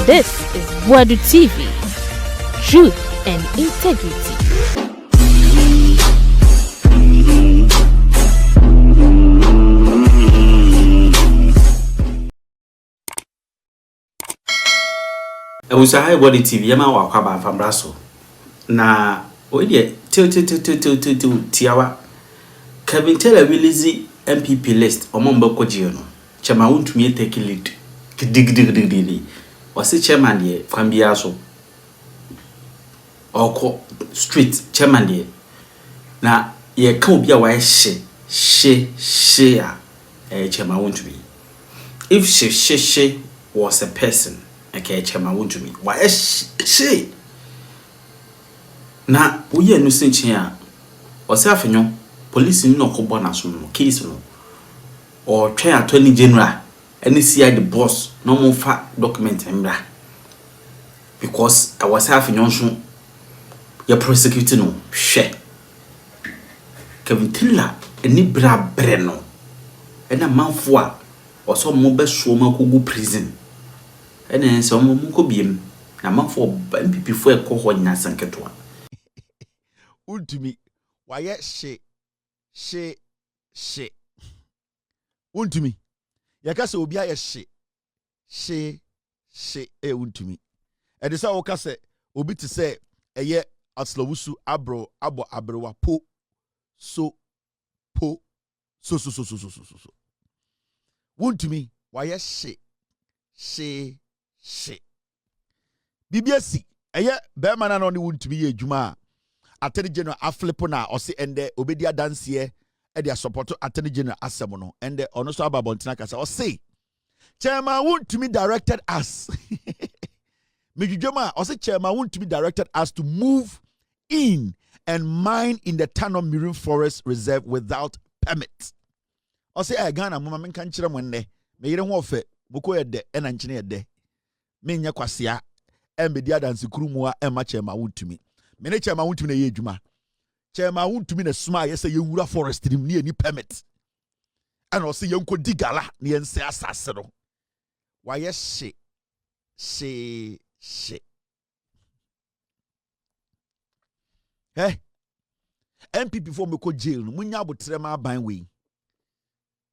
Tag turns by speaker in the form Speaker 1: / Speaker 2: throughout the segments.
Speaker 1: This is Boadu TV. Truth and integrity.
Speaker 2: Usahai Boadu TV yama wakwaba fambraso na oye tiawa Kevin Taylor release NPP list omomba kojio no chama Wontumi take lead kidigdigdigdi wasi chairman ye kwambia so oko street chairman ye na ye ka obi a wa she a chama Wontumi. If she was a person okay chama Wontumi wa she na uye no senchi a wasi Afenyo police no ko bona so no case no or try attorney general any see the boss no more fa document embra because I was Afenyo so you prosecuting no hwe Kevin Taylor any bra breno ena manfo a oso mo be so ma kogu prison ena so mo ko biem na manfo MPP fo e ko ho nya sanketo
Speaker 3: Wontumi waye she Wontumi yakase obi aye she Wontumi e de say wo kase obi ti say eye aslawusu abrewa po so Wontumi waye she bibiasi eye be mana no ne Wontumi ye adwuma Attorney General aflipo na osi ende obedi adanse e dia support Attorney General asem no ende ono so ababontina kasa osi Chairman Wontumi directed us Mejujoma osi Chairman Wontumi directed us to move in and mine in the Tano Marine Forest Reserve without permit. Osi Ghana mama menka nkyere mo nne me yire ho ofe moko yede e na nkyene yede menya kwasea embedi adanse kurumu a ema Chairman Wontumi. Mene Chairman Wontumi na ye adwuma. Chairman Wontumi na suma ye say ye wura forest nim ni permit. Ana o say ye nko digala na ye nse asase no. Wa ye she. Hey. NPP for me ko jail no munya abotre ma ban we.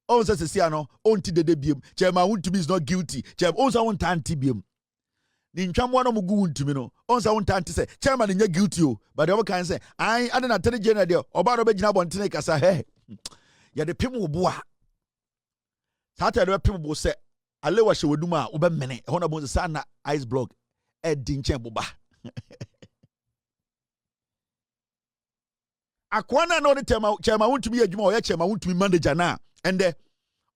Speaker 3: On say se ano on ti dede biem. Chairman Wontumi is not guilty. Chairman on say on tanti biem. Ni ntwamwa no mugu Wontumi no onsa wonta ante say chairman nya guilty o but the can say I na Attorney General there oba no be gina bontene kasa he ya de pem wo a sata de pem bo say alewa hye wadum a wo be mene e hona bo say na ice block e di nchen boba akwana no de chairman Wontumi adwuma o ya chairman Wontumi manager na ende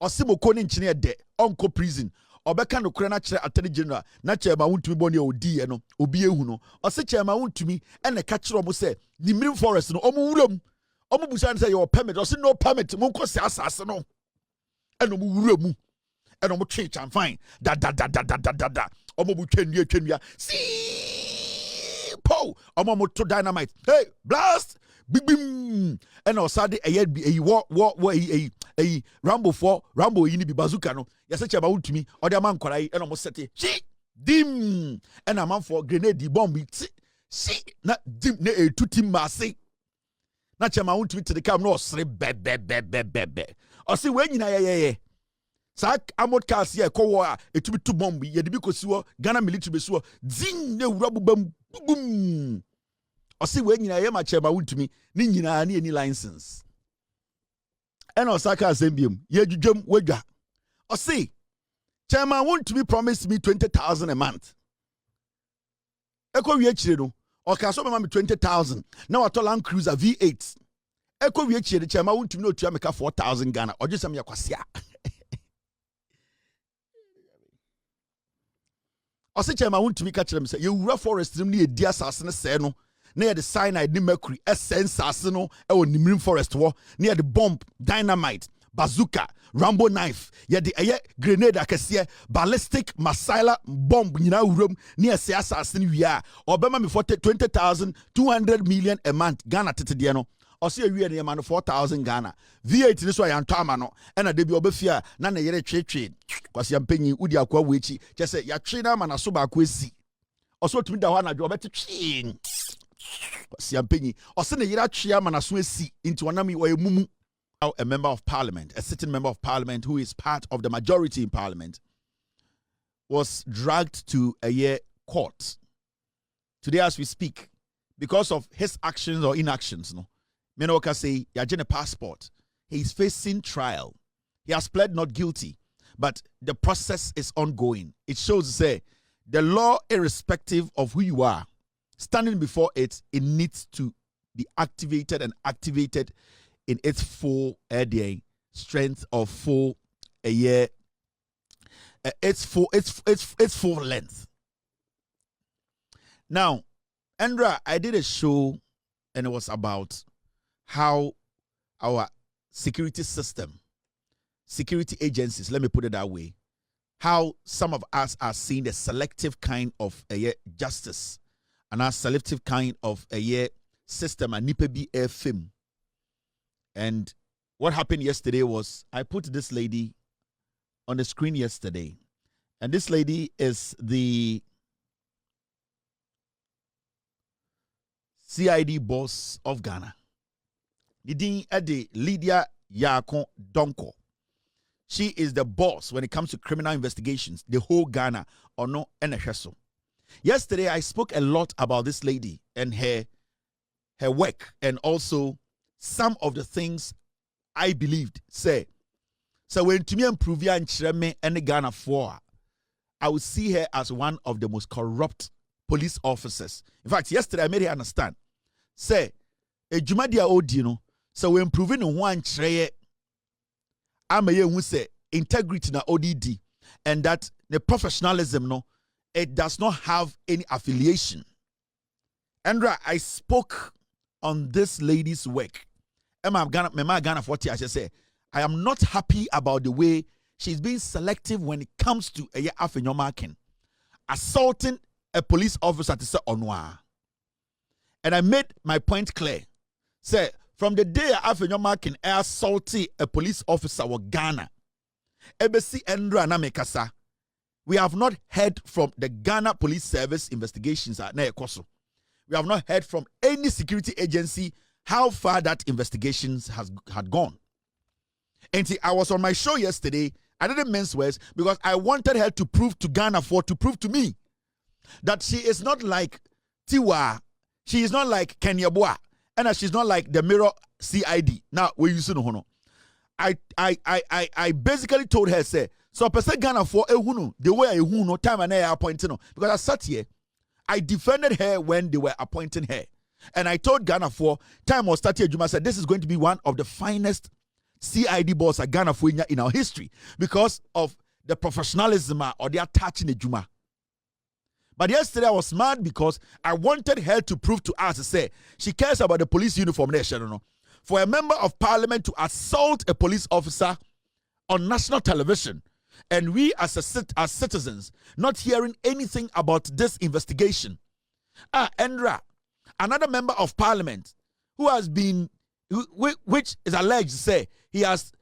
Speaker 3: osimoko ni nchene de onko prison obeka no kure na kire Attorney General na Chairman Wontumi boni odi e no obi ehu no o se Chairman Wontumi ene ka kire omo se ni Marine Forest no omo wuram omo busa say your permit o se no permit mo nko se asase no eno mo wuramu eno mo twe chan fine da omo bu twenua si po omo mo to dynamite hey blast big bim eno osade eyi wo Rambo yi ni bi bazooka no yase Chairman Wontumi o de man kwara yi eno mo sete shi dim ena man for grenade bomb si na dim na etuti mase na Chairman Wontumi te de kam no osre be o se we nyina ye sak amod cars ye ko a etubi tu bomb ye de bi kosiwo Ghana military be so zin na wura bubam bum o se we nyina ye ma Chairman Wontumi ni nyina na eni license and Osaka Zembium, ye jujum wega. Or say, Chairman Wontumi promised me 20,000 a month. Eko wiechiro, or Kaso Mamma 20,000. Now I told Land Cruiser V8. Eko wiechiro, Chairman Wontumi no to make 4,000 Ghana, or just some Yakwasia. Or say, Chairman Wontumi catch them say, you rough forest near dear Sassana Seno. Near the cyanide, the mercury, essence, arsenal, or the Marine Forest war, near the bomb, dynamite, bazooka, Rambo knife, yet the grenade, I can see ballistic, missile, bomb, room, near Assassin, we are, Obama before 20,000, 200 million a month, Ghana Titidiano, or see a year man 4,000 Ghana. V8 this way and Tamano, and a debut obefia, none a yere trade. Because you're paying Udia Kwawichi, just say, Yatrina man a suba quisi. Also to me the one I drove better chain. Siampeni, or send a yera chairman as we see into an army or a mumu. A member of parliament, a sitting member of parliament who is part of the majority in parliament, was dragged to a year court. Today, as we speak, because of his actions or inactions, no, Menoka say, Yajene passport, he is facing trial. He has pled not guilty, but the process is ongoing. It shows, say, the law, irrespective of who you are, standing before it, it needs to be activated and activated in its full strength of full a year, its full length. Now, Andra, I did a show and it was about how our security system, security agencies, let me put it that way, how some of us are seeing the selective kind of a year justice and our selective kind of a year system and NPP air film. And what happened yesterday was I put this lady on the screen yesterday. And this lady is the CID boss of Ghana. Didi Ede Lydia Yakon Donko. She is the boss when it comes to criminal investigations, the whole Ghana or no NHSO. Yesterday I spoke a lot about this lady and her work and also some of the things I believed say. So when to me improve and Chireme and the Ghana for, I would see her as one of the most corrupt police officers. In fact, yesterday I made her understand. Say, a Jumadia Odino, so we're improving on one tree. I'm a who say integrity na ODD, and that the professionalism no, it does not have any affiliation. Andra, I spoke on this lady's work. Emma Ghana 40, I should say, I am not happy about the way she's being selective when it comes to a Afenyo marking, assaulting a police officer to say onwa. And I made my point clear. Say, from the day Afenyo marking assaulted a police officer or Ghana, Ebesi Endra na mekasa, we have not heard from the Ghana Police Service investigations at Nekoso. We have not heard from any security agency how far that investigations had gone. And see, I was on my show yesterday. I didn't mince words because I wanted her to prove to Ghana to prove to me that she is not like Tiwa, she is not like Kenya Boa, and that she's not like the Mirror CID. Now we use no. I basically told her say so person Ghana the way I no time and I appointed no because I sat here. I defended her when they were appointing her. And I told Ghana time was started. Juma said this is going to be one of the finest CID boss at Ghana in our history because of the professionalism or the attach in the Juma. But yesterday I was mad because I wanted her to prove to us to say she cares about the police uniform nation. For a member of parliament to assault a police officer on national television, and we as citizens not hearing anything about this investigation. Endra, another member of parliament who has been, which is alleged to say he has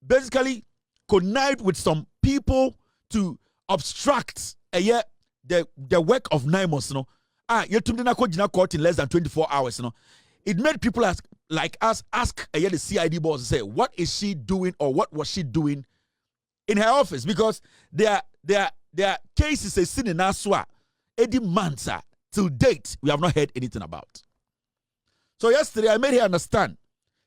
Speaker 3: basically connived with some people to obstruct the work of NIMOS. You to court in less than 24 hours. It made people like us ask the CID boss to say, what is she doing or what was she doing in her office? Because there are cases they seen in Aswa, 80 months till date, we have not heard anything about. So yesterday I made her understand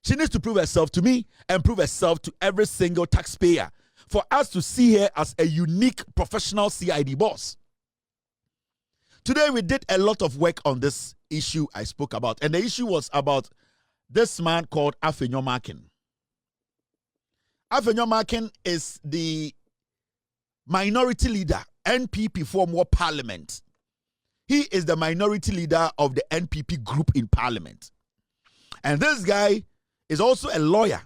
Speaker 3: she needs to prove herself to me and prove herself to every single taxpayer for us to see her as a unique professional CID boss. Today we did a lot of work on this issue I spoke about, and the issue was about this man called Afenyo Markin. Afenyo Markin is the minority leader, NPP for more parliament. He is the minority leader of the NPP group in parliament. And this guy is also a lawyer.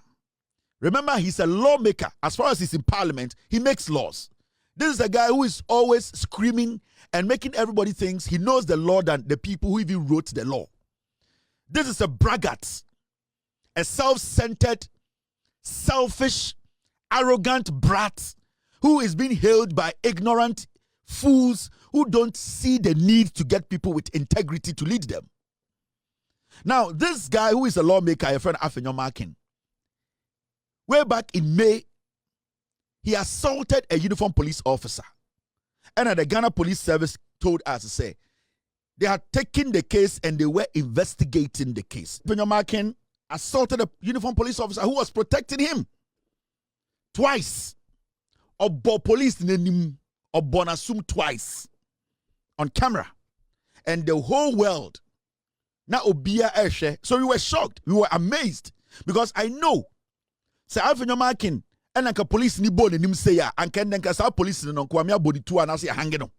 Speaker 3: Remember, he's a lawmaker. As far as he's in parliament, he makes laws. This is a guy who is always screaming and making everybody think he knows the law than the people who even wrote the law. This is a braggart. a self-centered, selfish, arrogant brat who is being hailed by ignorant fools who don't see the need to get people with integrity to lead them. Now, this guy who is a lawmaker, a friend Afenyo, way back in May, he assaulted a uniformed police officer. And the Ghana Police Service told us to say, they had taken the case and they were investigating the case. Afenyo assaulted a uniformed police officer who was protecting him. Twice. Obo police name Obonasum twice. On camera. And the whole world. Now Obia Eshe. So we were shocked. We were amazed. Because I know. Say Afenyo and like a police ni bone nim say ya. And can then sa police no kwamia body two and I say hanging on.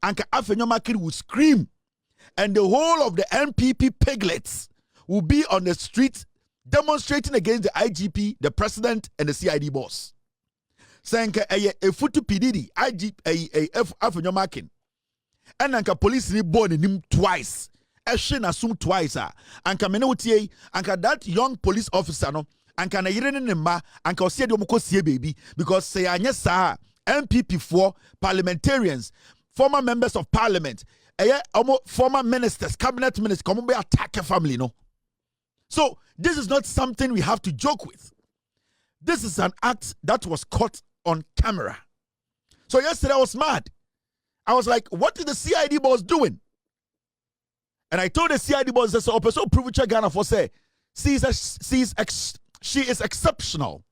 Speaker 3: And Afenyo would scream. And the whole of the NPP piglets will be on the street demonstrating against the IGP, the president, and the CID boss. Saying a futu PDD, Afenyo and like police ni born in him twice. Eshin assume twice. And Kamenoti, and that young police officer, no, and can a year ma, and can see the baby, because say, yes, NPP for parliamentarians, former members of parliament, former ministers, cabinet ministers, come be attack a family, no. So this is not something we have to joke with. This is an act that was caught on camera. So yesterday I was mad. I was like, what is the CID boss doing? And I told the CID boss, so privilege Ghana for say, she is exceptional.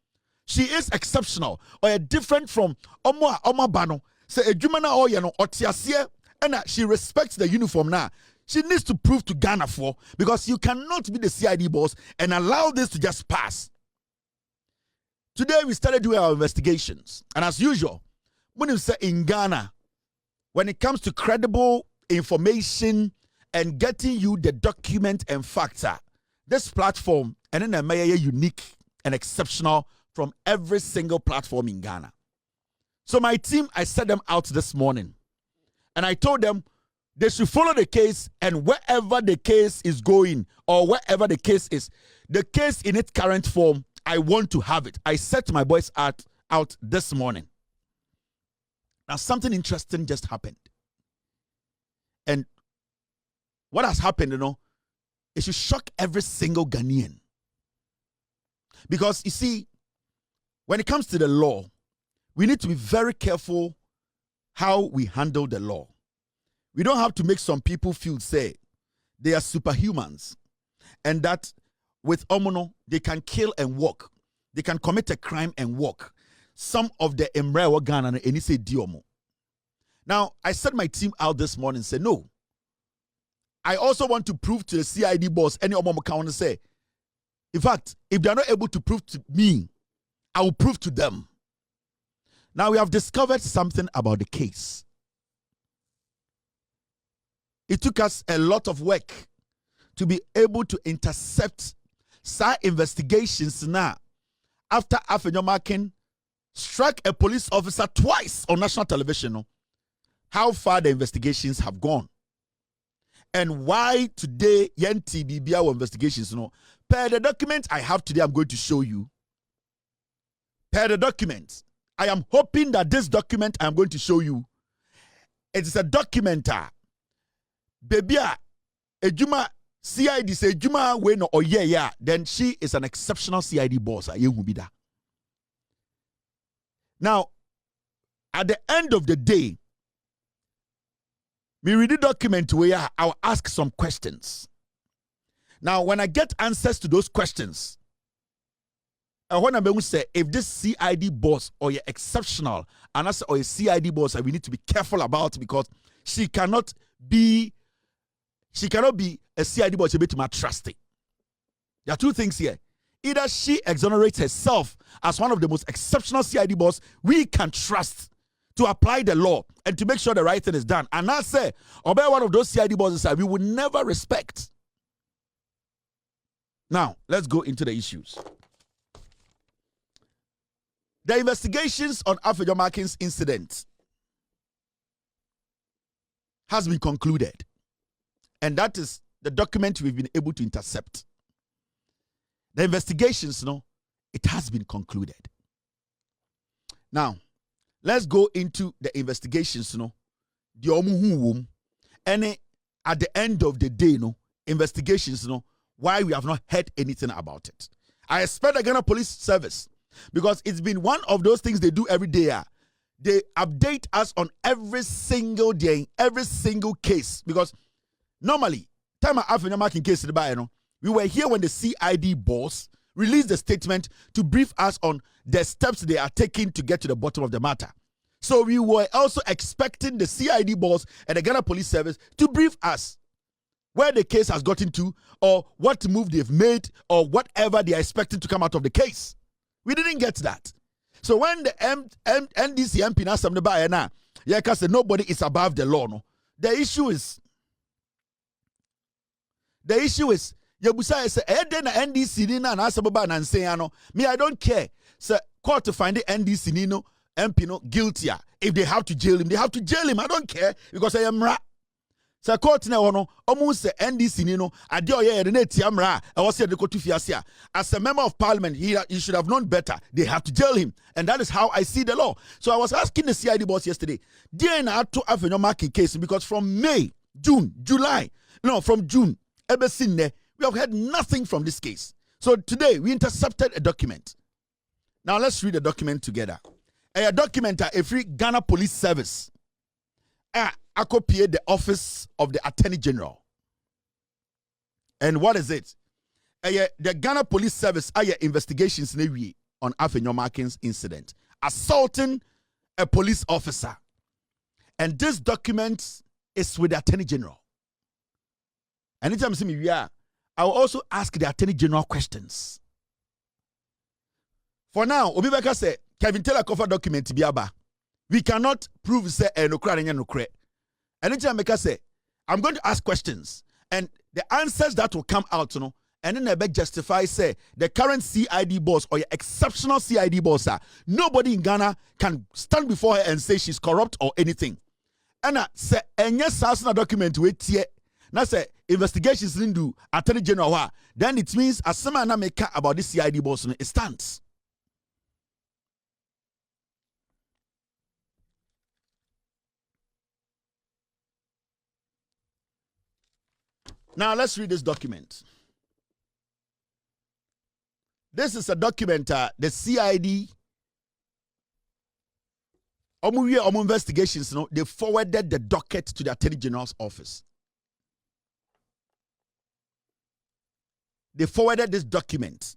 Speaker 3: She is exceptional. Or different from Oma Bano. Say a Jumana or no Otiasia, and she respects the uniform now. She needs to prove to Ghana for, because you cannot be the CID boss and allow this to just pass. Today we started doing our investigations. And as usual, when you say in Ghana, when it comes to credible information and getting you the document and factor, this platform and then a unique and exceptional from every single platform in Ghana. So my team, I set them out this morning. And I told them they should follow the case, and wherever the case is going or wherever the case is, the case in its current form, I want to have it. I set my boys out this morning. Now, something interesting just happened. And what has happened, it should shock every single Ghanaian. Because, you see, when it comes to the law, we need to be very careful how we handle the law. We don't have to make some people feel, say, they are superhumans. And that with Omono, they can kill and walk. They can commit a crime and walk. Some of the Emrewa Ghana and any say Diomo. Now, I sent my team out this morning and said, no. I also want to prove to the CID boss, any Omomo can say, in fact, if they are not able to prove to me, I will prove to them. Now, we have discovered something about the case. It took us a lot of work to be able to intercept some investigations now after Afenyo struck a police officer twice on national television. How far the investigations have gone. And why today, TBBI investigations, per the document I have today, I'm going to show you. Per the document, I am hoping that this document I'm going to show you, it is a document. Baby, Ejuma CID say Ejuma we no yeah, then she is an exceptional CID boss. Now, at the end of the day, me read the document where I'll ask some questions. Now, when I get answers to those questions, I want to say if this CID boss or you're exceptional and as or a CID boss, we need to be careful about, because she cannot be a CID boss to my trusting. There are two things here. Either she exonerates herself as one of the most exceptional CID boss we can trust to apply the law and to make sure the right thing is done. And I say, obey one of those CID bosses we would never respect. Now, let's go into the issues. The investigations on Afenyo's incident has been concluded. And that is the document we've been able to intercept. The investigations, it has been concluded. Now, let's go into the investigations, the omu and at the end of the day, investigations, why we have not heard anything about it. I expect the Ghana Police Service, because it's been one of those things they do every day. They update us on every single day, every single case. Because normally, time I Afenyo marking case, we were here when the CID boss released the statement to brief us on the steps they are taking to get to the bottom of the matter. So we were also expecting the CID boss and the Ghana Police Service to brief us where the case has gotten to, or what move they've made, or whatever they are expecting to come out of the case. We didn't get that. So when the NDC MP now some the said nobody is above the law. No, the issue is Yabusa say na NDC ni na asababa na nsenya me I don't care. So court to find the NDC ni MP guilty. If they have to jail him, they have to jail him. I don't care, because I am ra. So court na almost the NDC ni adio ye na tiamra e was say the court fiasia. As a member of parliament, he should have known better. They have to jail him, and that is how I see the law. So I was asking the CID boss yesterday, dear na to Afenyo marking case, because from May, June, July, from June, ever since there, we have heard nothing from this case. So today we intercepted a document. Now let's read the document together. A document a free Ghana Police Service. I copied the office of the Attorney General. And what is it? The Ghana Police Service investigations on Afenyo Markins incident, assaulting a police officer. And this document is with the Attorney General. Anytime you see me, I will also ask the Attorney General questions. For now, Obibeka said, Kevin Taylor cover document biaba. We cannot prove say no credit. Anytime I say, I'm going to ask questions, and the answers that will come out, and then I beg justify say the current CID boss or your exceptional CID boss, nobody in Ghana can stand before her and say she's corrupt or anything. And I say, and yes, document wait here. Now say investigations didn't do Attorney General, then it means as someone na make about this CID boss, it stands. Now let's read this document. This is a document the CID investigations, they forwarded the docket to the Attorney General's office. They forwarded this document.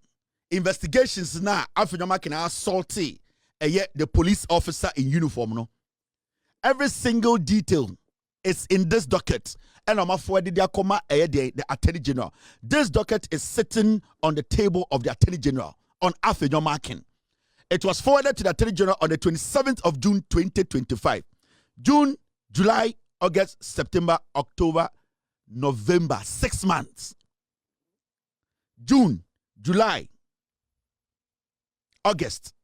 Speaker 3: Investigations now Afenyo Markin assaulted the police officer in uniform. Every single detail is in this docket. And I'm forwarded the Attorney General. This docket is sitting on the table of the Attorney General on Afenyo Markin. It was forwarded to the Attorney General on the 27th of June 2025. June, July, August, September, October, November, 6 months. June, July, August,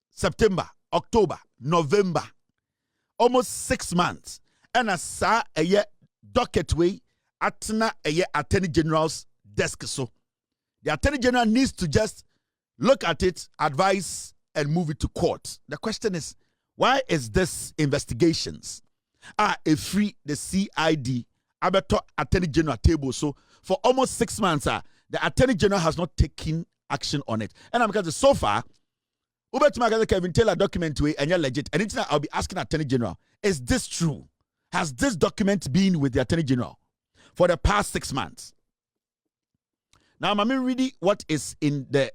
Speaker 3: September, October, November, almost 6 months. And I saw a docket way atna a Attorney General's desk. So the Attorney General needs to just look at it, advise, and move it to court. The question is, why is this investigations a free the CID Abeto Attorney General table? So for almost 6 months, the Attorney General has not taken action on it. And I'm because so far, Kevin Taylor document way and you're legit. Anything I'll be asking Attorney General, is this true? Has this document been with the Attorney General for the past 6 months? Now, I'm reading what is in the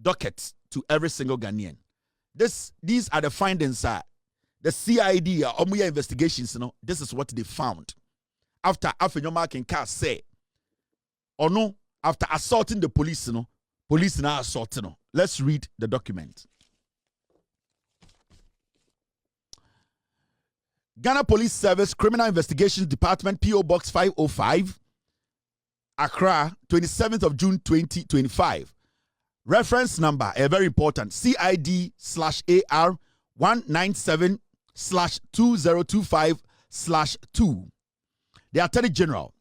Speaker 3: docket to every single Ghanaian. These are the findings. The CID investigations. This is what they found after Afenyo Markin say, or no, after assaulting the police. Police now assaulting. Let's read the document. Ghana Police Service Criminal Investigations Department, P.O. Box 505, Accra, 27th of June 2025. Reference number, very important, CID/AR 197/2025/2. The Attorney General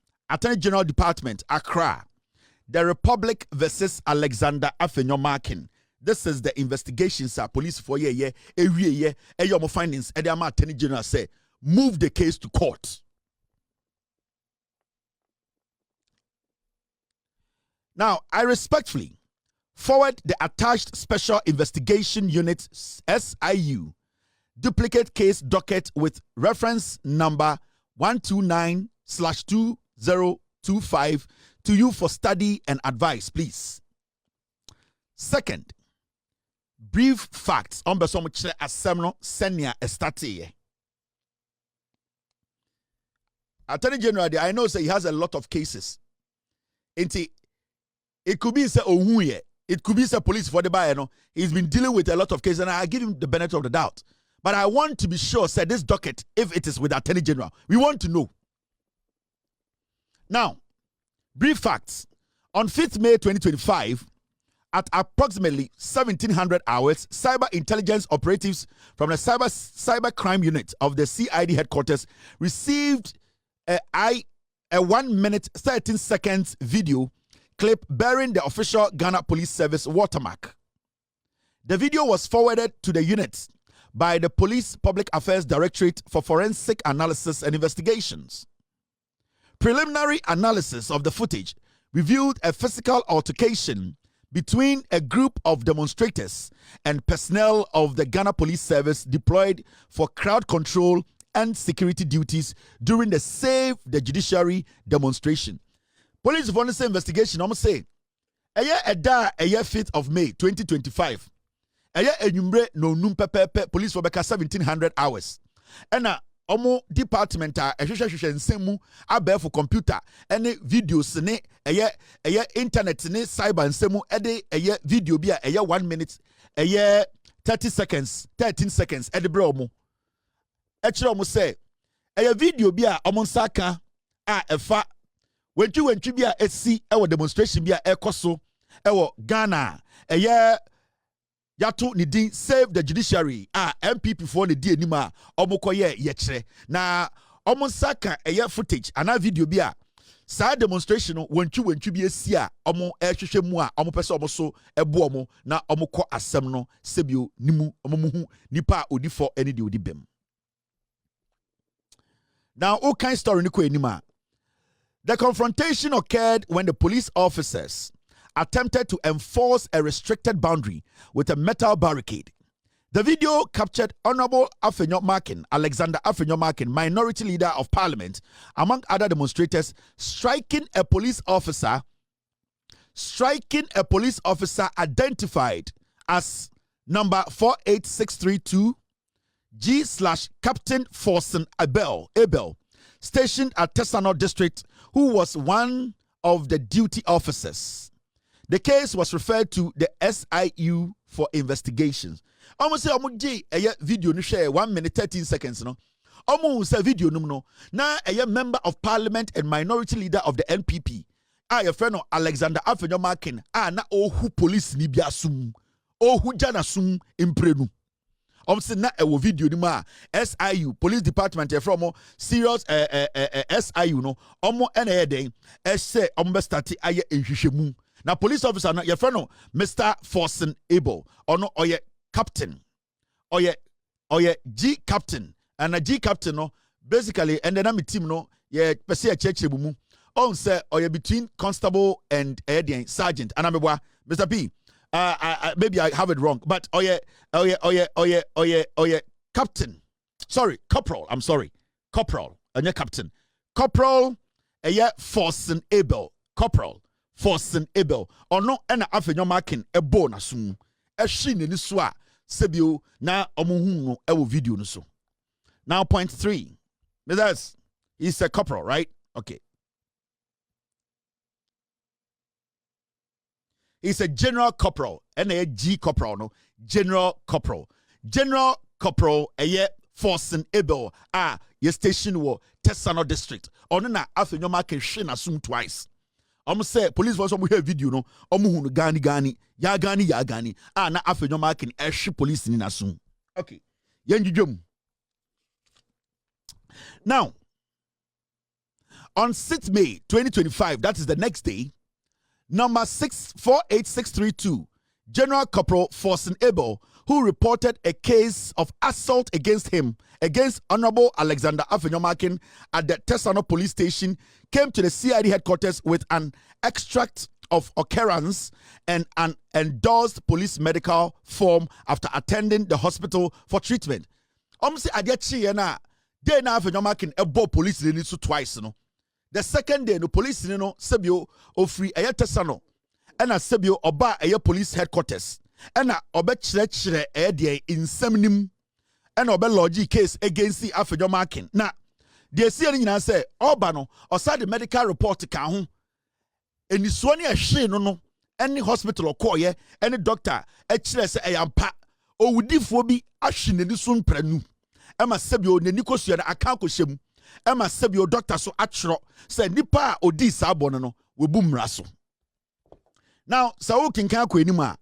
Speaker 3: Department, Accra. The Republic versus Alexander Afenyo Markin. This is the investigations police for year every year findings Attorney General say move the case to court. Now, I respectfully forward the attached Special Investigation Unit SIU duplicate case docket with reference number 129/2025 to you for study and advice, please. Second, brief facts on besom chere asem senia estate. Attorney General, I know say he has a lot of cases. It could be say ohuye, it could be say police for the buyer. No, he's been dealing with a lot of cases, and I give him the benefit of the doubt. But I want to be sure, say this docket, if it is with Attorney General, we want to know. Now, brief facts. On 5th May 2025, at approximately 1700 hours, cyber intelligence operatives from the cyber crime unit of the CID headquarters received a 1 minute 13 seconds video clip bearing the official Ghana Police Service watermark. The video was forwarded to the unit by the Police Public Affairs Directorate for Forensic Analysis and Investigations. Preliminary analysis of the footage revealed a physical altercation between a group of demonstrators and personnel of the Ghana Police Service deployed for crowd control and security duties during the Save the Judiciary demonstration. Police forensic investigation almost say a 5th of May 2025. Enyumbre no num pepepe police for beka 1700 hours. Ena omo department a ehwehwehwe nsemu abe for computer ene videos ne internet ne cyber nsemu ede video bi a 1 minute 30 seconds 13 seconds ede bre omo e kire omo say video bi a omo nsaka a efa wentwi bi a esi e demonstration bi a ekoso e Ghana Yato nidi Save the Judiciary NPP for the di anima omokoye yekire na omonsaka footage ana video bi a sa demonstration wantwi bi esi a omo ehwehwe mu a omo pese omo so ebo omo na omokọ asem no sebio nimu omomuhu nipa odifo ene de odibem. Now all kind story ni ko anima. The confrontation occurred when the police officers attempted to enforce a restricted boundary with a metal barricade. The video captured Honorable Afenyo Markin, Alexander Afenyo Markin, Minority Leader of Parliament, among other demonstrators, striking a police officer identified as number 48632 G/Captain Forsen Abel, stationed at Tesano District, who was one of the duty officers. The case was referred to the SIU for investigations. Almost say a video no share 1 minute 13 seconds no. Almost a video no. Now a member of parliament and minority leader of the NPP. Your friend Alexander Afenyo Markin. Na who police ni bia sum. Who jana sum imprenu. Say na a video ni ma SIU police department from serious SIU no. Na den say start aye ehwehwemu. Now, police officer, your friend, Mr. Forsen Abel, or no, or your captain, or your G captain, and a G captain, no, basically, and then I'm a team, no, yeah, Pesia Church, on say, or you between constable and sergeant, and I'm a Mr. P. Maybe I have it wrong, but captain, sorry, corporal, I'm sorry, corporal, and your captain, corporal, Forsen Abel, corporal. Forsen Abel or no ena Afenyo Markin ebo na sum ehwe ni so a sebio na omohu no e wo video no so. Now point 3. That's he's a corporal, right? Okay. He's a general corporal and a G corporal no general corporal Forsen Abel your station wo Tesano District ono na Afenyo Markin hwe na sum twice. Say police force hear video no hunu gani ya gani na Afenyo Markin police ni nasun. Okay. Yenjujum. Now on 6th May 2025, that is the next day, Number 648632, General Corporal Forsen Abel, who reported a case of assault against Honorable Alexander Afenyo Makin at the Tesano police station, came to the CID headquarters with an extract of occurrence and an endorsed police medical form after attending the hospital for treatment. Say adiachi na day na Afenyo Makin ebo police ni so twice no. The second day no police ni no sebio ofri eye Tesano ena sebio oba eye police headquarters ena obe chire de insem ena obe lodge case against the Afenyo Makin. Na the see nyina say oba no osa the medical report ka ho enisuo ne ehwe no any hospital okoye any doctor chire say eyampa owudifo bi ahwe nani so mpranu ema sebio nani kosua na aka kohyem ema sebio doctor so atwero say nipa a odi sabo no webu mmra so. Now sawo kinkan akọ enim a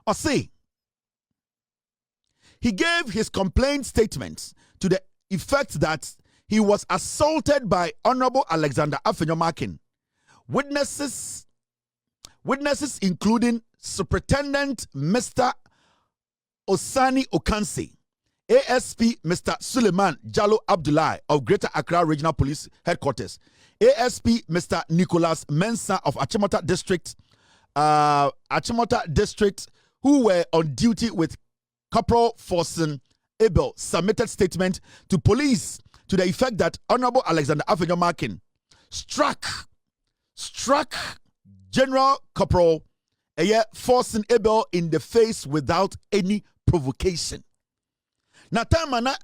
Speaker 3: o say he gave his complaint statement to the effect that he was assaulted by Honorable Alexander Afenyo Makin. Witnesses including Superintendent Mr. Osani Okanse, ASP Mr. Suleiman Jallo Abdullahi of Greater Accra Regional Police Headquarters, ASP Mr. Nicholas Mensah of Achimota District, who were on duty with Corporal Forsen Abel, submitted statement to police to the effect that Honorable Alexander Afenyo Makin struck General Corporal Forsen Abel in the face without any provocation. Na time na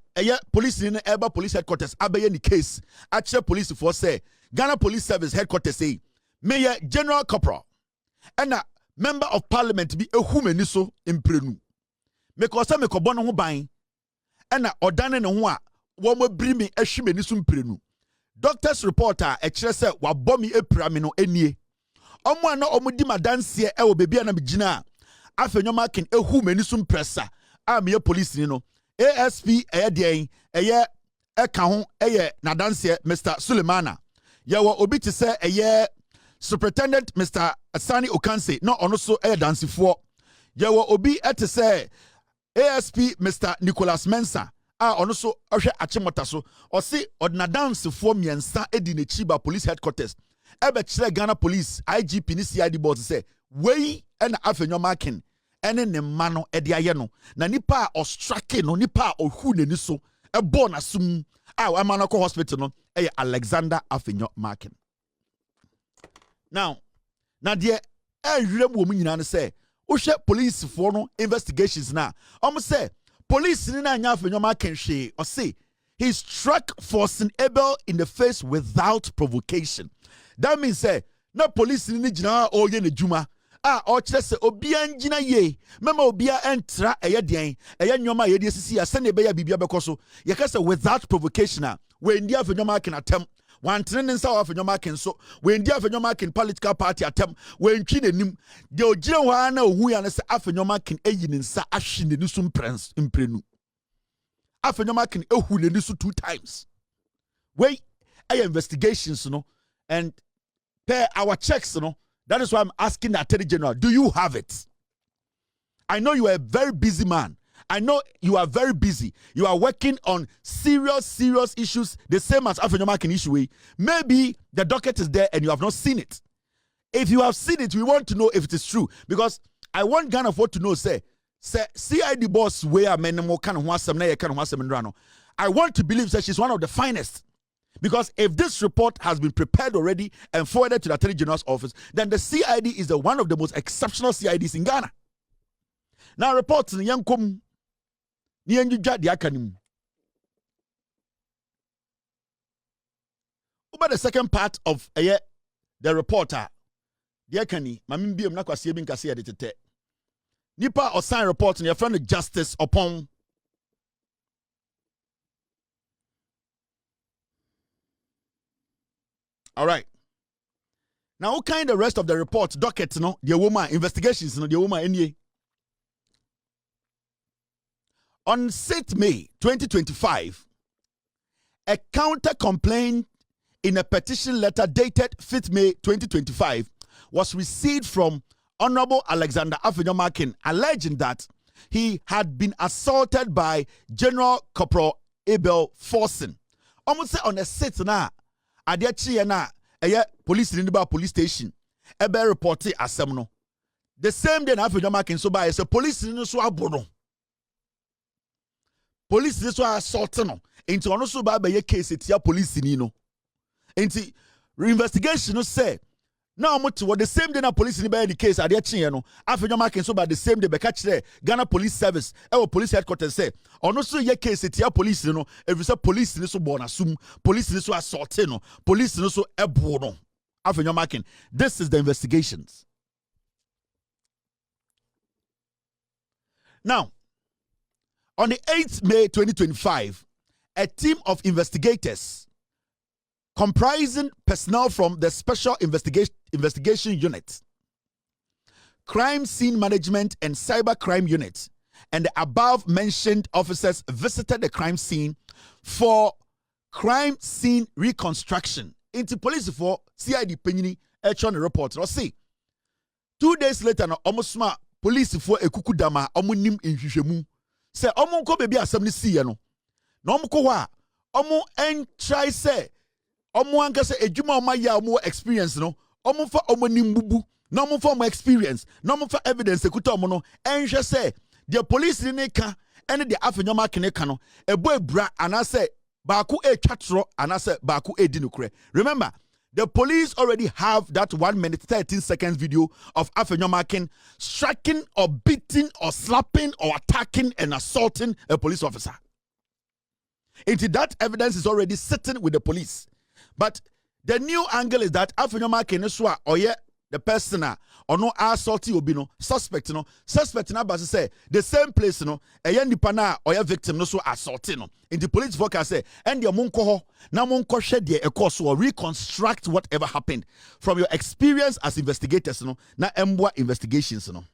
Speaker 3: police in Eba Police Headquarters abeye ni case actual police for say Ghana Police Service Headquarters say Mayor General Corporal and a member of parliament be ehumani so imprenu because me ko bono ho ban and odane ne ho a wo mo bri me ehwemani so imprenu. Doctor's reporter a kire say wa bomi epirame no enie omo ana omo di madanse e wo bebi na megina Afenyo Makin ehumani so impressa a me police ni no ASP eye eka ho nadanse Mr. Sulemana yawo obi te say Superintendent Mr. Asani Okanse no ono so dansifo yawo obi te say ASP Mr. Nicholas Mensah ono so ohwe Achimota so o se odnadansifo miensa edi ne chiba police headquarters ebe kire Ghana Police IGP ni CID board say wei na Afenyo Makin ene ne mma no ede aye no na nipa a ostrake no nipa a ohu nani so ebo na sum a ama no ko hospital no Alexander Afenyo Makin. Now de ehwere mu nyina ne say ohwe police for no investigations na say police ni na anya Afenyo Makin hwe o say he struck Forsen Abel in the face without provocation. That means say na police ni gina o ye na juma o kire se obia ngina ye mema obia entra den nyoma ye de sisi ya sene be ya bibia bekoso ye ka se without provocation we ndi Afenyo Makin atem wantene nsa wa Afenyo Makin so we ndi Afenyo Makin political party atem we ntwi nanim de ogire ho na ohu ya ne se Afenyo Makin eyi ne nsa ahwe ne ni so imprenu Afenyo Makin ehu ne ni so 2 times we investigations no and per our checks no. That is why I'm asking the Attorney General, do you have it? I know you are a very busy man. I know you are very busy. You are working on serious issues, the same as Afenyo Makin issue. Maybe the docket is there and you have not seen it. If you have seen it, we want to know if it is true. Because I want Ghana for to know, say CID boss where men more can I want to believe that she's one of the finest. Because if this report has been prepared already and forwarded to the Attorney General's office, then the CID is one of the most exceptional CIDs in Ghana. Now, reports in Yankum, Nianjuja the Akanim. About the second part of the reporter, the Akani, Mamimbi Mnakwa Siebin Kasi editete. Nipa or sign report in your friend justice upon. All right. Now, what kind of rest of the report, docket, no, the woman investigations, no, the woman, any. On 6th May 2025, a counter complaint in a petition letter dated 5th May 2025 was received from Honorable Alexander Afenyo alleging that he had been assaulted by General Corporal Abel Forsen. Almost on a set na adechi na police in the police station ebe report asem no. The same day na Afenyo so by police in so abono. Police this was assault no. Into ono so ba be case etia police ni no. Into investigation no say now what the same day na police ni by the case adechi no. Afenyo so by the same day be catch there Ghana Police Service police headquarters say ono so ye case etia police no. If you say police ni so born assume police ni so assault no. Police ni so ebo no. Afenyo this is the investigations. Now, on the 8th May 2025, a team of investigators comprising personnel from the Special Investigation Unit, Crime Scene Management and Cyber Crime Unit, and the above mentioned officers visited the crime scene for crime scene reconstruction. Into police for CID Penyini Echon report. Or see, 2 days later, no almost smart police for a kukudama omunim in Shishemu. Say, Omunko baby assembly see no. No mko omu en try say, omu anka say ejuma omaya omu experience no. Omu for omunim bubu. No mu for my experience. No mu for evidence. Ekuta omu no. En say, the police ni ka, ene the Afenyo makine ka no. Ebo bra anase baku chatro anase baku dinukre. Remember, the police already have that 1 minute 13 seconds video of Afenyo striking or beating or slapping or attacking and assaulting a police officer. Into that evidence is already sitting with the police. But the new angle is that Afenyo is the person or no assaultee will be no suspect na but say the same place no nipa or victim no so assaulting no in the police focus say and your monko na monko shed a course or reconstruct whatever happened from your experience as investigators no na embwa investigations no.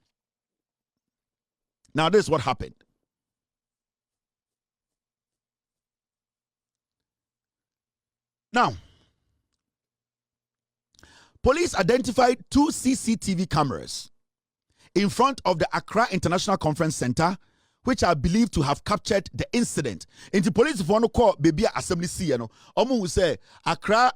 Speaker 3: Now this is what happened. Now police identified 2 CCTV cameras in front of the Accra International Conference Center, which are believed to have captured the incident. In the police, if you want to call baby assembly C, who say Accra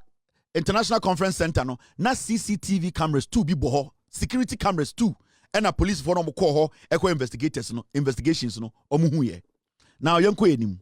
Speaker 3: International Conference Center, no, na CCTV cameras too, be boho, security cameras too, and a police for no call echo investigators, no, investigations, no, ye. Now, young enim.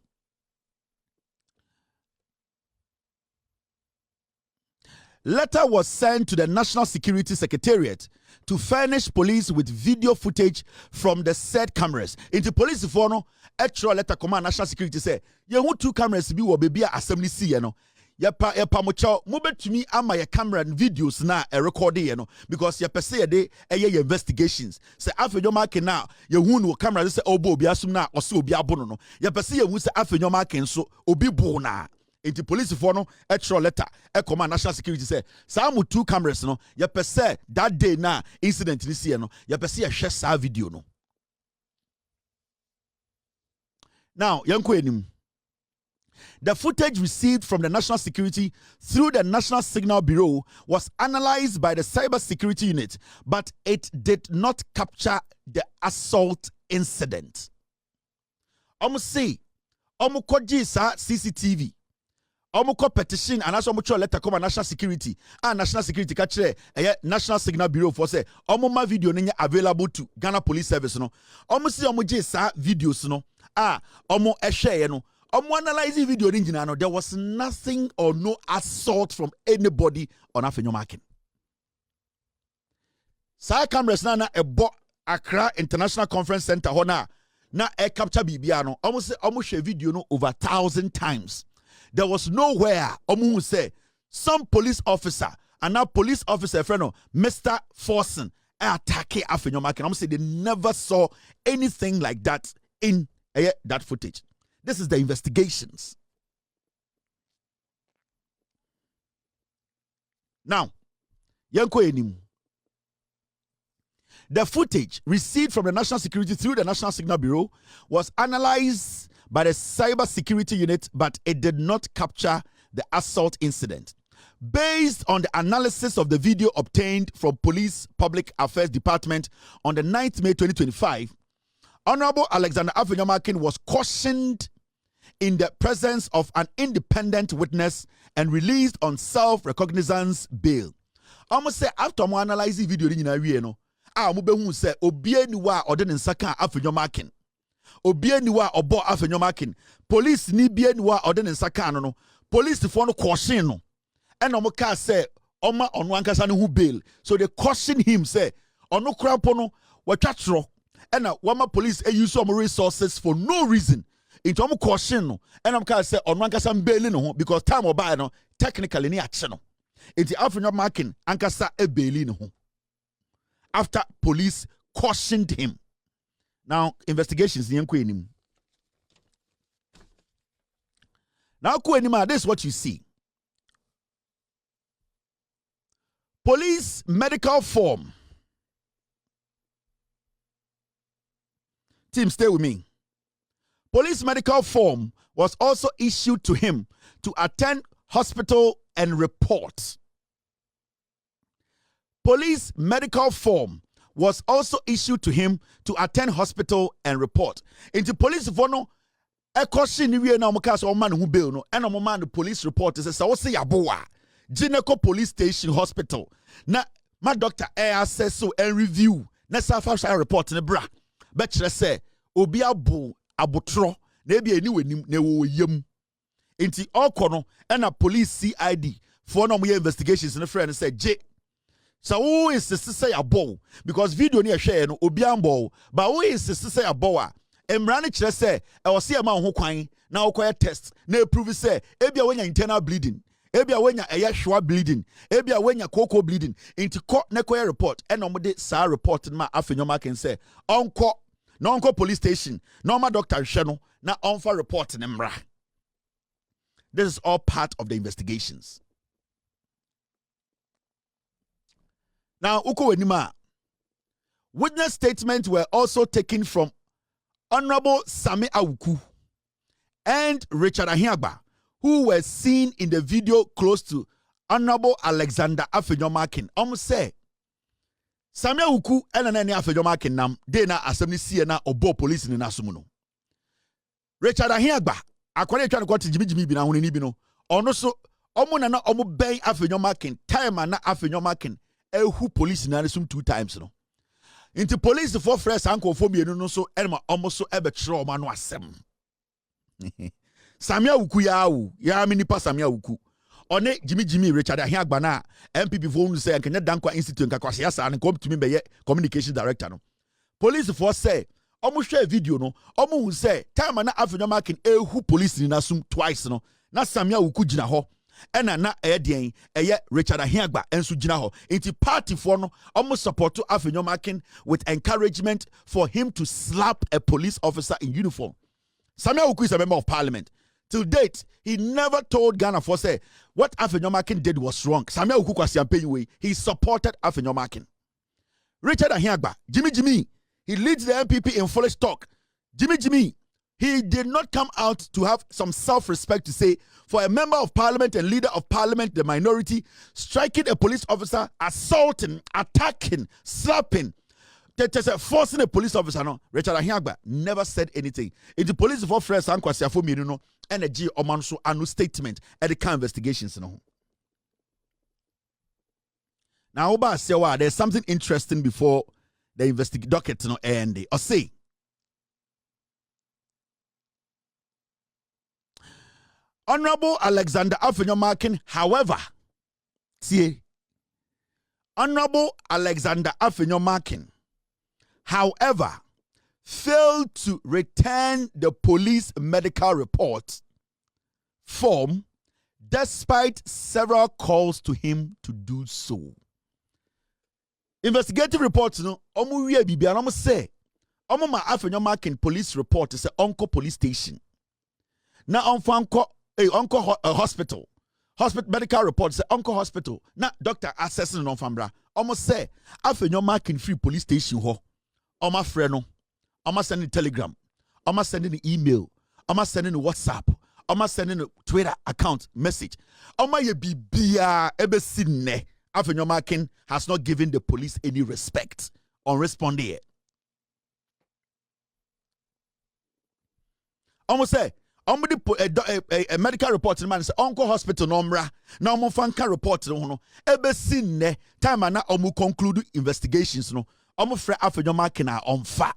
Speaker 3: Letter was sent to the National Security Secretariat to furnish police with video footage from the said cameras. Into police for no extra letter command National Security say, "You want 2 cameras be wo baby assembly see no. Yepa mocha mo betumi ama your camera and videos na e record no because ye pese ye your investigations. Say Afenyo now ye hu no camera say obo obi asum na ose obi abono no. Ye pese ye hu say Afenyo so obi bo na." Into police for no extra letter command National Security say some 2 cameras no ye pese that day na incident this year no ye pese ye share sa video no. Now yanko enim, the footage received from the National Security through the National Signal Bureau was analyzed by the Cyber Security Unit, but it did not capture the assault incident. Say koji sa CCTV Omuko petition and as omucho letter come National Security and National Security catch National Signal Bureau for say omuma video nenye available to Ghana Police Service no omu si omu je sa videos no omu ehwe no omu analyze video ni nyina no there was nothing or no assault from anybody on Afenyo marking. Sa cameras na ebo Accra International Conference Center ho na e capture bibia no omu se omu hwe video no over 1,000 times. There was nowhere omu say some police officer and now police officer friend Mr. Forsen attack Afenyo marking. Omu say they never saw anything like that in that footage. This is the investigations. Now, yanko enim. The footage received from the National Security through the National Signal Bureau was analyzed by the Cyber Security Unit, but it did not capture the assault incident. Based on the analysis of the video obtained from Police Public Affairs Department on the 9th May 2025, Honorable Alexander Afenyo was cautioned in the presence of an independent witness and released on self-recognizance bail. Almost say after I analyze the video in a no, I am say obie ni wa ode ne nsaka Afenyo makin. Obie ni wa obo Afenyo makin. Police ni bie ni wa ode ne nsaka no. Police for no caution no. And omo say oma onu ankasa ne hu bail. So they caution him say ono krampo no watwatro. And wama police use some resources for no reason. Into omo caution no. And omo say onu ankasa bail no because time oba no technically ni action no. It's Afenyo makin ankasa e bail no. After police cautioned him. Now, investigations in Yenkwenim. Now, Kwenima, this is what you see. Police medical form. Team, stay with me. Police medical form was also issued to him to attend hospital and report. Police medical form was also issued to him to attend hospital and report. Into police vono ekoshi ni wie na omuka so man hu bail no ena mo man the police report say so say yaboa Gineko police station hospital na my doctor assess so and review na safa report ne bra be kire say obi abo abotro na ebia ni wanim na wo yam enti okono ena police CID for no mo investigations ne friend say J. So who is the say a bow? Because video near share no obiambo, but who is the say a boa? Emrani chile say, I was see a man who quine, now acquire test, na prove say, ebia when your internal bleeding, ebia when your ayashua bleeding, ebia when your cocoa bleeding, into court nequire report, and no more sa report in my Afenyo can say, unco, no unco police station, no my doctor channel, na unfa report in Emra. This is all part of the investigations. Now, Uko Wenima, witness statements were also taken from Honorable Sami Awuku and Richard Ahiagba, who were seen in the video close to Honorable Alexander Afenyo makin. Say, Sami Awuku and an Afenyo makin nam, de na assembly siena obo police in Nasumuno. Richard Ahiagba, according to what Jimmy Bina Hunibino, or so, Omuna na Omo Bay Afenyo makin, time and Afenyo makin. Who police in Anisum 2 times no. Into police for fresh uncle for me no so elma almost so ebe trauma no asem. Samia Uku ya mini pa Samia Uku. One Jimmy Richard Ahiagba na NPP phone say Kenya Dankwa Institute nka kwase asa and come to me be communication director no. Police for say almost share video no. Omo say time na Afenyo makin who police in Anisum twice no. Na Samia Uku gina ho. Ena na edien eye Richard Ahiagba ensu gina ho inti party for no almost support to Afenyo makin with encouragement for him to slap a police officer in uniform. Samuel Uku is a member of parliament. Till date, he never told Ghana for say what Afenyo makin did was wrong. Samuel Uku was way. He supported Afenyo makin. Richard Ahiagba, Jimmy, he leads the NPP in foolish talk. Jimmy, he did not come out to have some self-respect to say, for a member of parliament and leader of parliament, the minority, striking a police officer, assaulting, attacking, slapping, forcing a police officer. No, Richard Ahiagba never said anything. It's the police for fresh and kwasiafo mienu no, and a G Omanso anu statement at the kind investigations. No. Now, Oba Sewa, there's something interesting before the docket no end. Or say. Honorable Alexander Afenyo makin, however, see, Honorable Alexander Afenyo makin, however, failed to return the police medical report form despite several calls to him to do so. Investigative reports, no, omu wie bibia no say, omu ma Afenyo makin police report is Onko police station. Na onfanko hospital medical report say Uncle hospital na doctor assessing no fambra almost say Afenyo makin free police station ho oma frɛ no oma sending telegram oma sending email oma sending WhatsApp Oma sending a Twitter account message. Oma ye bibia ebe sinne. Afenyo Markin has not given the police any respect on responding. Almost say, a medical report man say, Uncle Hospital Nomra, now Monfanka report no, ebe sinne, time na omu conclude investigations no, omu fre Afenyo Markin on fa,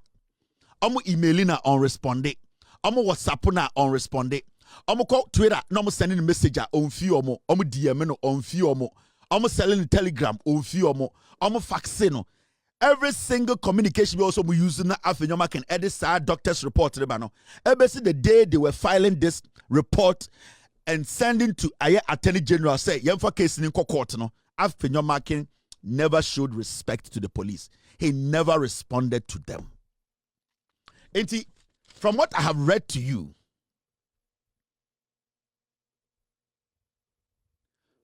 Speaker 3: omu emailina on responding, omu WhatsApp na on responding, omu call Twitter, no mu sending message on few omu DM no on few omu. Almost selling the telegram on few or almost vaccine. Every single communication we also be using Afenyo Markin edit side doctor's report ever since the day they were filing this report and sending to Aye Attorney General say yemfa case in court no Afenyo Markin never showed respect to the police. He never responded to them. And from what I have read to you,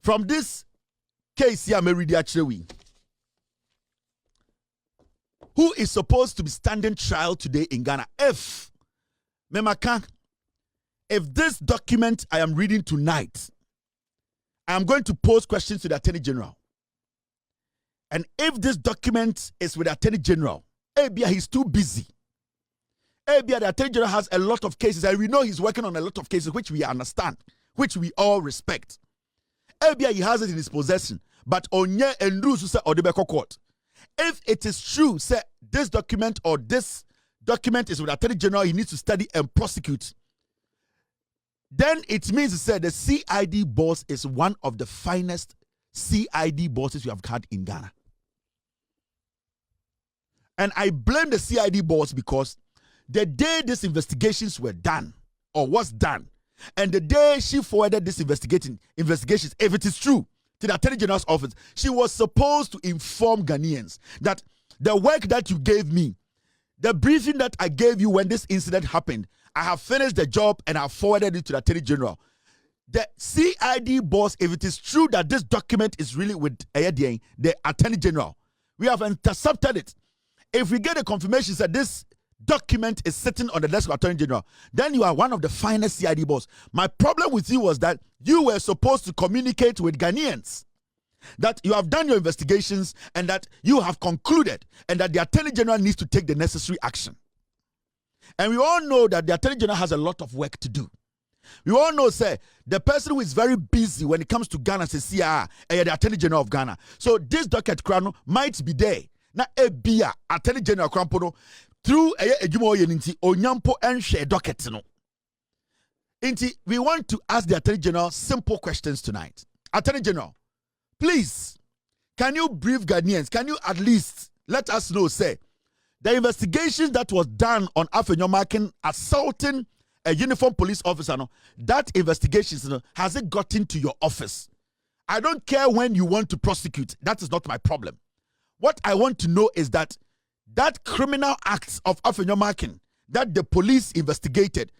Speaker 3: from this case here, who is supposed to be standing trial today in Ghana? If this document I am reading tonight, I am going to pose questions to the Attorney General. And if this document is with the Attorney General, Abia, he's too busy. Abia, the Attorney General has a lot of cases, and we know he's working on a lot of cases, which we understand, which we all respect. Abia, he has it in his possession, but onye endru say odebeko court. If it is true, say this document or this document is with Attorney General, he needs to study and prosecute. Then it means to say the CID boss is one of the finest CID bosses we have had in Ghana. And I blame the CID boss because the day these investigations were done or was done, and the day she forwarded this investigations, if it is true, to the Attorney General's office, she was supposed to inform Ghanaians that the work that you gave me, the briefing that I gave you when this incident happened, I have finished the job and I have forwarded it to the Attorney General. The CID boss, if it is true that this document is really with the Attorney General, we have intercepted it. If we get a confirmation that this document is sitting on the desk of Attorney General, then you are one of the finest CID boss. My problem with you was that you were supposed to communicate with Ghanaians that you have done your investigations and that you have concluded and that the Attorney General needs to take the necessary action. And we all know that the Attorney General has a lot of work to do. We all know, say, the person who is very busy when it comes to Ghana says, the Attorney General of Ghana. So this docket crown might be there. Now, Attorney General Krampono through Onyampo and share docket. We want to ask the Attorney General simple questions tonight. Attorney General, please, can you brief Ghanaians? Can you at least let us know, say, the investigations that was done on Afenyo Markin assaulting a uniformed police officer, that investigation, has it gotten to your office? I don't care when you want to prosecute. That is not my problem. What I want to know is that criminal acts of Afenyo Markin that the police investigated,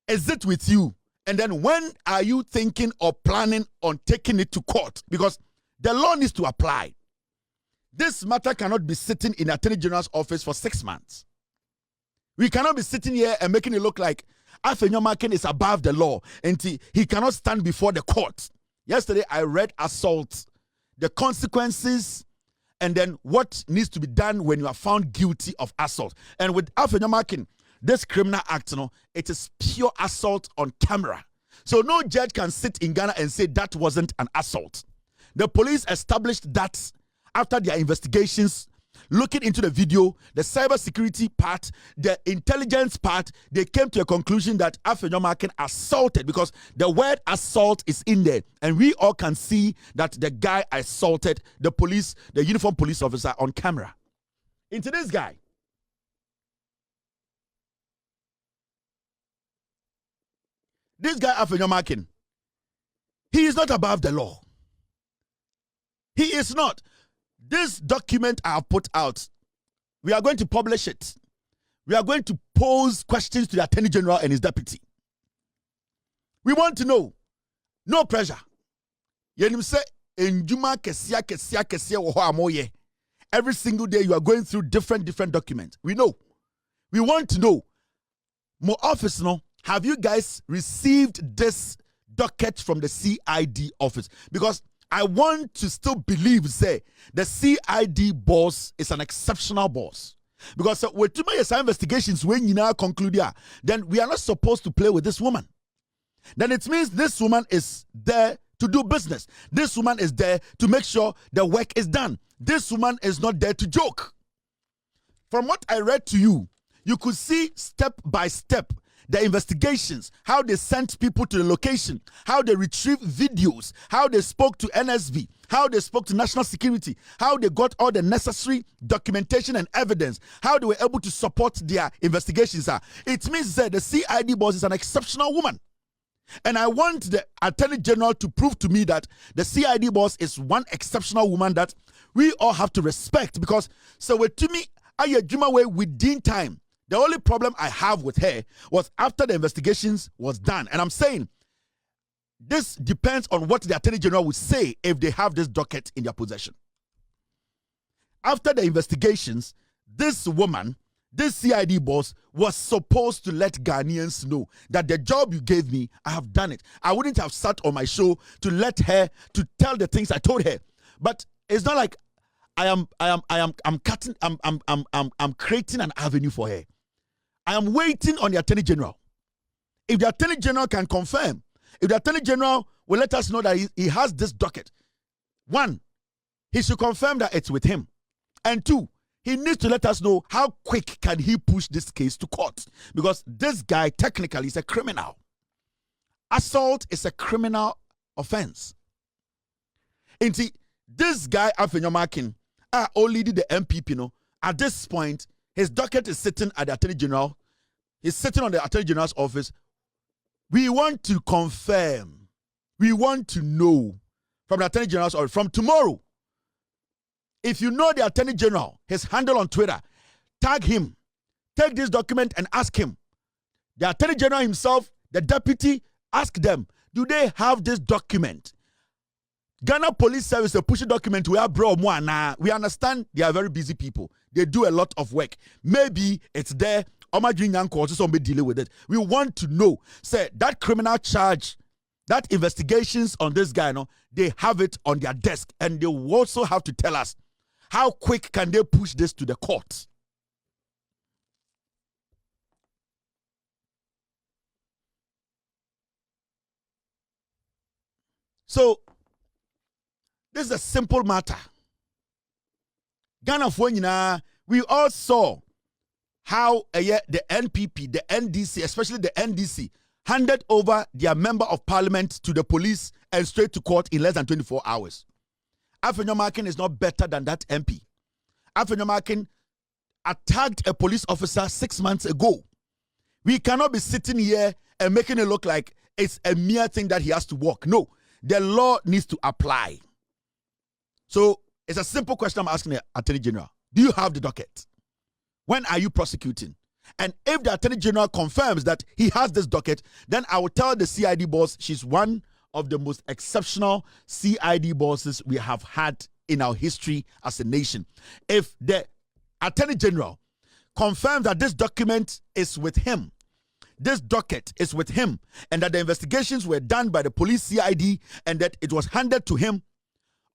Speaker 3: is it with you? And then when are you thinking or planning on taking it to court? Because the law needs to apply. This matter cannot be sitting in the Attorney General's office for 6 months. We cannot be sitting here and making it look like Afenyo Markin is above the law and he cannot stand before the court. Yesterday, I read assault, the consequences, and then what needs to be done when you are found guilty of assault. And with Afenyo Markin, this criminal act, it is pure assault on camera. So no judge can sit in Ghana and say that wasn't an assault. The police established that after their investigations, looking into the video, the cybersecurity part, the intelligence part, they came to a conclusion that Afenyo Markin assaulted, because the word assault is in there. And we all can see that the guy assaulted the police, the uniformed police officer on camera. Into this guy. This guy, Afenyo Markin, he is not above the law. He is not. This document I have put out, we are going to publish it. We are going to pose questions to the Attorney General and his deputy. We want to know. No pressure. Yenim say enjuma kesia wo ho amoye. Every single day you are going through different documents. We know. We want to know. Mo office no have you guys received this docket from the CID office? Because I want to still believe, say, the CID boss is an exceptional boss. Because with too many investigations, when you now conclude, then we are not supposed to play with this woman. Then it means this woman is there to do business. This woman is there to make sure the work is done. This woman is not there to joke. From what I read to you, you could see step by step the investigations, how they sent people to the location, how they retrieved videos, how they spoke to NSV, how they spoke to national security, how they got all the necessary documentation and evidence, how they were able to support their investigations. It means that the CID boss is an exceptional woman. And I want the Attorney General to prove to me that the CID boss is one exceptional woman that we all have to respect. Because so Wontumi Ayejuma way within time. The only problem I have with her was after the investigations was done. And I'm saying this depends on what the Attorney General would say if they have this docket in their possession. After the investigations, this woman, this CID boss, was supposed to let Ghanaians know that the job you gave me, I have done it. I wouldn't have sat on my show to let her to tell the things I told her. But it's not like I'm creating an avenue for her. I am waiting on the Attorney General. If the Attorney General can confirm, if the Attorney General will let us know that he has this docket, one, he should confirm that it's with him. And two, he needs to let us know how quick can he push this case to court. Because this guy technically is a criminal. Assault is a criminal offense. And see, this guy, Afenyo, only did the NPP, at this point, his docket is sitting at the Attorney General. He's sitting on the Attorney General's office. We want to confirm. We want to know from the Attorney General's office, from tomorrow. If you know the Attorney General, his handle on Twitter, tag him. Take this document and ask him. The Attorney General himself, the deputy, ask them, do they have this document? Ghana Police Service, a push document we have brought more now. We understand they are very busy people. They do a lot of work. Maybe it's there. Somebody dealing with it. We want to know. Say that criminal charge, that investigations on this guy, they have it on their desk, and they will also have to tell us how quick can they push this to the court. So this is a simple matter. Ghana Afenyo, we all saw how the NPP, the NDC, especially the NDC, handed over their member of parliament to the police and straight to court in less than 24 hours. Afenyo is not better than that MP. Afenyo attacked a police officer 6 months ago. We cannot be sitting here and making it look like it's a mere thing that he has to walk. No, the law needs to apply. So it's a simple question I'm asking the Attorney General. Do you have the docket? When are you prosecuting? And if the Attorney General confirms that he has this docket, then I will tell the CID boss she's one of the most exceptional CID bosses we have had in our history as a nation. If the Attorney General confirms that this document is with him, this docket is with him, and that the investigations were done by the police CID and that it was handed to him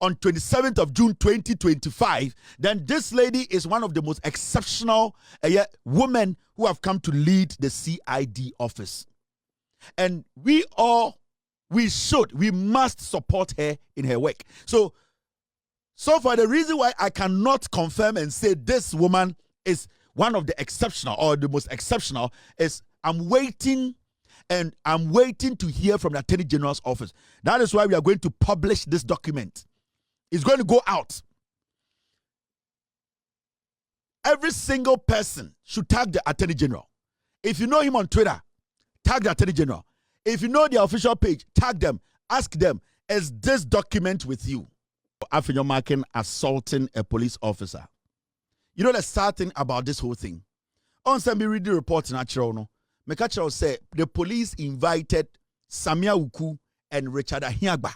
Speaker 3: on 27th of June 2025, then this lady is one of the most exceptional women who have come to lead the CID office. And we must support her in her work. So far, the reason why I cannot confirm and say this woman is one of the exceptional or the most exceptional is I'm waiting to hear from the Attorney General's office. That is why we are going to publish this document. It's going to go out. Every single person should tag the Attorney General. If you know him on Twitter, tag the Attorney General. If you know their official page, tag them. Ask them, is this document with you? Afenyo assaulting a police officer. You know the sad thing about this whole thing? On some read the report in Achiro, Mekachiro said the police invited Samia Uku and Richard Ahiagba.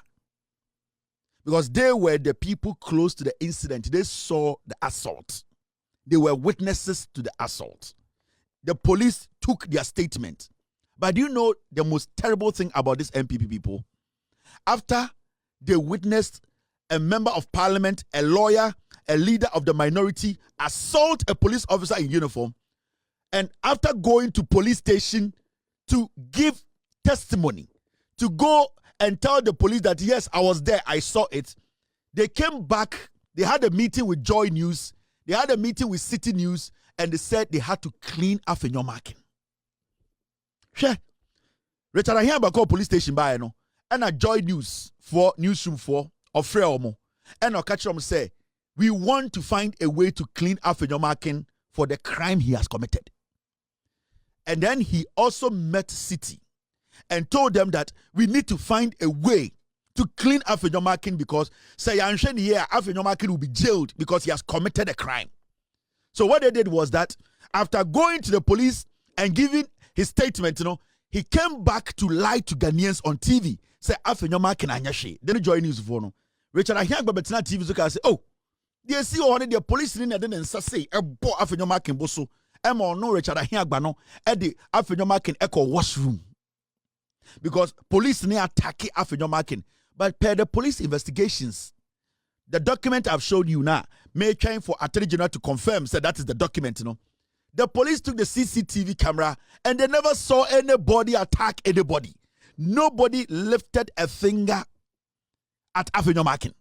Speaker 3: Because they were the people close to the incident. They saw the assault. They were witnesses to the assault. The police took their statement. But do you know the most terrible thing about this NPP people? After they witnessed a member of parliament, a lawyer, a leader of the minority assault a police officer in uniform, and after going to police station to give testimony, to go and tell the police that yes, I was there, I saw it, they came back, they had a meeting with Joy News, they had a meeting with City News, and they said they had to clean Afenyo marking. Sure. Richard Ahiabako police station by no, and a Joy News for newsroom for of Freomo, and I'll catch them say, we want to find a way to clean Afenyo marking for the crime he has committed. And then he also met City and told them that we need to find a way to clean Afenyo marking because say here Afenyo marking will be jailed because he has committed a crime. So what they did was that after going to the police and giving his statement, he came back to lie to Ghanaians on TV. Say Afenyo marking anyashe. Then Joy News for no. Richard Ahiagba betina TV so say, oh, they see all the police in the say a bo Afenyo marking boso. Emma no Richard Ahiagba no the Afenyo marking echo washroom. Because police ne attack Afenyo marking. But per the police investigations, the document I've showed you now, may try for Attorney General to confirm, said that is the document, The police took the CCTV camera and they never saw anybody attack anybody. Nobody lifted a finger at Afenyo marking.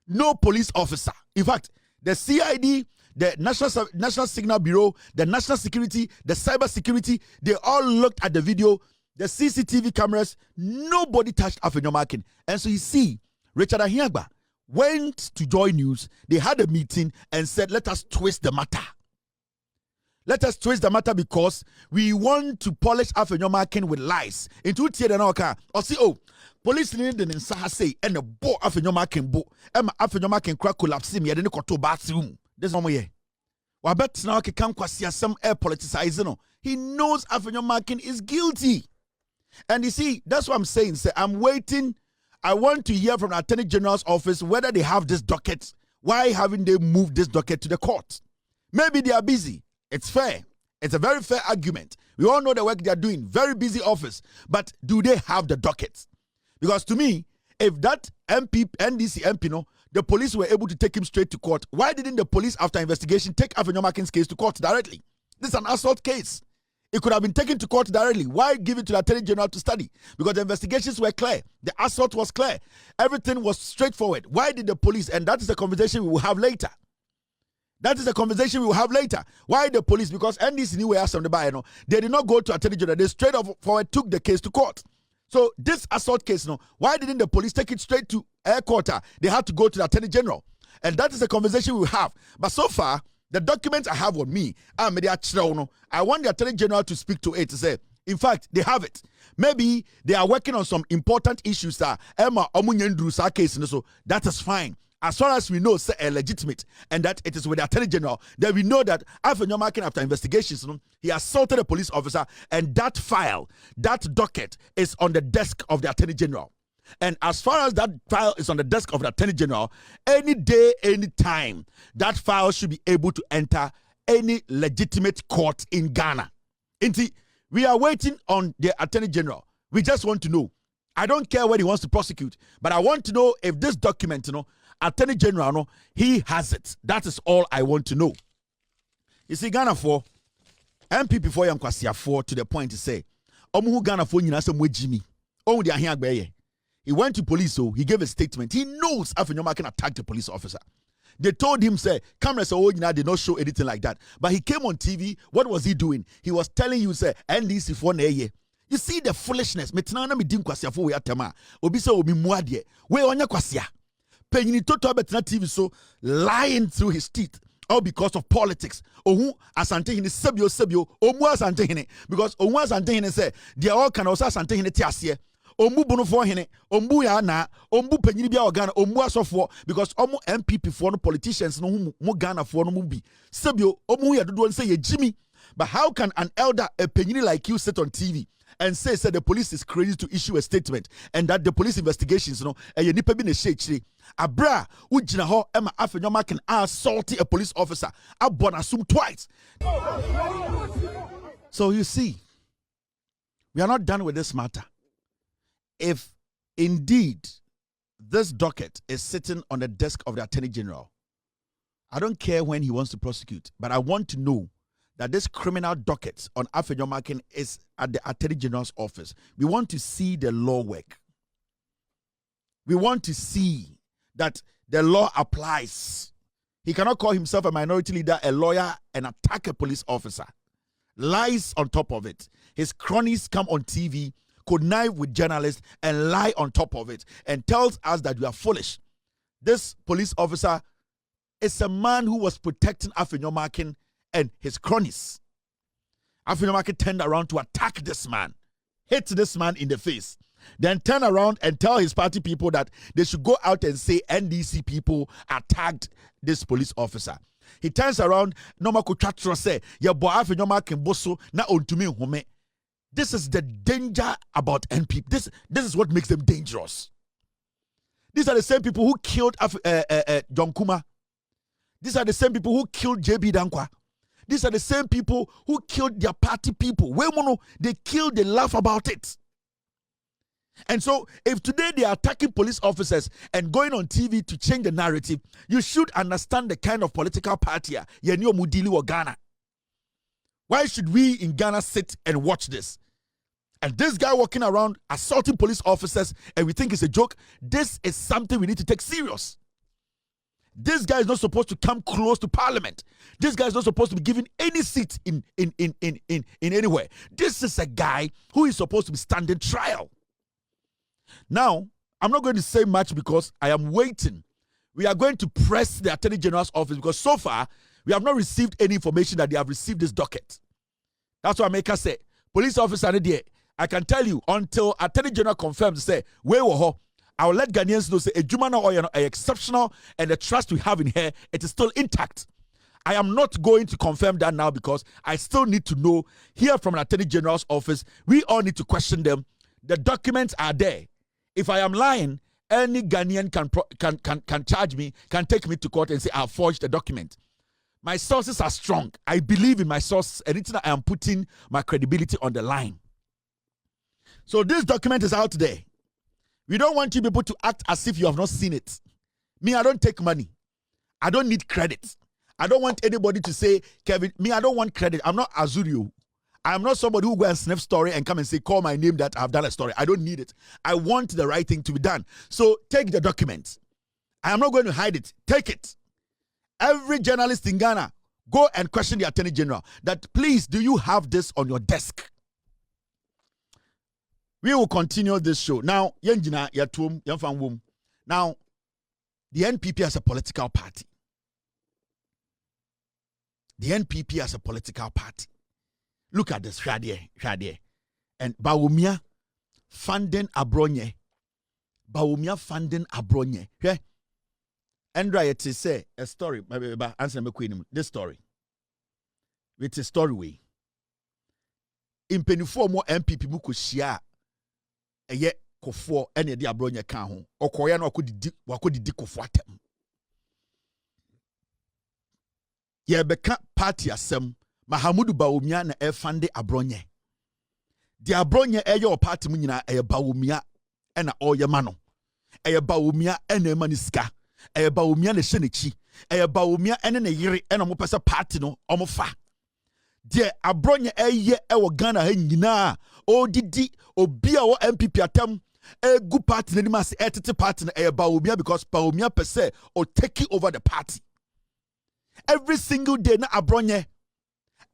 Speaker 3: No police officer. In fact, the CID, the National Signal Bureau, the National Security, the Cyber Security, they all looked at the video, the CCTV cameras, nobody touched Afenyo marking. And so you see, Richard Ahiagba went to Joy News, they had a meeting and said, let us twist the matter. Let us twist the matter because we want to polish Afenyo marking with lies. Into the car, or see, oh, police need the say and the bo Afenyo marking bo. Emma Afenyo marking crack collapse me, I didn't go to bathroom. There's no more. Wabet now can kwasia some air politicizing. He knows Afenyo marking is guilty. And you see, that's what I'm saying. Say, I'm waiting. I want to hear from the Attorney General's office whether they have this docket. Why haven't they moved this docket to the court? Maybe they are busy. It's fair. It's a very fair argument. We all know the work they are doing. Very busy office. But do they have the docket? Because to me, if that NDC MP, the police were able to take him straight to court, why didn't the police, after investigation, take Afenyo marking's case to court directly? This is an assault case. It could have been taken to court directly. Why give it to the Attorney General to study? Because the investigations were clear. The assault was clear. Everything was straightforward. Why did the police, and that is a conversation we will have later. That is a conversation we will have later. Why the police? Because NDC knew where some the buyer, they did not go to Attorney General. They straight forward took the case to court. So this assault case, why didn't the police take it straight to air court? They had to go to the Attorney General. And that is a conversation we will have. But so far, the documents I have on me, I want the Attorney General to speak to it to say, in fact, they have it. Maybe they are working on some important issues. Emma case, so that is fine. As far as we know, say legitimate, and that it is with the Attorney General, then we know that Afenyo marking after investigations, he assaulted a police officer, and that file, that docket is on the desk of the Attorney General. And as far as that file is on the desk of the Attorney General, any day, any time, that file should be able to enter any legitimate court in Ghana. We are waiting on the Attorney General. We just want to know. I don't care what he wants to prosecute, but I want to know if this document, Attorney General, he has it. That is all I want to know. You see, Ghana for NPP for Yankwasia for to the point to say, Omu Ghana for Yinasa Jimmy. Oh, they are here. He went to police, so he gave a statement. He knows Afenyo marking attacked the police officer. They told him, say, cameras did not show anything like that. But he came on TV. What was he doing? He was telling you, say, NDC for ye. You see the foolishness. Metinana mi dim kwasia for we atema. Obi se obi muadie. We onya kwasia. Penyini toto betina TV so lying through his teeth. All because of politics. Ohu asante hini sebio. Omu asante hini. Because omu asante hini say, they all can also asante hini tiasye. Ombu bunu for hene, ombu ya na, ombu penyini bia organa, ombu asofo because omu NPP for no politicians no mu Ghana for no mubi. Sebio omu ya dodo say ye Jimmy. But how can an elder, a penyini like you, sit on TV and say the police is crazy to issue a statement and that the police investigations, and you nipa bi na shake abra ujina ho ema Afenyo marking assaulting a police officer. Abon assume twice. So you see, We are not done with this matter. If indeed this docket is sitting on the desk of the Attorney General, I don't care when he wants to prosecute, but I want to know that this criminal docket on Afenyo Makin is at the Attorney General's office. We want to see the law work. We want to see that the law applies. He cannot call himself a minority leader, a lawyer, and attack a police officer. Lies on top of it. His cronies come on TV, connive with journalists, and lie on top of it, and tells us that we are foolish. This police officer is a man who was protecting Afenyo Makin and his cronies. Afenyo Makin turned around to attack this man, hit this man in the face, then turn around and tell his party people that they should go out and say NDC people attacked this police officer. He turns around, Noma Kuchatro say, "Ya boy Afenyo Makin boso na Wontumi home." This is the danger about NPP. This is what makes them dangerous. These are the same people who killed John Kuma. These are the same people who killed JB Dankwa. These are the same people who killed their party people. They killed, they laugh about it. And so, if today they are attacking police officers and going on TV to change the narrative, you should understand the kind of political party Yenio Mudili or Ghana. Why should we in Ghana sit and watch this? And this guy walking around assaulting police officers and we think it's a joke. This is something we need to take serious. This guy is not supposed to come close to parliament. This guy is not supposed to be given any seat in anywhere. This is a guy who is supposed to be standing trial. Now, I'm not going to say much because I am waiting. We are going to press the Attorney General's office because so far, we have not received any information that they have received this docket. That's what America say. Police officer, I can tell you, until Attorney General confirms, say, where were I will let Ghanaians know, say, a Jumana or exceptional and the trust we have in her, it is still intact. I am not going to confirm that now because I still need to know, hear from an Attorney General's office. We all need to question them. The documents are there. If I am lying, any Ghanaian can charge me, can take me to court and say, I have forged a document. My sources are strong. I believe in my sources. Anything I am putting my credibility on the line. So this document is out there. We don't want you people to act as if you have not seen it. Me, I don't take money. I don't need credit. I don't want anybody to say, Kevin, me, I don't want credit. I'm not Azurio. I am not somebody who go and sniff story and come and say, call my name that I've done a story. I don't need it. I want the right thing to be done. So take the document. I am not going to hide it. Take it. Every journalist in Ghana, go and question the Attorney General that, please, do you have this on your desk? We will continue this show. Now, now, the NPP as a political party. The NPP as a political party. Look at this, Shadie. And Bawumia funding Abronye. Bawumia funding Abronye. Yeah. Andra, it is a story. Answer me, Queen. This story. It's a story way. In Penifo more NPP muku share. Eye Kufuor ene di Abronye kan ho. Okoya na wakodi Kufuor atem. Ye beka party asem. Mahamudu Bawumia na efande Abronye. Di Abronye eye o party mu nyina eye Bawumia ena oye mano. Eye Bawumia ene maniska. Eye Bawumia ne hyenechi. Eye Bawumia ene ne yire ena mo pese party no omo fa. Die Abronye eye ewo Ghana ha nyina odidi obi a wo NPP atam egu party na nimase etete party na eye Bawumia because Bawumia pese o take over the party. Every single day na Abronye.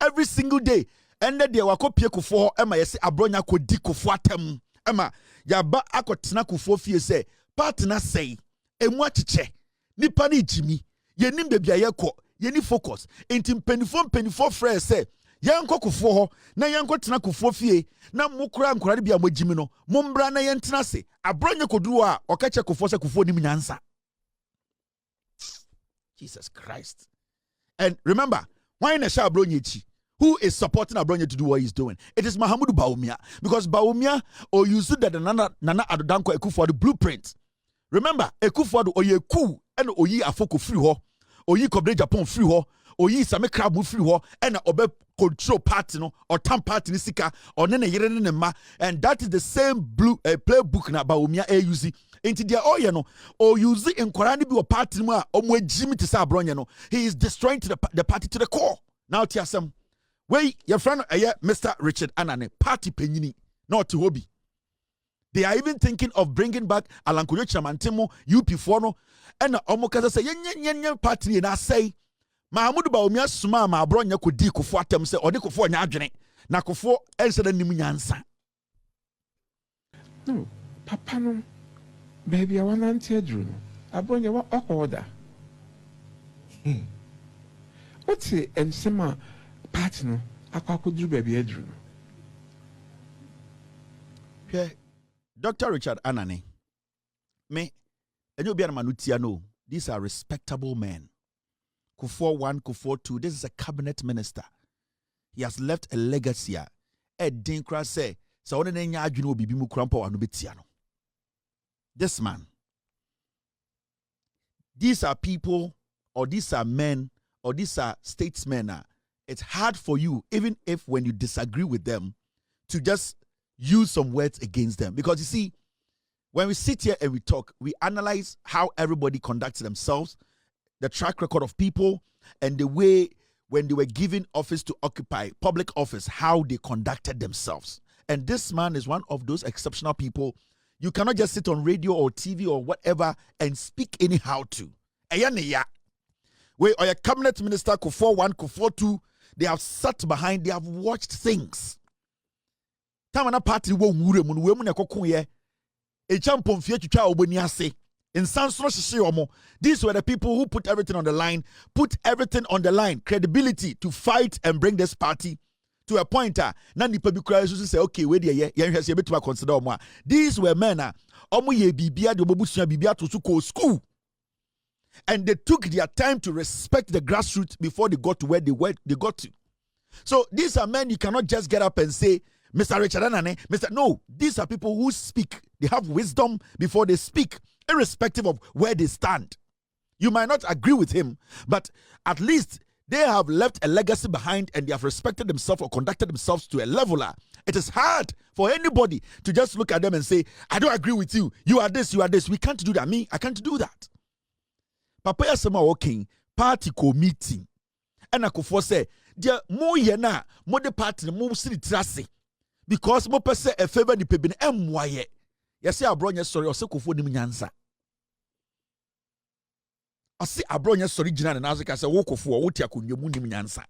Speaker 3: Every single day. Ende de wakopie Kufuor ema yesi Abronye akodi Kufuor atam. Ema yaba akotena Kufuor fie se party na sei emu achiche nipa ni jimi yenim bebia yekọ yeni focus enti mpenifo frɛ sɛ yɛnkɔ Kufuor hɔ na yɛnkɔ tena Kufuor fie na mukura nkorade bia mogimi no mombra na yɛntena se Abronye koduru a ɔkache Kufuor sɛ Kufuor nim nyansa. Jesus Christ. And remember, why in a Abronye chi? Who is supporting Abronye to do what he's doing? It is Mahamudu Bawumia. Because Bawumia or you see that Nana Adodanko Kufuor the blueprint. Remember, Kufuor oye ku and oyi afoko free ho, oyi kobre Japan free ho, oyi same crab mu free ho and obe control party no or tam party ni sika or ne yere ne ma, and that is the same playbook na Bawumia use into their oil no or use in Korani bi party mu a omo Jimmy to say Abronye no, he is destroying to the party to the core. Now tiasem wey your friend Mr. Richard Anane party penyini not to hobby. They are even thinking of bringing back Alankuyo Chamantimo, UP4 no, and Omokaza say, yen party, and I say, Mahamudu Bawumia Suma, ma Abronye could di Kufuor tem say, or di Kufuor nyadwene, na Kufuor else than Nimunyansa.
Speaker 4: No, Papa no, baby, I want to tell you, Abronye what order. What's it, and some party no, I could do baby Edru.
Speaker 3: Yeah. Dr. Richard Anane, me, and you'll be a manutia no. These are respectable men. Kufuor 1, Kufuor 2, this is a cabinet minister. He has left a legacy. Dinkra say, so on the name you know, Bibimu Crampo and Ubitiano. This man, these are people, or these are men, or these are statesmen. It's hard for you, even if when you disagree with them, to just use some words against them. Because you see, when we sit here and we talk, we analyze how everybody conducts themselves, the track record of people, and the way when they were given office to occupy public office, how they conducted themselves. And this man is one of those exceptional people. You cannot just sit on radio or TV or whatever and speak anyhow to. Where your cabinet minister, Kufuor 1, Kufuor 2, they have sat behind, they have watched things. Tamana party wo wure mu no we mu na kokoye e champon fie twitwa oboni ase insansro hihye omo. These were the people who put everything on the line, credibility to fight and bring this party to a point na nipa bi kra so say okay we de ye hwese betuma consider omo. These were men omo ye bibia de obobusua bibia to school, and they took their time to respect the grassroots before they got to where they got to. So these are men you cannot just get up and say Mr. Richard Anane, No, these are people who speak. They have wisdom before they speak, irrespective of where they stand. You might not agree with him, but at least they have left a legacy behind and they have respected themselves or conducted themselves to a leveler. It is hard for anybody to just look at them and say, I don't agree with you. You are this, you are this. We can't do that. I can't do that. Papa Yasema walking, party meeting. And Kufuor say, dear mo yena, mo de party, mo siri trase. Because mo pese a favor ni pebine emwaye. Yase Abronye sorry ose Kufuor ni nyansa. Ase Abronye sorry jina na azika se wo Kufuor wo ti akonwemu ni nyansa.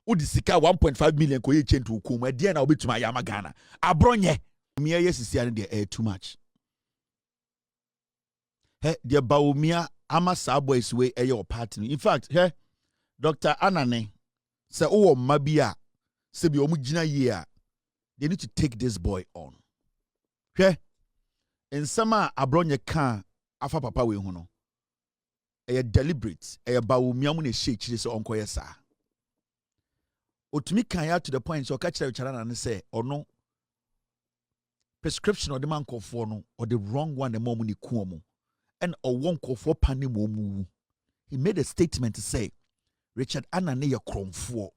Speaker 3: Wo di sika 1.5 million ko ye change to hukum e de na obetuma ya magana. Abronye miya yesisi ane de too much. He de Bawumia ama sa boys we eye o party. In fact, he Dr. Anane se wo mabia se bi omu jina ye a they need to take this boy on. Okay? In sama Abronye kan afa papa we hono. Deliberate. Bawumia mu ne shake chire se onkoye sa. Otumi kan ya to the point so ka kire Richard na say ono prescription or the man Kufuor no or the wrong one the mom ni ku omo. And or one Kufuor pani mo. He made a statement to say Richard Anane ye kromfuor.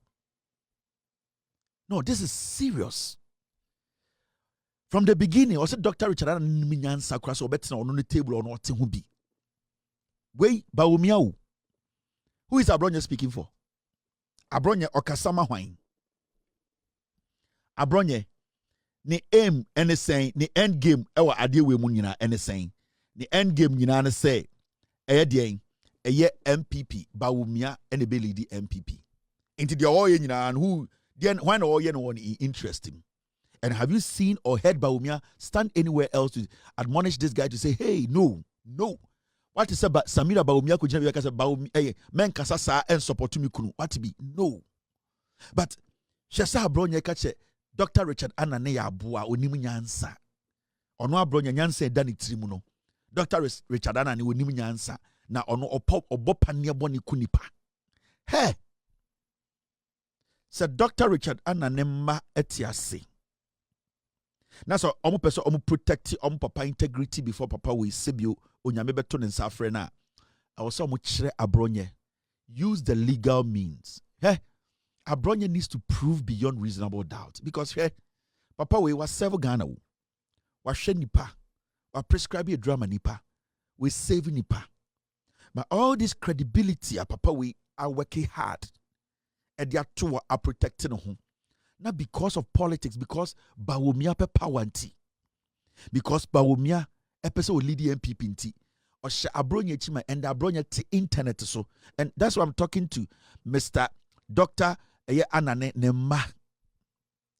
Speaker 3: No, this is serious. From the beginning, I said Dr. Richard Anane nyansa kra so betina on the table or not hu bi. Wey Bawumia. Who is Abronye speaking for? Abronye okasama hwan. Abronye ni aim ene saying ni end game ewa ade we mu nyina ene saying. Ni end game nyina ne say eye de eye NPP Bawumia ene be lead NPP. Into the all nyina and who then when all no one interesting. And have you seen or heard Bawumia stand anywhere else to admonish this guy to say, hey, no. What is about Samira Bawumia could never say Bawumia men kasasa and support me kunu. What to be? No. But Shasa Abronye kache Dr. Richard Anane ya abua onimu nyansa. Ono Abronye nyansa edani trimuno. Dr. Richard Anane onimu nyansa na ono obopa niaboni kunipa. Hey. So Dr. Richard Anane ma etiase. Na so omo person omo protect omo papa integrity before papa we sebio onyame beto ne nsafre na I was so kire Abronye use the legal means. Hey, Abronye needs to prove beyond reasonable doubt. Because hey, Papa we was several Ghana. Was nipa. Was prescribe a drama nipa. We save nipa. But all this credibility, Papa we are working hard. And they are two are protecting home. Not because of politics, because Bawumia pe powanti. Because Bawumia episode lead the NPP nti. Or she Abronye chima and Abronye to internet so. And that's why I'm talking to Mr. Dr. Anane Nema.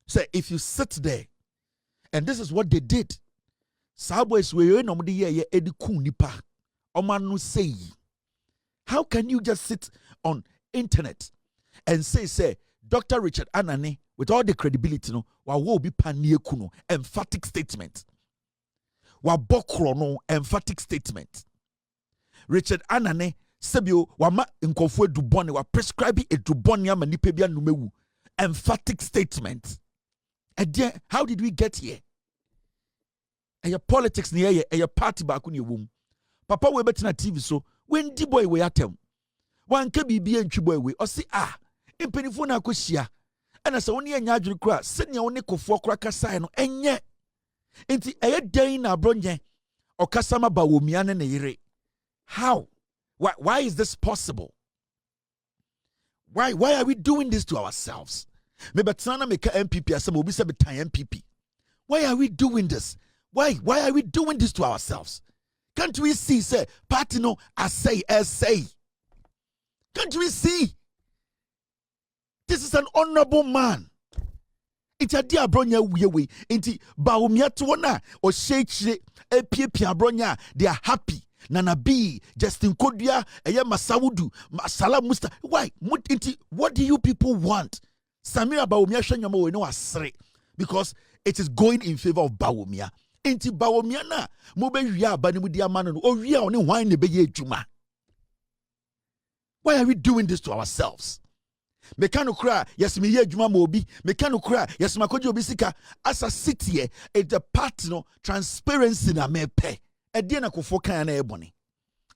Speaker 3: Say if you sit there, and this is what they did. Sabways we no mudi ye ediku nipa. Omanu say. How can you just sit on internet and say Dr. Richard Anane with all the credibility no wa wo bi panie kuno emphatic statement. Wa bokro no emphatic statement. Richard Anane sebio wa ma nkofo edubone wa prescribe edubone ama nipa bia numewu emphatic statement. And how did we get here? And your politics near your party back on your womb. Papa we better na TV so when di boy we atem. Wan ke bibi entwi boy we o si impenifo na akohia. Ana se woni anya adwere kura senya woni Kufuor kura kasai no enye. Enti eye dan na Abronye okasama ba womia ne ne yire. How? Why is this possible? Why are we doing this to ourselves? Maybe Tsana make NPP asem obi se betan NPP. Why are we doing this? Why are we doing this to ourselves? Can't we see, say, party no, I say. Can't we see? This is an honorable man. It's a dear Abronye we. Inti Bawumia tuona or shake epie Abronye. They are happy. Nana B, Justin Kodia, Aya Masawudu, Masala Musta. Why? What do you people want? Samira Bawumia Shanyamo we know asre. Because it is going in favor of Bawumia. Inti Bawumia na mobe ria bani mu dia manu o ria oni hwan ne beye adwuma. Why are we doing this to ourselves? Mekano kra yes me ye adwuma ma obi, mekano kra yes makoje obi sika as a city here it's the partner transparency na mepe. E dey na Kufuor kan na ebony.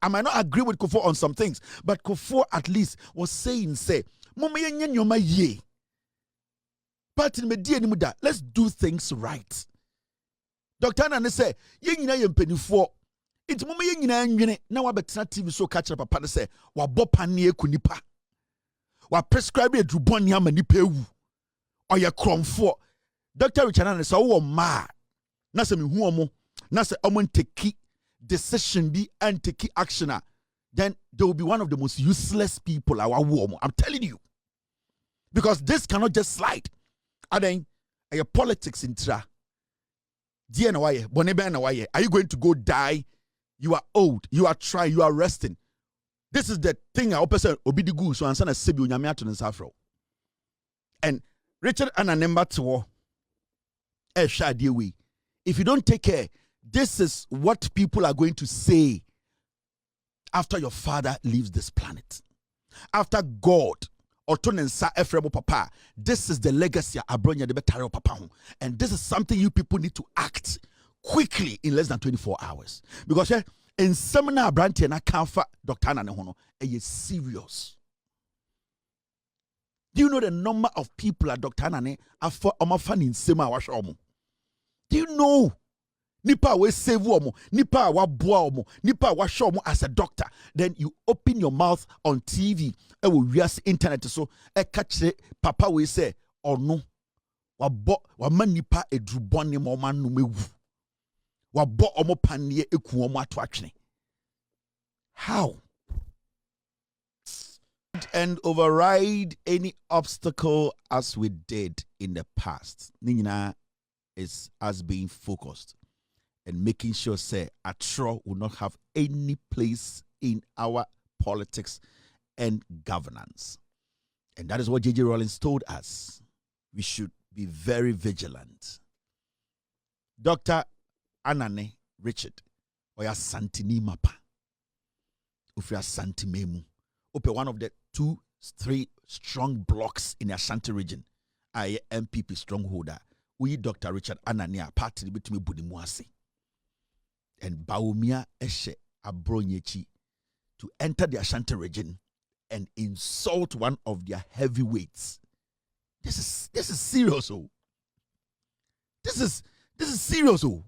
Speaker 3: I might not agree with Kufuor on some things, but Kufuor at least was saying say mama ye nyoma ye. Party me die ni mu da, let's do things right. Dr. Anane say, ye nyina ye mpanifo. Enti mama ye nyina nwene na wa betena TV so catch papa say, wa bopane eku nipa. Wa prescribe edruboni ama nipa ewu. Oye kromfo. Dr. Richard Anane say wo ma. Na se me hu omo, na se omo take decision be and take action, then they will be one of the most useless people our woman. I'm telling you. Because this cannot just slide. And then your politics in tra. Are you going to go die? You are old. You are trying. You are resting. This is the thing I person obidigu so answer na sebi onyame ato nsafro. And Richard Ananemba to we. If you don't take care, this is what people are going to say after your father leaves this planet. After God Otonensa Efremo Papa. This is the legacy of Abronye de Betaro Papa. And this is something you people need to act quickly in less than 24 hours. Because in seminar Branty and Akanfa Dr. Anane is serious. Do you know the number of people at Dr. Anane are for Omafan in Sema Washomo? Do you know? Nipa we save womo, nipa wa boa omo, nipa wa show omo as a doctor. Then you open your mouth on TV, will reas internet so catch papa we say or no. Wa man nipa edruboni mo man numewu. Wa bo omo panie eku omo atwachne. How? And override any obstacle as we did in the past. Nina is as being focused. And making sure, say, Atro will not have any place in our politics and governance. And that is what J.J. Rawlings told us. We should be very vigilant. Dr. Anane Richard, Oya Santini Mapa, Ufia Santimemu, Ope one of the 2-3 strong blocks in the Ashanti region. I NPP strongholder. We Dr. Richard Anane party between Budimuasi. And Bawumia Eshe Abronye to enter the Ashanti region and insult one of their heavyweights. This is serious, oh. This is serious, oh.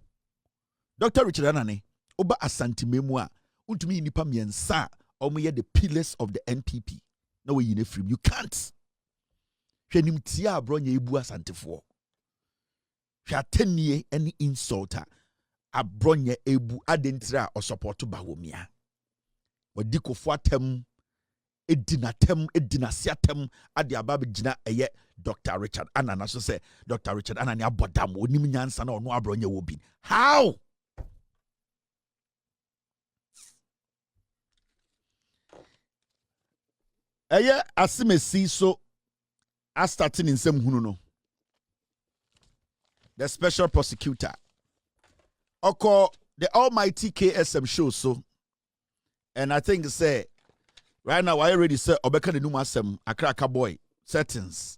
Speaker 3: Dr. Richard Anane, Oba Asante Memua, Wontumi nipa miensa, omoye the pillars of the NPP. No way you free. You can't. Hwenim tia Abronye ebu asantefo. Hwa 10 year any insulter. Abronye ebu adentira o support Bawumia. Wadi Kufuor tem edina siatem ade ababe gina eye Dr. Richard Anana so say Dr. Richard Anani abodam onim nyansa na ono Abronye wo bi. How? Eye asimesi so as starting in some hunu no. The special prosecutor Oko the almighty KSM show so, and I think say right now I already say obeka the numasem akraka boy settings.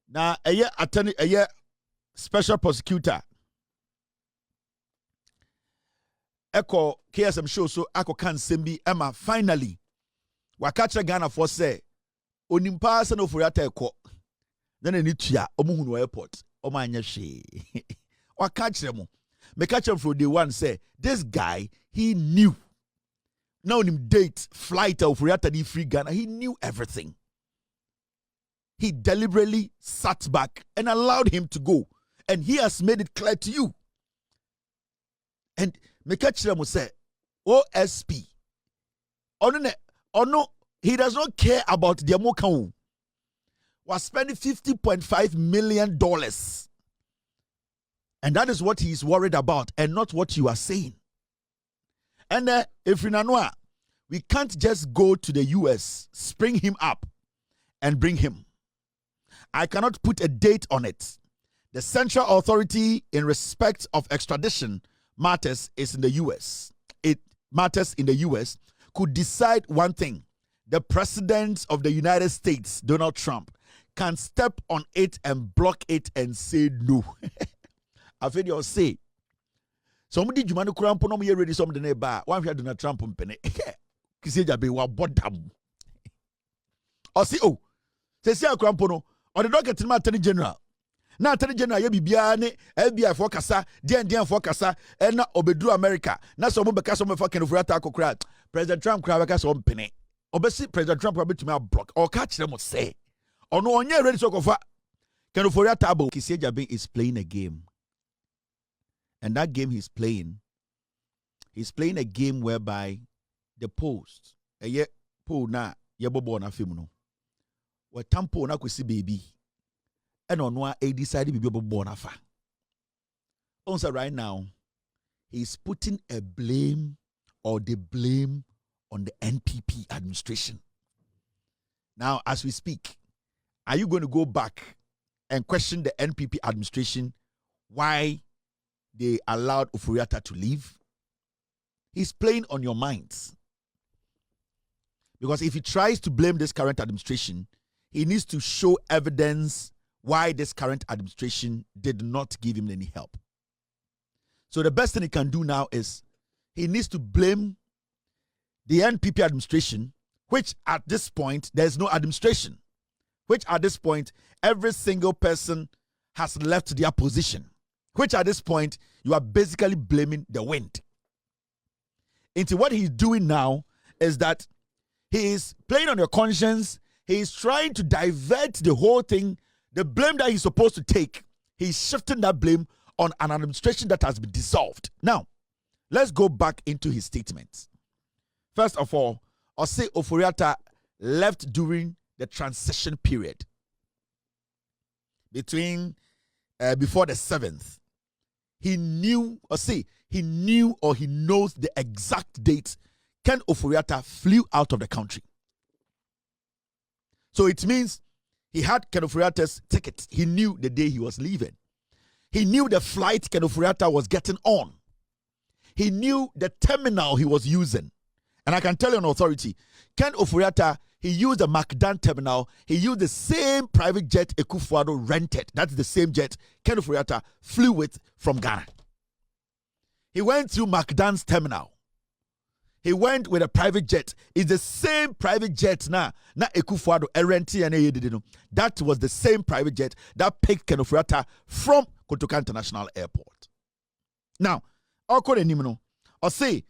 Speaker 3: Now a special prosecutor Eko KSM show so ako kan sembi Emma finally wakacha Ghana for say onimpa se no furiata eko then any tua omuhunu airport omanya hwe wakacha mo me catch him from day one say this guy he knew now him date flight of Furiata free Ghana, he knew everything. He deliberately sat back and allowed him to go, and he has made it clear to you. And me catch him say OSP no, he does not care about the Amokan was spending $50.5 million. And that is what he is worried about and not what you are saying. And if in Anua, we can't just go to the US, spring him up and bring him. I cannot put a date on it. The central authority in respect of extradition matters is in the US. It matters in the US could decide one thing. The president of the United States, Donald Trump, can step on it and block it and say no. Afenyo say somebody jumanu kurampo no ready something na ba wan hwe Donald Trump mpene kisi jabe wa bodam o si o se si akurampo no o the docket ma attorney general na attorney general ye bibia ne FBI for kasa den for kasa e na obeduru America na so mo beka so mo fa kenofura ta akokra President Trump kra beka so mpene obesi President Trump betumi block o ka kire mo say ono onye ready so kofa kenofura ta abo kisi jabe is playing a game. And that game he's playing a game whereby the post, a ye po na ye bobo na film no. What tampo na kwesi baby. And on one a decided to be bobo na fa. Also right now, he's putting a blame or the blame on the NPP administration. Now, as we speak, are you going to go back and question the NPP administration why they allowed Ufuriata to leave? He's playing on your minds. Because if he tries to blame this current administration, he needs to show evidence why this current administration did not give him any help. So the best thing he can do now is he needs to blame the NPP administration, which at this point, there's no administration. Which at this point, every single person has left their position. Which at this point, you are basically blaming the wind. Into what he's doing now is that he is playing on your conscience. He is trying to divert the whole thing. The blame that he's supposed to take, he's shifting that blame on an administration that has been dissolved. Now, let's go back into his statements. First of all, Osei Oforiatta left during the transition period between before the 7th. He knows the exact date Ken Oforiatta flew out of the country. So it means he had Ken Oforiatta's ticket. He knew the day he was leaving. He knew the flight Ken Oforiatta was getting on. He knew the terminal he was using. And I can tell you on authority, Ken Oforiatta, he used the Macdan terminal. He used the same private jet Kufuor rented. That's the same jet Ken Oforiatta flew with from Ghana. He went through Macdan's terminal. He went with a private jet. It's the same private jet now. Na Kufuor renti and that was the same private jet that picked Ken Ofori-Atta from Kotoka International Airport. Now, or say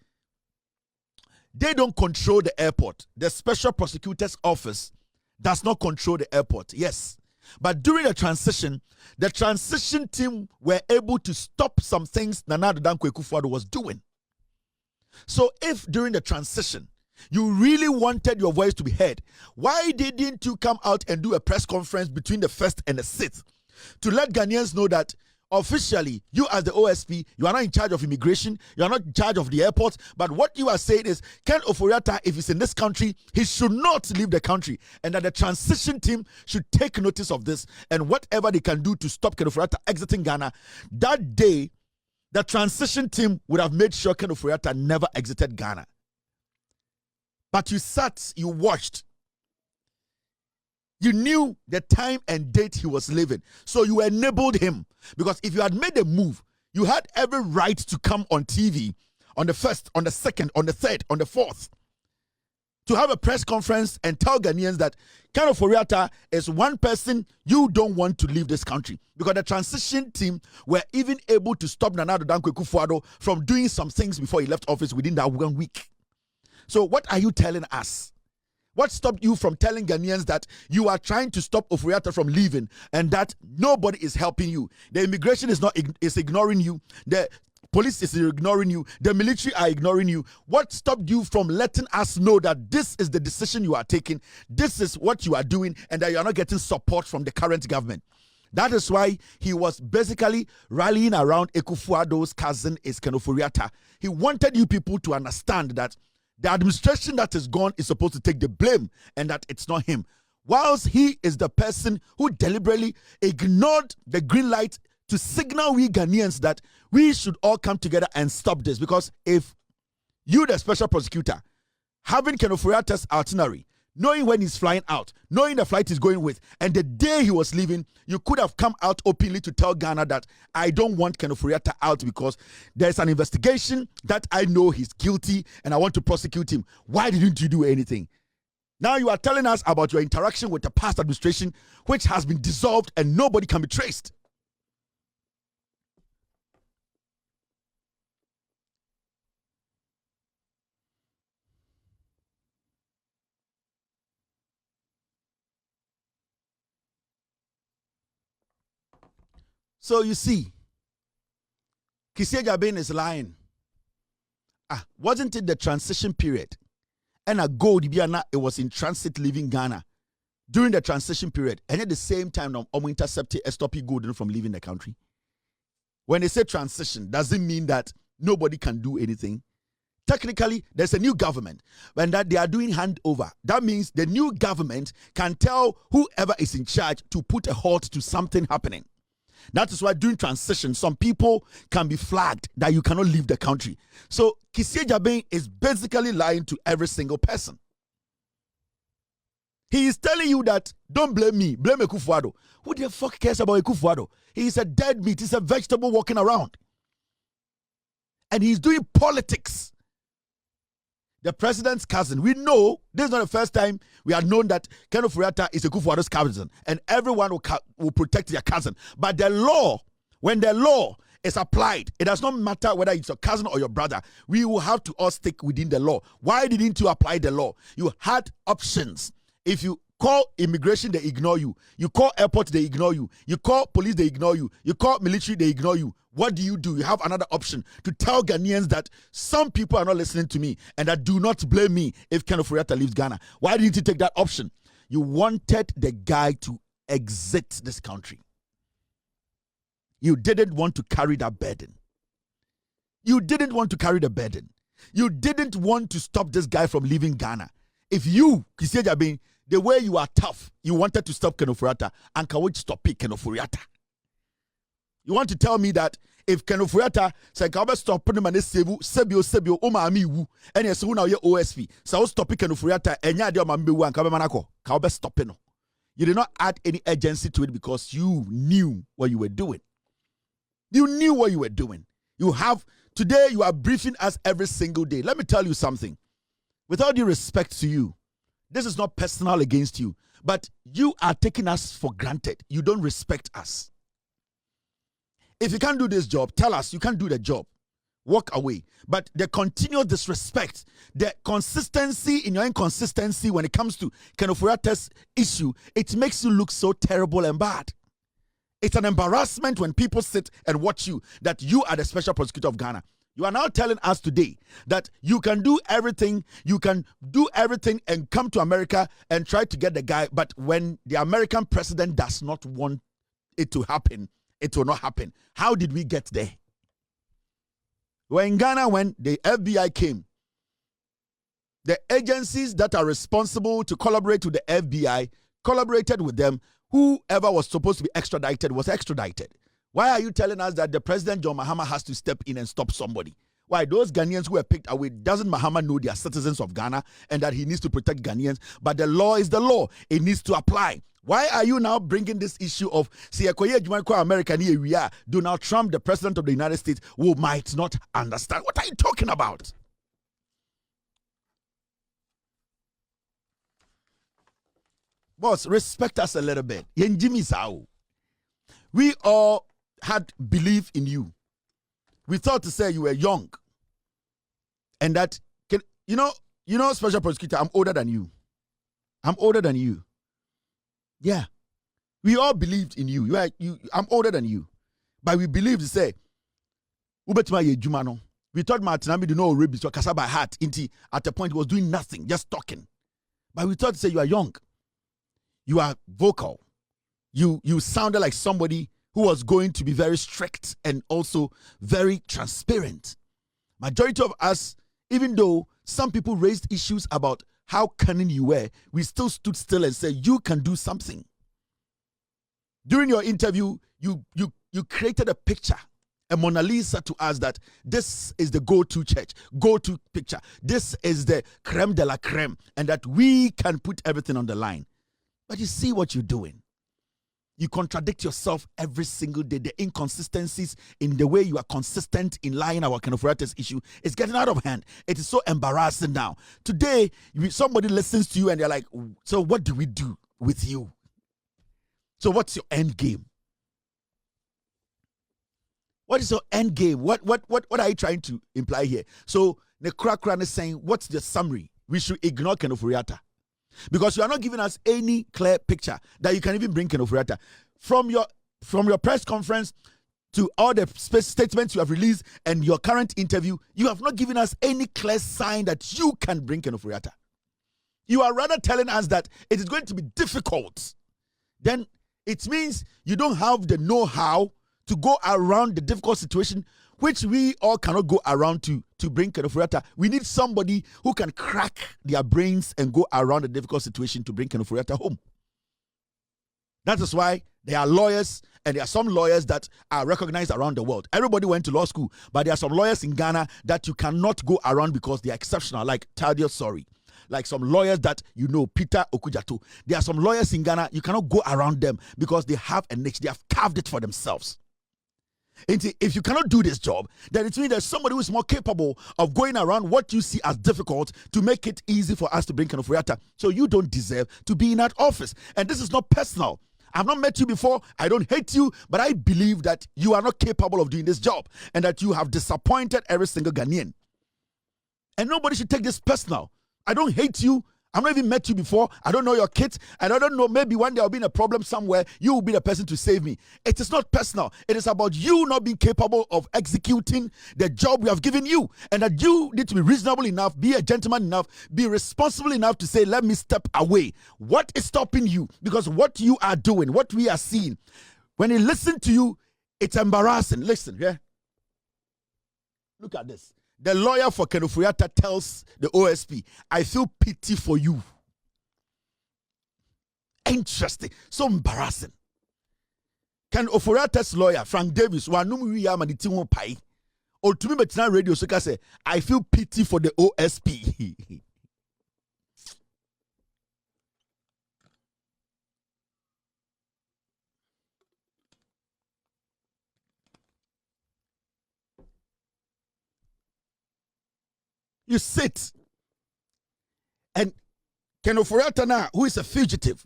Speaker 3: they don't control the airport. The Special Prosecutor's Office does not control the airport. Yes. But during the transition team were able to stop some things Nana Addo Dankwa Kufuor was doing. So if during the transition you really wanted your voice to be heard, why didn't you come out and do a press conference between the 1st and the 6th to let Ghanaians know that officially, you as the OSP, you are not in charge of immigration, you are not in charge of the airport, but what you are saying is, Ken Ofori-Atta, if he's in this country, he should not leave the country, and that the transition team should take notice of this, and whatever they can do to stop Ken Ofori-Atta exiting Ghana, that day, the transition team would have made sure Ken Ofori-Atta never exited Ghana. But you sat, you watched, you knew the time and date he was leaving. So you enabled him. Because if you had made a move, you had every right to come on TV on the 1st, on the 2nd, on the 3rd, on the 4th, to have a press conference and tell Ghanaians that Ken Ofori-Atta is one person you don't want to leave this country. Because the transition team were even able to stop Nana Addo Dankwa Kufuor from doing some things before he left office within that 1 week. So what are you telling us? What stopped you from telling Ghanaians that you are trying to stop Ofori-Atta from leaving and that nobody is helping you? The immigration is ignoring you. The police is ignoring you. The military are ignoring you. What stopped you from letting us know that this is the decision you are taking, this is what you are doing, and that you are not getting support from the current government? That is why he was basically rallying around Kufuor's cousin is Ken Ofori-Atta. He wanted you people to understand that the administration that is gone is supposed to take the blame and that it's not him. Whilst he is the person who deliberately ignored the green light to signal we Ghanaians that we should all come together and stop this. Because if you, the special prosecutor, having Ken Ofori-Atta's itinerary, knowing when he's flying out, knowing the flight he's going with, and the day he was leaving, you could have come out openly to tell Ghana that I don't want Ken Ofori-Atta out because there's an investigation that I know he's guilty and I want to prosecute him. Why didn't you do anything? Now you are telling us about your interaction with the past administration, which has been dissolved and nobody can be traced. So you see, Kissie Jabin is lying. Wasn't it the transition period? And a gold, it was in transit leaving Ghana during the transition period. And at the same time, intercepted STP Golden from leaving the country. When they say transition, doesn't mean that nobody can do anything. Technically, there's a new government and that they are doing handover. That means the new government can tell whoever is in charge to put a halt to something happening. That is why during transition, some people can be flagged that you cannot leave the country. So Kissie Jabin is basically lying to every single person. He is telling you that don't blame me, blame Kufuor. Who the fuck cares about Kufuor? He is a dead meat, he's a vegetable walking around. And he's doing politics. The president's cousin. We know this is not the first time we have known that Ken Ofori-Atta is a Kufuor's cousin, and everyone will protect their cousin. But the law, when the law is applied, it does not matter whether it's your cousin or your brother. We will have to all stick within the law. Why didn't you apply the law? You had options. If you call immigration, they ignore you. You call airport, they ignore you. You call police, they ignore you. You call military, they ignore you. What do? You have another option to tell Ghanaians that some people are not listening to me and that do not blame me if Ken Ofori-Atta leaves Ghana. Why didn't you take that option? You wanted the guy to exit this country. You didn't want to carry that burden. You didn't want to carry the burden. You didn't want to stop this guy from leaving Ghana. If you, Kissie Jabin, the way you are tough, you wanted to stop Ken Ofori-Atta, and can we stop Ken Ofori-Atta? You want to tell me that if Ken Ofori-Atta say can stop putting man sebio umami wu and yes now your OSP so stop Ken Ofori-Atta enya de omambe wu anka be manako can be stop no. You did not add any urgency to it because you knew what you were doing. You knew what you were doing. You are briefing us every single day. Let me tell you something. with all due respect to you, this is not personal against you, but you are taking us for granted. You don't respect us. If you can't do this job, tell us you can't do the job. Walk away. But the continual disrespect, the consistency in your inconsistency when it comes to Kenoforiata's issue, it makes you look so terrible and bad. It's an embarrassment when people sit and watch you that you are the special prosecutor of Ghana. You are now telling us today that you can do everything and come to America and try to get the guy, but when the American president does not want it to happen, it will not happen. How did we get there? We're in Ghana when the FBI came. The agencies that are responsible to collaborate with the FBI collaborated with them. Whoever was supposed to be extradited was extradited. Why are you telling us that the President John Mahama has to step in and stop somebody? Why those Ghanaians who were picked away, doesn't Mahama know they are citizens of Ghana and that he needs to protect Ghanaians? But the law is the law. It needs to apply. Why are you now bringing this issue of America? Donald Trump, the President of the United States, who might not understand? What are you talking about? Boss, respect us a little bit. We all had belief in you. We thought to say you were young. And that, special prosecutor, I'm older than you. Yeah. We all believed in you. I'm older than you. But we believed to say, we thought Martin Ambi did not already so Kasaba heart. At the point he was doing nothing, just talking. But we thought to say you are young. You are vocal. You sounded like somebody who was going to be very strict and also very transparent. Majority of us, even though some people raised issues about how cunning you were, we still stood still and said, you can do something. During your interview, you created a picture, a Mona Lisa to us that this is the go-to church, go-to picture. This is the creme de la creme, and that we can put everything on the line. But you see what you're doing. You contradict yourself every single day. The inconsistencies in the way you are consistent in lying about Kenoforiata's issue is getting out of hand. It is so embarrassing now. Today, somebody listens to you and they're like, so what do we do with you? So what's your end game? What is your end game? What are you trying to imply here? So the Krakran is saying, what's the summary? We should ignore Kenoforiata. Because you are not giving us any clear picture that you can even bring Kenoforiata. From your press conference to all the statements you have released and your current interview, you have not given us any clear sign that you can bring Kenoforiata. You are rather telling us that it is going to be difficult. Then it means you don't have the know-how to go around the difficult situation, which we all cannot go around to bring Kenoforiata. We need somebody who can crack their brains and go around the difficult situation to bring Kenoforiata home. That is why there are lawyers, and there are some lawyers that are recognized around the world. Everybody went to law school, but there are some lawyers in Ghana that you cannot go around because they are exceptional, like Tadio Sori. Like some lawyers that Peter Okujato. There are some lawyers in Ghana, you cannot go around them because they have a niche. They have carved it for themselves. If you cannot do this job, then it means there's somebody who is more capable of going around what you see as difficult to make it easy for us to bring Kenoforiata. So you don't deserve to be in that office. And this is not personal. I've not met you before. I don't hate you, but I believe that you are not capable of doing this job and that you have disappointed every single Ghanaian. And nobody should take this personal. I don't hate you. I've not even met you before. I don't know your kids. And I don't know, maybe one day I'll be in a problem somewhere. You will be the person to save me. It is not personal. It is about you not being capable of executing the job we have given you. And that you need to be reasonable enough, be a gentleman enough, be responsible enough to say, let me step away. What is stopping you? Because what you are doing, what we are seeing, when you listen to you, it's embarrassing. Listen, yeah? Look at this. The lawyer for Kenoforiata tells the OSP, I feel pity for you. Interesting. So embarrassing. Kenoforiata's lawyer, Frank Davis, Wontumi betina radio so say, I feel pity for the OSP. You sit Kufuor, who is a fugitive,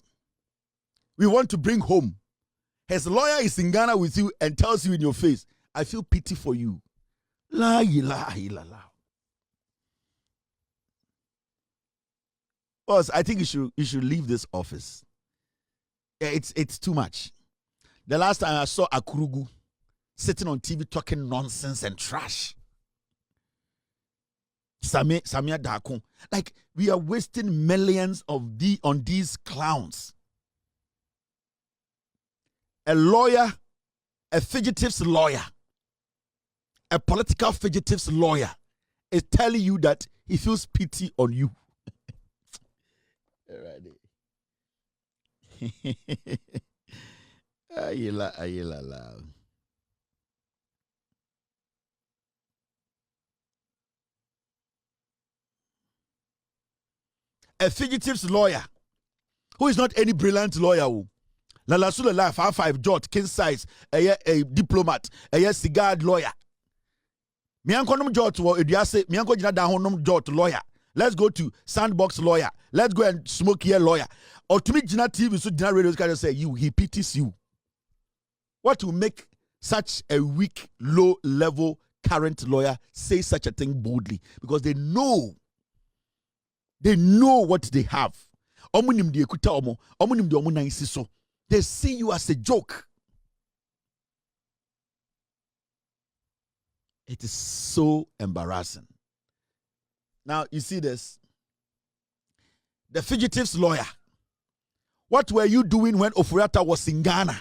Speaker 3: we want to bring home. His lawyer is in Ghana with you and tells you in your face, I feel pity for you. La ilaha illallah. Boss, I think you should leave this office. It's too much. The last time I saw Akurugu sitting on TV talking nonsense and trash. Samia Dakun. Like, we are wasting millions on these clowns. A lawyer, a fugitive's lawyer, a political fugitive's lawyer is telling you that he feels pity on you. Ayila. A fugitive's lawyer, who is not any brilliant lawyer. Lalasula life, R5 Jot, king size, a diplomat, a cigar lawyer. Miankonum Jot, Mianko Jina Honum Jot lawyer. Let's go to Sandbox lawyer. Let's go and smoke here lawyer. Or to me, Jina TV, so Jina Radio can say, he pities you. What will make such a weak, low level current lawyer say such a thing boldly? Because they know what they have. They see you as a joke. It is so embarrassing. Now, you see this. The fugitive's lawyer. What were you doing when Ofuriata was in Ghana?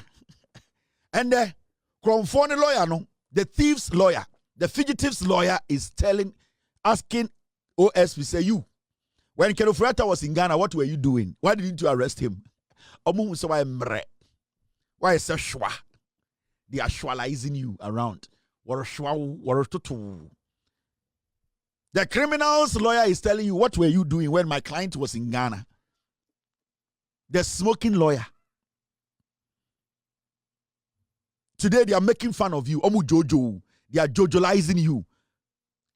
Speaker 3: And the Kufuor lawyer, no, the thief's lawyer, the fugitive's lawyer is asking OSP, say, you, when Ofuriata was in Ghana, what were you doing? Why didn't you arrest him? Why is that shwa? They are shwalizing you around. The criminal's lawyer is telling you, what were you doing when my client was in Ghana? The smoking lawyer. Today they are making fun of you. Omu Jojo. They are jojolizing you.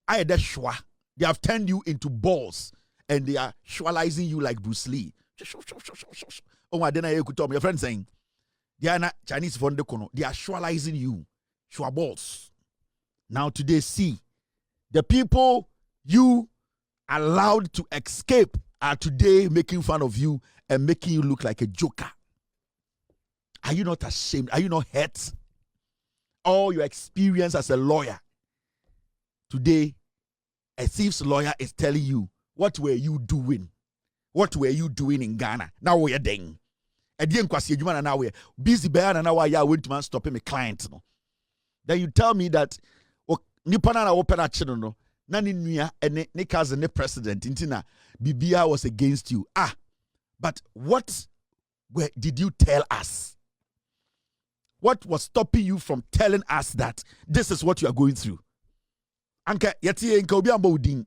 Speaker 3: Shwa. They have turned you into balls and they are shwalizing you like Bruce Lee. Oh, I didn't hear your friend saying they are not Chinese for the kono. They are shwalizing you. Shwa balls. Now today, see, the people you allowed to escape are today making fun of you and making you look like a joker. Are you not ashamed? Are you not hurt? All your experience as a lawyer. Today, a thief's lawyer is telling you, what were you doing? What were you doing in Ghana? Now we're ding. Now we're busy bear and now I went to stop him a client. No. Then you tell me that Nipana open a channel no. Nani nuya and ne cousin ne president intina Bibia was against you. But what did you tell us? What was stopping you from telling us that this is what you are going through? Anka yeti enka obi ambo udin.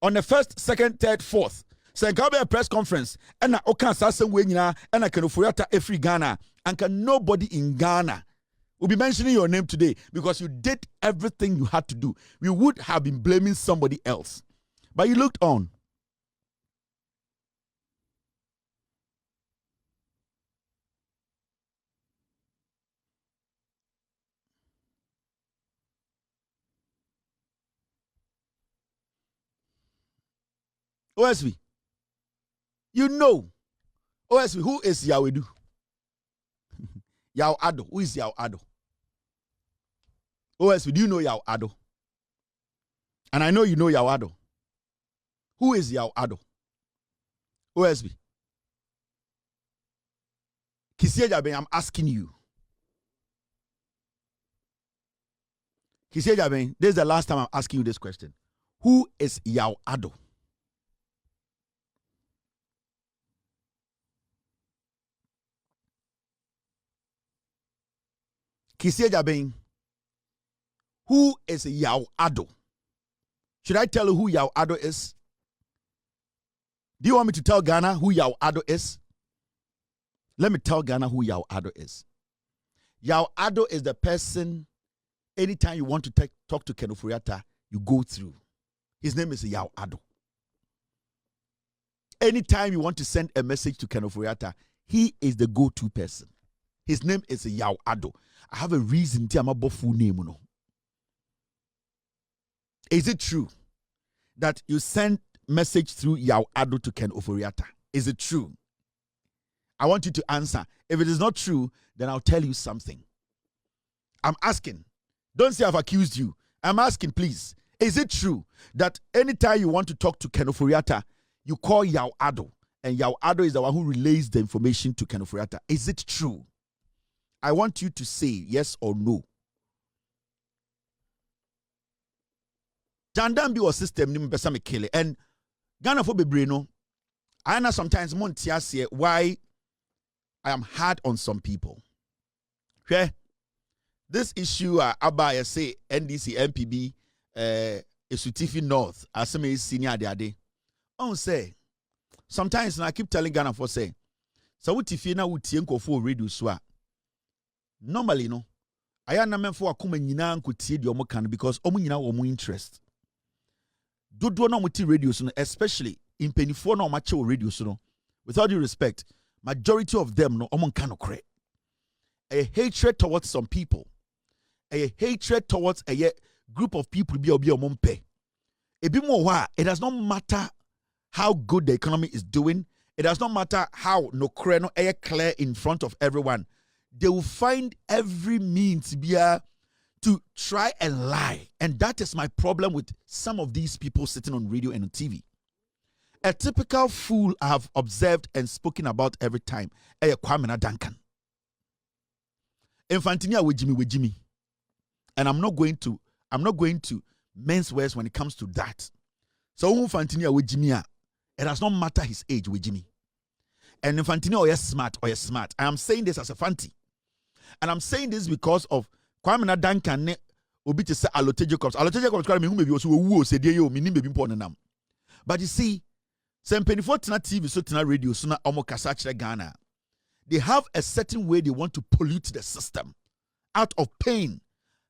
Speaker 3: On the 1st, 2nd, 3rd, 4th, so there be a press conference and okan sasem we nyina and Kufuor every Ghana and nobody in Ghana will be mentioning your name today because you did everything you had to do. We would have been blaming somebody else. But you looked on. OSV. You know. OSV, who is Yawedu? Yao Ado. Who is Yao Ado? OSV, do you know Yao Ado? And I know you know Yao Ado. Who is Yao Ado? OSV. Kisie Jabe, I'm asking you. Kisie Jabe, this is the last time I'm asking you this question. Who is Yao Ado? Kisie Jabe, who is Yao Ado? Should I tell you who Yao Ado is? Do you want me to tell Ghana who Yao Ado is? Let me tell Ghana who Yao Ado is. Yao Ado is the person, anytime you want to talk to Kufuor, you go through. His name is Yao Ado. anytime you want to send a message to Ken Ofori-Atta, he is the go-to person. His name is Yao Ado. I have a reason to my full name. No. Is it true that you send message through Yao Ado to Ken Ofori-Atta? Is it true? I want you to answer. If it is not true, then I'll tell you something. I'm asking. Don't say I've accused you. I'm asking, please. Is it true that anytime you want to talk to Ken Ofori-Atta, you call Yao Ado, and Yao Ado is the one who relays the information to Ken Ofori-Atta? Is it true? I want you to say yes or no. Jandambi was system ni mpesa me kele, and Ghana for bebreno. I know sometimes montiasie why I am hard on some people. Okay? This issue Abaya say NDC NPP Esutifi North aseme senior ade. On say sometimes and I keep telling Ghana for say so utifi na utie nkofo radio so a normally no aya na menfo akoma nyina nkotie de omo kan because omo nyina wo mo interest dodo na muti radio so no, especially in penifo na omo che radio so no, without due respect, majority of them no omo kan okre a hatred towards some people, a hatred towards a group of people be obi omo mpe ebi mo wa. It does not matter how good the economy is doing. It does not matter how no clear in front of everyone. They will find every means to try and lie. And that is my problem with some of these people sitting on radio and on TV. A typical fool I have observed and spoken about every time. Kwame Duncan. Infantinia with Jimmy. And I'm not going to mince words when it comes to that. So Infantinia with Jimmy, it does not matter his age with Jimmy. And Infantinia or you're smart. I am saying this as a fanti. And I'm saying this because of Kwame Duncan ne obi te say Alote Jacobs. Alote Jacobs kwame hu mebi oso wu se de ye o mini mebi mpo nenam. But you see, some 24 tena TV so tena radio so na omo kasa kire Ghana. They have a certain way they want to pollute the system out of pain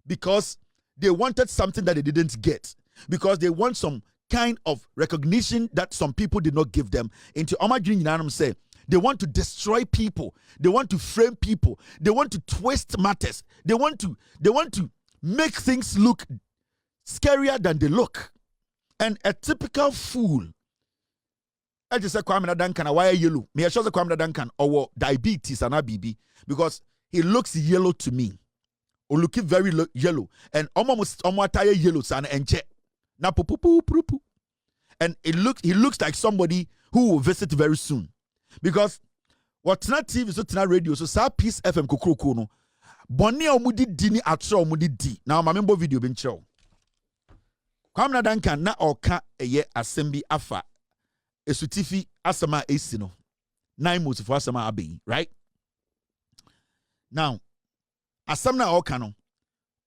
Speaker 3: because they wanted something that they didn't get, because they want some kind of recognition that some people did not give them. Into Omagin Yanam say they want to destroy people. They want to frame people. They want to twist matters. They want to make things look scarier than they look. And a typical fool. I just said Kwame Duncan, why yellow? Me I show the Kwame Duncan or diabetes and ABB because he looks yellow to me. Or looking very yellow. And almost tire yellow san and check. Na pu. And he looks like somebody who will visit very soon. Because what's not TV, so not radio, so sa Peace FM kukuruku no. Boni omudi dini atra omudi di. Now my member video bin show. Kwame Duncan na oka eye assembly afa esutifi asama esi no. 9 months for asama abeyi, right? Now, asam na oka no.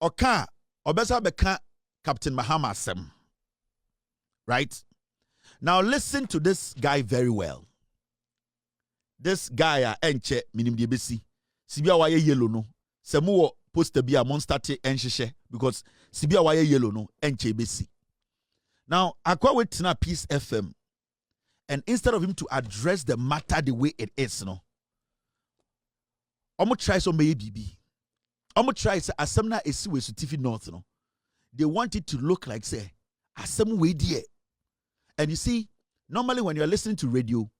Speaker 3: Oka obesa beka Captain Mahama asem. Right? Now listen to this guy very well. This guy enche minim de besi. Sibia waye yellow no. Semu poster bi a monster te enhyehe because sibia waye yellow no enche besi. Now, akwa wait na Peace FM, and instead of him to address the matter the way it is, no. Omo try so may bibi. Omo try say asemna esi we Sutifi North no. They want it to look like say asem we die. And you see, normally when you're listening to radio,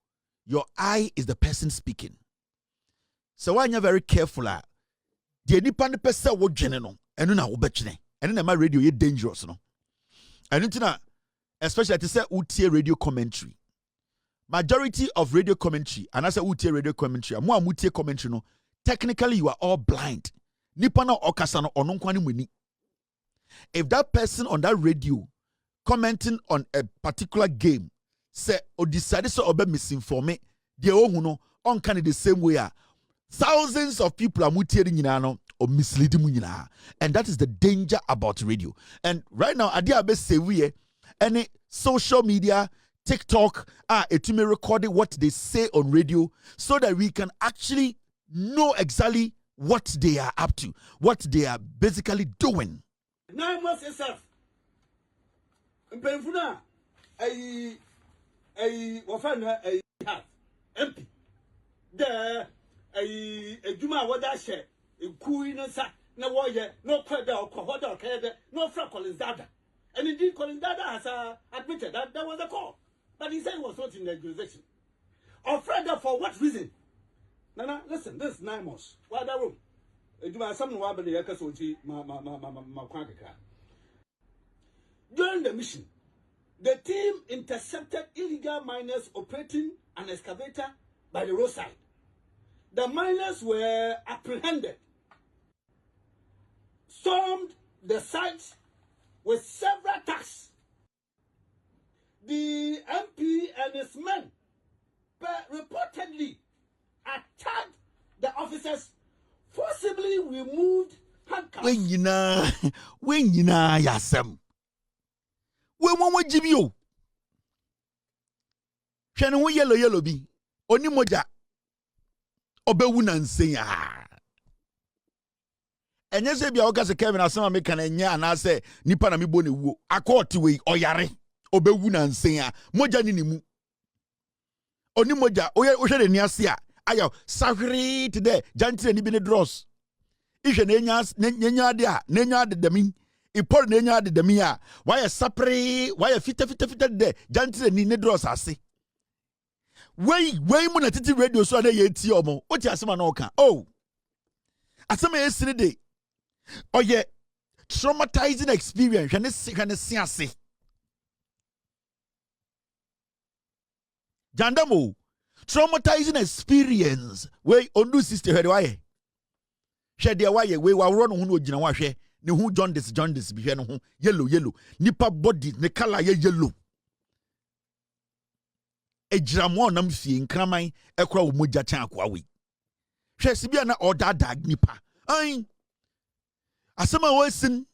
Speaker 3: your eye is the person speaking. So when you're very careful, the nipa ne person wo dwene no, eno na wo betwene. Eno na ma radio ye dangerous no. And intina, especially to say utie radio commentary. Majority of radio commentary, and I say utie radio commentary, mo amutie commentary no, technically you are all blind. Nipa na okasa no ono nkwa ni muni. If that person on that radio commenting on a particular game say or decided so obe misinforme the ohu no on kind the same way thousands of people are mutiering nyina no or misleading nyina, and that is the danger about radio. And right now adia be say we any social media TikTok it may record what they say on radio so that we can actually know exactly what they are up to, what they are basically doing.
Speaker 5: 9 months itself. Mpemfuna a Wafana a half MP. There a Juma what that share a cooling sa no warrior, no credit or cohort no fra Collins Dada. And indeed Collins Dada has admitted that there was a call. But he said he was not in the jurisdiction. Afraid for what reason? Nana, listen, this is 9 months. Why that room? During the mission, the team intercepted illegal miners operating an excavator by the roadside. The miners were apprehended, stormed the site with several attacks. The MP and his men reportedly attacked the officers, forcibly removed handcuffs.
Speaker 3: When you know, yasem. When one would give you. Shannon yellow be. Oni moja. Obewuna nseya. Enye se bia oka se Kevin asema me kan enya na se nipa na me boni wuo. Akoti we oyare. Obewuna nseya. Moja ni mu. Oni moja oye hwe ni ase a ayo sahwere today jantire ni bi ne dross. Ihwe nenya de a nenya de dami. Ipor nenya de dami a why sapre why fita de jantire ni ne dross ase. Wey mu na titi radio so na ye ti omo. O ti asema na oka. Oh. Asema ye sire de. Oye traumatizing experience hwane se ase. Jandamo traumatizing experience wey ondu sister hwede waye. Hwe de waye we wa woro no hu no gina wa hwe ne hu jaundice bi hwe no hu yellow nipa body ne color ye yellow. Ejiramo nam fie nkraman ekora wo mogya chan akwa we. Hwe sibia na order nipa. Ai asema wesin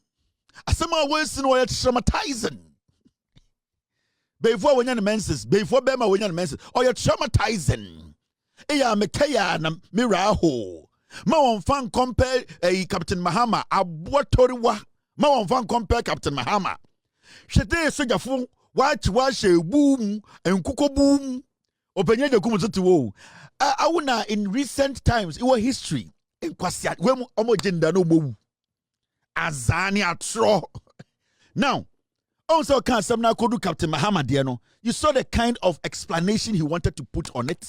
Speaker 3: wo traumatizing. Before when you're menses, before Bema when you're menses, or you're traumatizing. Eya mekaya na miraho. Ma won fan compare Captain Mahama abotoriwa. Ma won fan compare Captain Mahama. Shete soja fun watch boom and kuko boom. Openye de kumu sotu wo. Awuna in recent times it was history. In kwasia we omo gender no mo. Azani atro. Now also, Kansamna Kodu Captain Mahama Diano, you saw the kind of explanation he wanted to put on it.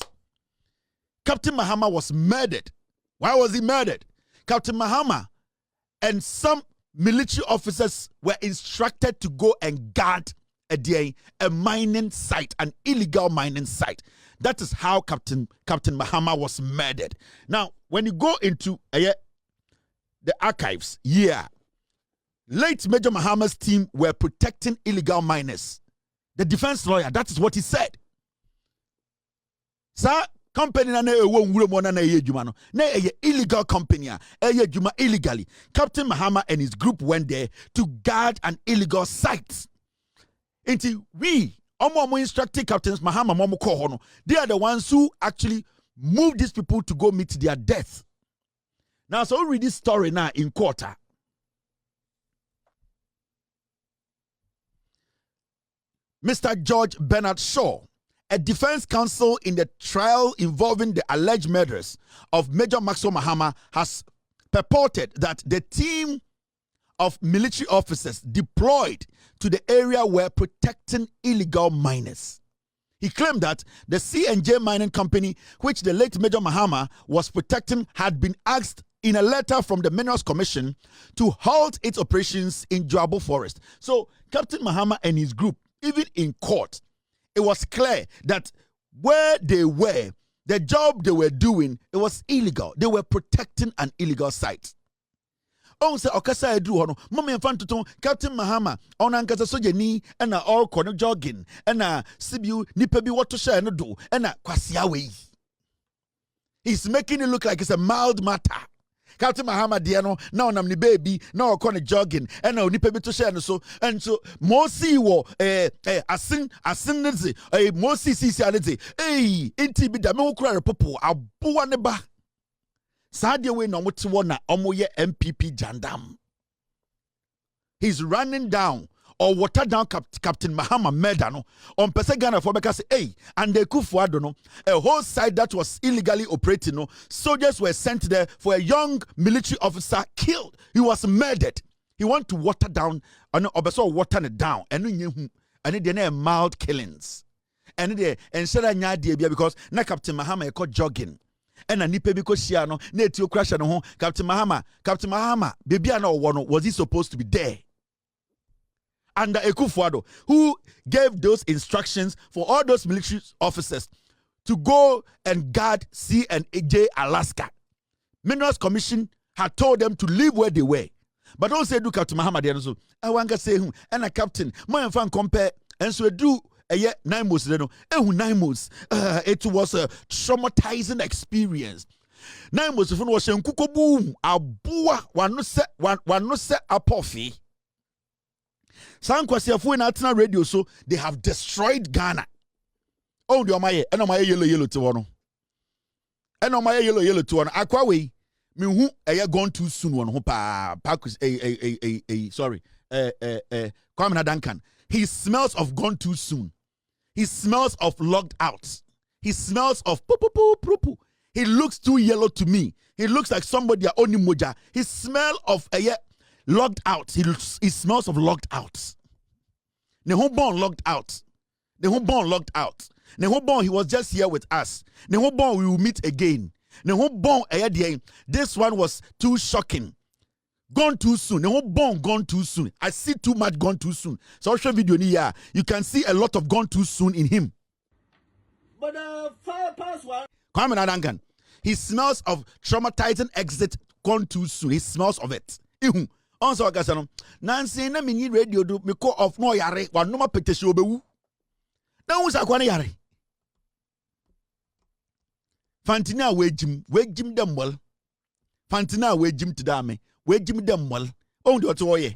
Speaker 3: Captain Mahama was murdered. Why was he murdered? Captain Mahama and some military officers were instructed to go and guard a mining site, an illegal mining site. That is how Captain Mahama was murdered. Now, when you go into the archives, late Major Mahama's team were protecting illegal miners. The defense lawyer, that is what he said. Sir, company na ewo nwuro na ejuma no. Na illegal company ejuma illegally. Captain Mahama and his group went there to guard an illegal site. Until we omo instructed Captain Mahama momo ko ho no. They are the ones who actually moved these people to go meet their death. Now, so we read this story now in court. Mr. George Bernard Shaw, a defense counsel in the trial involving the alleged murders of Major Maxwell Mahama, has purported that the team of military officers deployed to the area were protecting illegal miners. He claimed that the C&J Mining Company, which the late Major Mahama was protecting, had been asked in a letter from the Minerals Commission to halt its operations in Joabo Forest. So Captain Mahama and his group, even in court, it was clear that where they were, the job they were doing, it was illegal. They were protecting an illegal site. On se okasa edu hono mama mfanto ton Captain Mahama ona nkasa soja ni na all kono jogging na sibiu nipa bi woto sha no do na kwasia we. He's making it look like it's a mild matter. Captain Mahama Diano, now nam ni baby, now kono jogging, and now nipa bi to share no so, and so mosi wo asin nezi, mosi sisi anezi, inti bi da me ukura popo abuwa ne ba. Sadia we no muti wona omo ye NPP jandam. He's running down or water down Captain Mahama murder no on person Ghana for because hey and the Kufuor no a whole side that was illegally operating no soldiers were sent there for a young military officer killed. He was murdered. He want to water down and also water it down and then mild killings and they and said because na Captain Mahama caught jogging and a nipe because she no na etio crash no Captain Mahama baby was he supposed to be there under Kufuor, who gave those instructions for all those military officers to go and guard C&J Alaska. Minerals Commission had told them to leave where they were. But don't say do Captain Mahama so. I want to say and a captain, my fan compare and so do a year 9 months. 9 months. It was a traumatizing experience. 9 months was kuko boom. Abua one no se apofi. Sankwasiafu in Atena radio so they have destroyed Ghana. Oh, the Omaye, and Omaye yellow to one. And Omaye yellow to one. Aquawe, me who a gone too soon one hopa Pakus sorry, Kwame Duncan. He smells of gone too soon. He smells of locked out. He smells of poo. He looks too yellow to me. He looks like somebody only moja. He smell of locked out. He smells of locked out. The whole born locked out. The whole born locked out. The whole born he was just here with us. The whole born we will meet again. The whole born this one was too shocking. Gone too soon. The whole born gone too soon. I see too much gone too soon. So I'll show video here. You can see a lot of gone too soon in him.
Speaker 5: But fire pass one.
Speaker 3: Kwame Duncan. He smells of traumatizing exit gone too soon. He smells of it. Also, Nancy, na me radio do me call off no yare one no petition obewu. Na who's akwane yare? Fantina wejim them well. Fantina wejim to dame, wejim them well. Oh, do what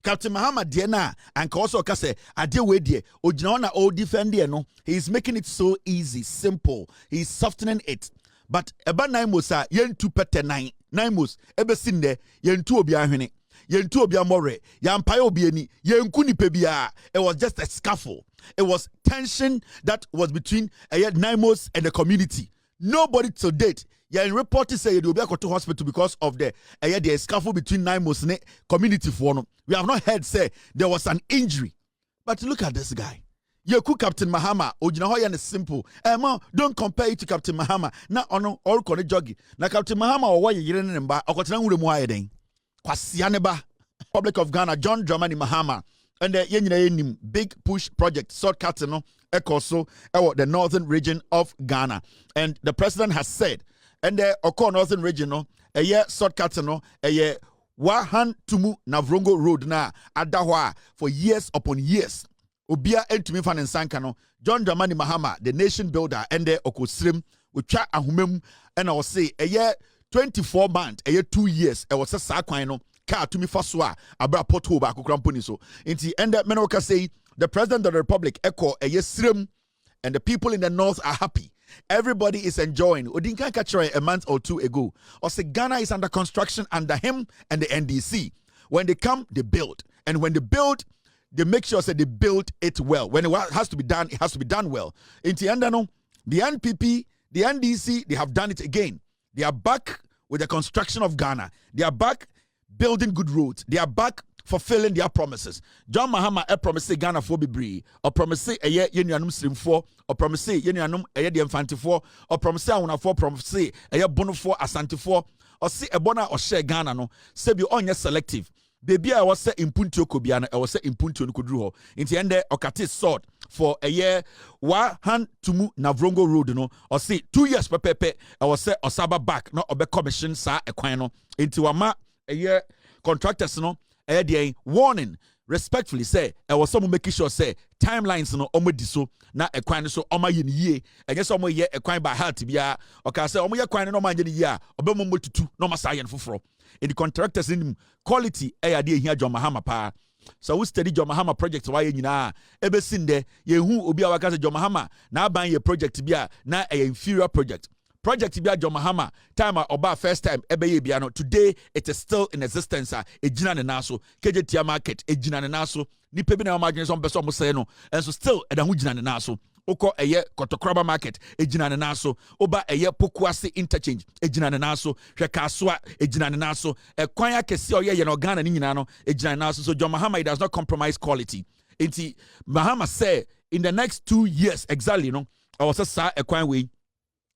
Speaker 3: Captain Mahama Diana and also Kase Ade Wedie, Ojina o defender no. He's making it so easy, simple. He's softening it. But about 9 months, yen 2 pete 9 months, ebe sinde, yen 2 obi ahwene. Yen 2 obi amore, yan paye obi eni, yen kuni pebia. It was just a scuffle. It was tension that was between 9 months and the community. Nobody to date. Yen reported say you will be to hospital because of the scuffle between 9 months and community for no. We have not heard say there was an injury. But look at this guy. Yeku Captain Mahama, Ojina Hoya is simple. Don't compare it to Captain Mahama. Na ono all kone jogi. Na Captain Mahama or why you remember Okotina Uremu den. Kwasianeba. Republic of Ghana, John Dramani Mahama. And the Yenim big push project, shortcut no Ekoso, the northern region of Ghana. And the president has said, and the Oko northern region no, a year shortcut no, a year Wontumi Navrongo road na Adahwa for years upon years. Obia entumi fan nsanka no John Dramani Mahama the nation builder and the okosrem otwa ahomam and I will say a year 24 months a year 2 years e was sa kwan no car tumi fa so a abra pothole ba kokramponi so nti and the menoka say the president of the republic echo a year srem and the people in the north are happy. Everybody is enjoying. Odinka Kachore a month or 2 ago or say Ghana is under construction under him and the NDC. When they come they build, and when they build they make sure that they build it well. When it has to be done, it has to be done well. In the end, the NPP, the NDC, they have done it again. They are back with the construction of Ghana. They are back building good roads. They are back fulfilling their promises. John Mahama promise Ghana for Bibri, or promise a year Yenianum Slim 4, or promise Yenianum a year the Infanti 4, or promise I want 4 promise a year Bono 4 Asante 4, or see a bona or share Ghana no, say be on your selective. Baby, I was set in Puntio Kobiana, I was set in Puntio Kudruho. In the end, Okati sought for a year, Wontumi Navrongo Road, no, or say 2 years per pepe, I was set Osaba back, not obe commission, sa equino, into a year contractors, no, a day warning. Respectfully say, I was someone making sure say timelines no omo diso na ekwan so oma ye ye enye so omo ye ekwan by heart bia o ka say omo ye kwan no ma ye ye a obemo motutu no ma sayen foforo in the contractors in quality e ade ehia John Mahama pa so we study John Mahama project wa ye nyina ebe sinde ye hu obi a waka say John Mahama na aban ye project bia na e inferior project project bi John Mahama time oba first time ebeye bia no today it is still in existence ejina ne naso KJT market ejina ne naso nipa bi na ma adwene so mpeso mo say no enso still eda ho jina ne naso oko eye Kotokraba market ejina ne naso oba eye Pokuase interchange ejina ne naso hwe Kasoa ejina ne naso ekwan akese oye ye no Ghana ni nyina no ejina ne naso. So John Mahama does not compromise quality. Enti Mahama say in the next 2 years exactly no I was a ekwan we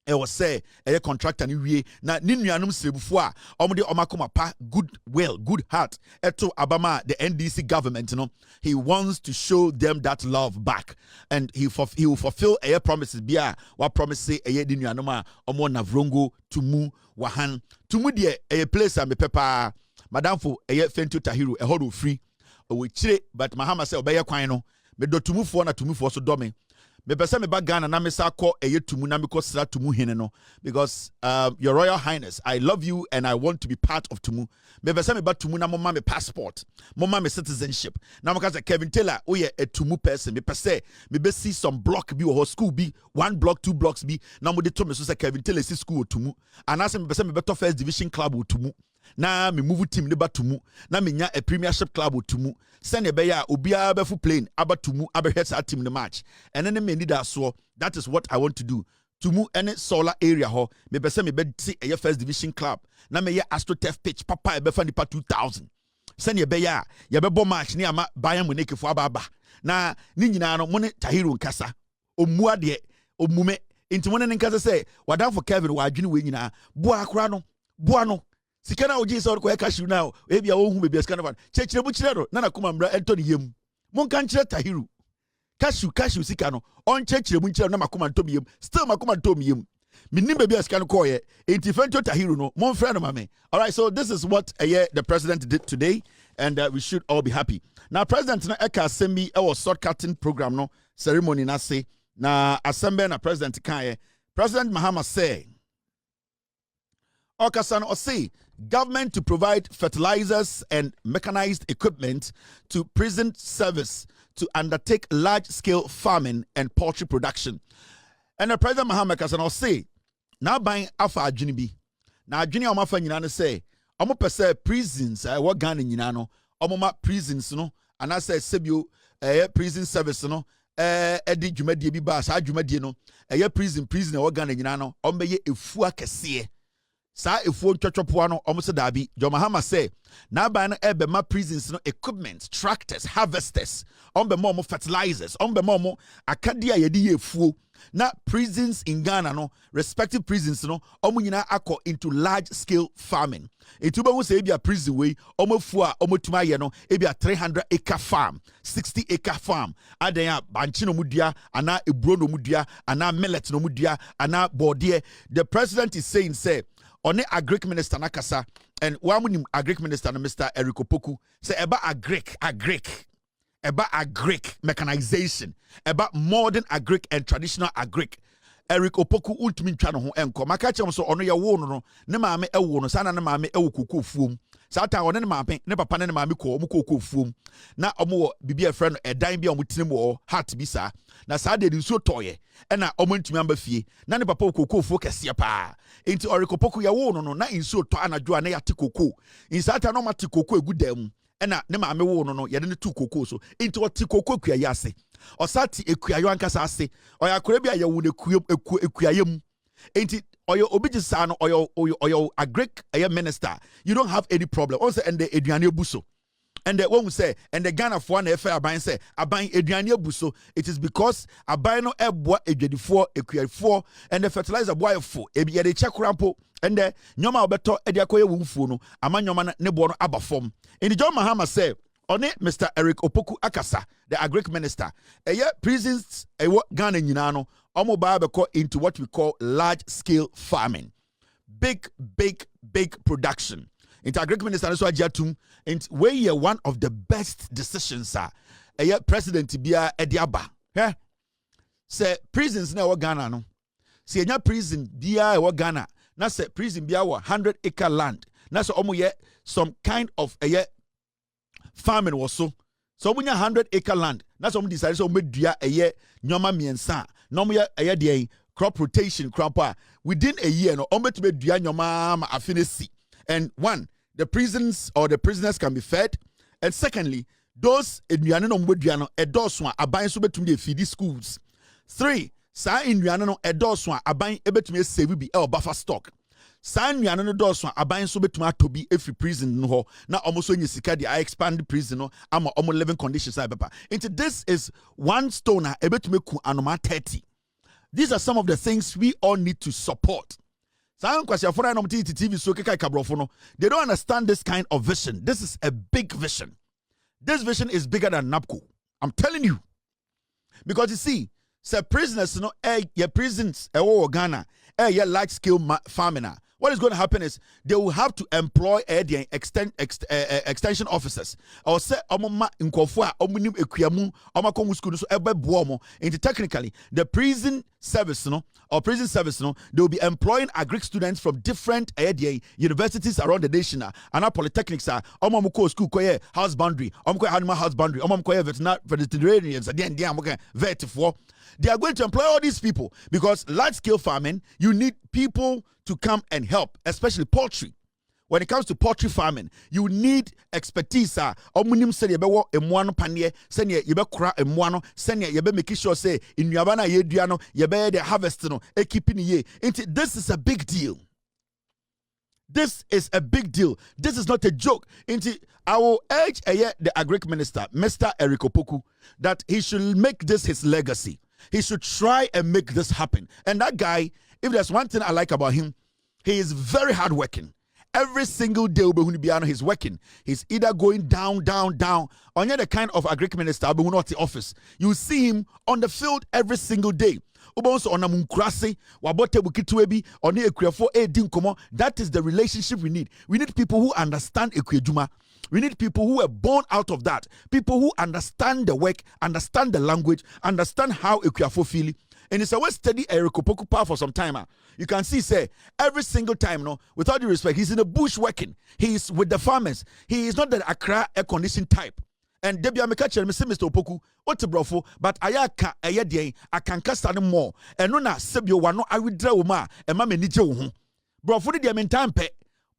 Speaker 3: I was say a contractor ni wie na ni nuanum sebufo a omde omakoma pa good heart eto abama the NDC government no he wants to show them that love back and he will fulfill a promises bia what promise say a di nuanum a omo navrongo tumu wahan tumu de a place a me pepa madam fo a Fentu Tahiru a hodo free we chire but Mahama say obeye kwan no me do tumufo na tumufo so do me pese me ba Ghana na me sa ko tumu na me ko sra tumu hene no because your royal highness I love you and I want to be part of tumu me pese me ba tumu na mama me passport mama me citizenship na mo ka say Kevin Taylor we a tumu person me pese me be see some block bi or school bi 1 block 2 blocks bi na mo de to me so say Kevin Taylor see school tumu and as me pese me beto first division club tumu na me move team ne ba tumu na me nya a premiership club tumu send e be ya obia be fu plane aba tumu aba hwet sa team ne match and then me need that so that is what I want to do tumu any solar area ho me pese me be see a first division club na me ye AstroTurf pitch papa e be fa nipa 2000 send e be ya ye be bo match ne ama Bayern Munich fo aba na ni nyina no mo ne Tahiru nkasa omu ade omume inti mo ne nkasa say wadan for Kevin wa adwene we nyina bo akora no bo no sikana oji so ko cashew now e bia wo hu be sikana fan chechire bu chire do na kuma mbra Anthony yem mon kan chire Tahiru cashew sikano on chechire bu chire na makuma ntom yem still makuma ntom yem minim be bia sikana ko ye enti Fentu Tahiru no mon friend no mame. All right, so this is what the president did today and we should all be happy. Now president na eka assembly e was shortcutting program no ceremony na say na assembly na president kan President Mahama say Okasan Osei, government to provide fertilizers and mechanized equipment to prison service to undertake large-scale farming and poultry production. And the President Mahama Kasan Osei, now buying Afa Ajinibi. Now Ajini Omafa Nyinano say, Omo pese prisons, what Ghana Nyinano, Omoma prisons, no, and I say Sebio, prison service, no, Edi Jumedi Biba, Sa Jumedi, no, prison, what Ghana Nyinano, Ombe ye Efua Kese. Sa efuo twotwopo no omse dabi John Mahama say na ba na ebe ma prisons no equipment tractors harvesters ombe mo fertilizers ombe mo akade a yede ye efuo na prisons in Ghana no respective prisons no omo nyina akọ into large scale farming etuba wo say ebia prison we omo fu a omo tuma ye no ebia 300-acre farm 60-acre farm adan a banchi no mudua ana eburo no mudua ana millet no mudua ana bordie. The president is saying say on the agric minister nakasa and one agric minister Mr. Eric Opoku say about agric mechanization about modern agric and traditional agric. Eric Opoku ultimate channel ho enko makache so ono ya wo no ne maame ewo no sana ne maame ewo kokofuom sata one ne maame ne papa ne maame ko omo kokofuom na omo bibi e friend edan bi omo tinim wo heart bi sa na sa de nso toye e na omo ntumi amba fie na ne papa kokofuo kese pa enti Eric Opoku ya wo no na nso to anadwo a na ya te koko insata no mate koko egudam ena ne maame wo no yede ne tu koko so enti oti koko kuaye ase osati ekuayo ankasa ase oyakore bia ye wo ne ekuaye mu enti oyo obijisa no oyo agric minister you don't have any problem also and the eduane ebuso and the one say and the Ghana for na efa aban say aban eduane ebuso it is because aban no eboa edwadifo ekuafo and the fertilizer boy fo ebi ye de chekrampo and the nyoma obeto e de akoye wumfuo no ama nyoma ne bo no abafom in John Mahama say on it Mr. Eric Opoku Akasa the agric minister prisons Ghana nyina no omo ba beko into what we call large scale farming big production into agric minister so ajatum and we are one of the best decisions president bia ediaba say prisons na Ghana no say nya prison bia Ghana na say prison bia 100-acre land na so omo ye some kind of farming was so we 100-acre land na so omo decide so omo dua nyoma miensa na omo ye de crop rotation crop within a year no ombetube dua nyoma ma afinesi. And one, the prisons or the prisoners can be fed, and secondly, those eduane no mbodua no edoso a aban so betumi feed schools. 3, sa eduane no edoso a aban ebetumi save bi e buffer stock. Sa eduane no doso a aban so betumi atobi every prison no ho na omo so nyisika di expand the prison no ama omo living conditions a papa. Into this is one stone a ebetumi ku anoma 30. These are some of the things we all need to support. They don't understand this kind of vision. This is a big vision. This vision is bigger than NAPCO. I'm telling you. Because you see, say prisoners, your prisons, Ghana, your large scale farming. What is going to happen is they will have to employ extension officers. Or say, technically, the prison service, or prison service, they will be employing agric students from different universities around the nation. And our polytechnics are school, house boundary, animal house boundary, veterinarians, they are going to employ all these people because large scale farming, you need people to come and help, especially poultry. When it comes to poultry farming, you need expertise. Omunim se yebe emwano panie, se yebe kura emwano, se yebe make sure say in yabana yeduano yebe the harvest no e keeping ye. This is a big deal. This is a big deal. This is not a joke. I will urge the agric minister, Mr. Eric Opoku, that he should make this his legacy. He should try and make this happen. And that guy, if there's one thing I like about him, he is very hardworking. Every single day he's working. He's either going down. On the kind of agric minister, not the office. You see him on the field every single day. That is the relationship we need. We need people who understand Ekwejuma. We need people who are born out of that. People who understand the work, understand the language, understand how Ekwejuma feel. And it's always steady Eric Opoku power for some time. You can see, say, every single time, with all due respect, he's in the bush working. He's with the farmers. He is not the Accra air condition type. And Debbie Amekacher, Mr. Opoku, what's a brofo, but I can cast on more. And no, Sebio, one, I will draw ma, and Mamma Nijo. Brofo, the amen time pe.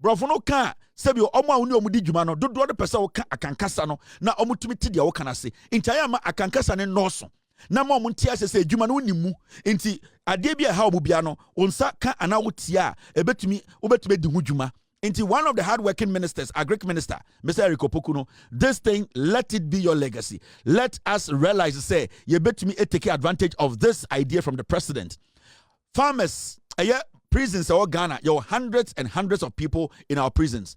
Speaker 3: Brofo no can, Sebio, Oma Uno Mudijumano, do the person I can castano, now Omutimitia, what can I say? In Tayama, I can cast an Norson. Na mo muntia se adwuma no nimu enti ade bia ha obubiano onsa ka anawutia ebetumi di hudwuma enti one of the hardworking ministers agric minister Mr. Eric Opoku this thing let it be your legacy. Let us realize say you betumi take advantage of this idea from the president. Farmers prisons or Ghana, you hundreds and hundreds of people in our prisons.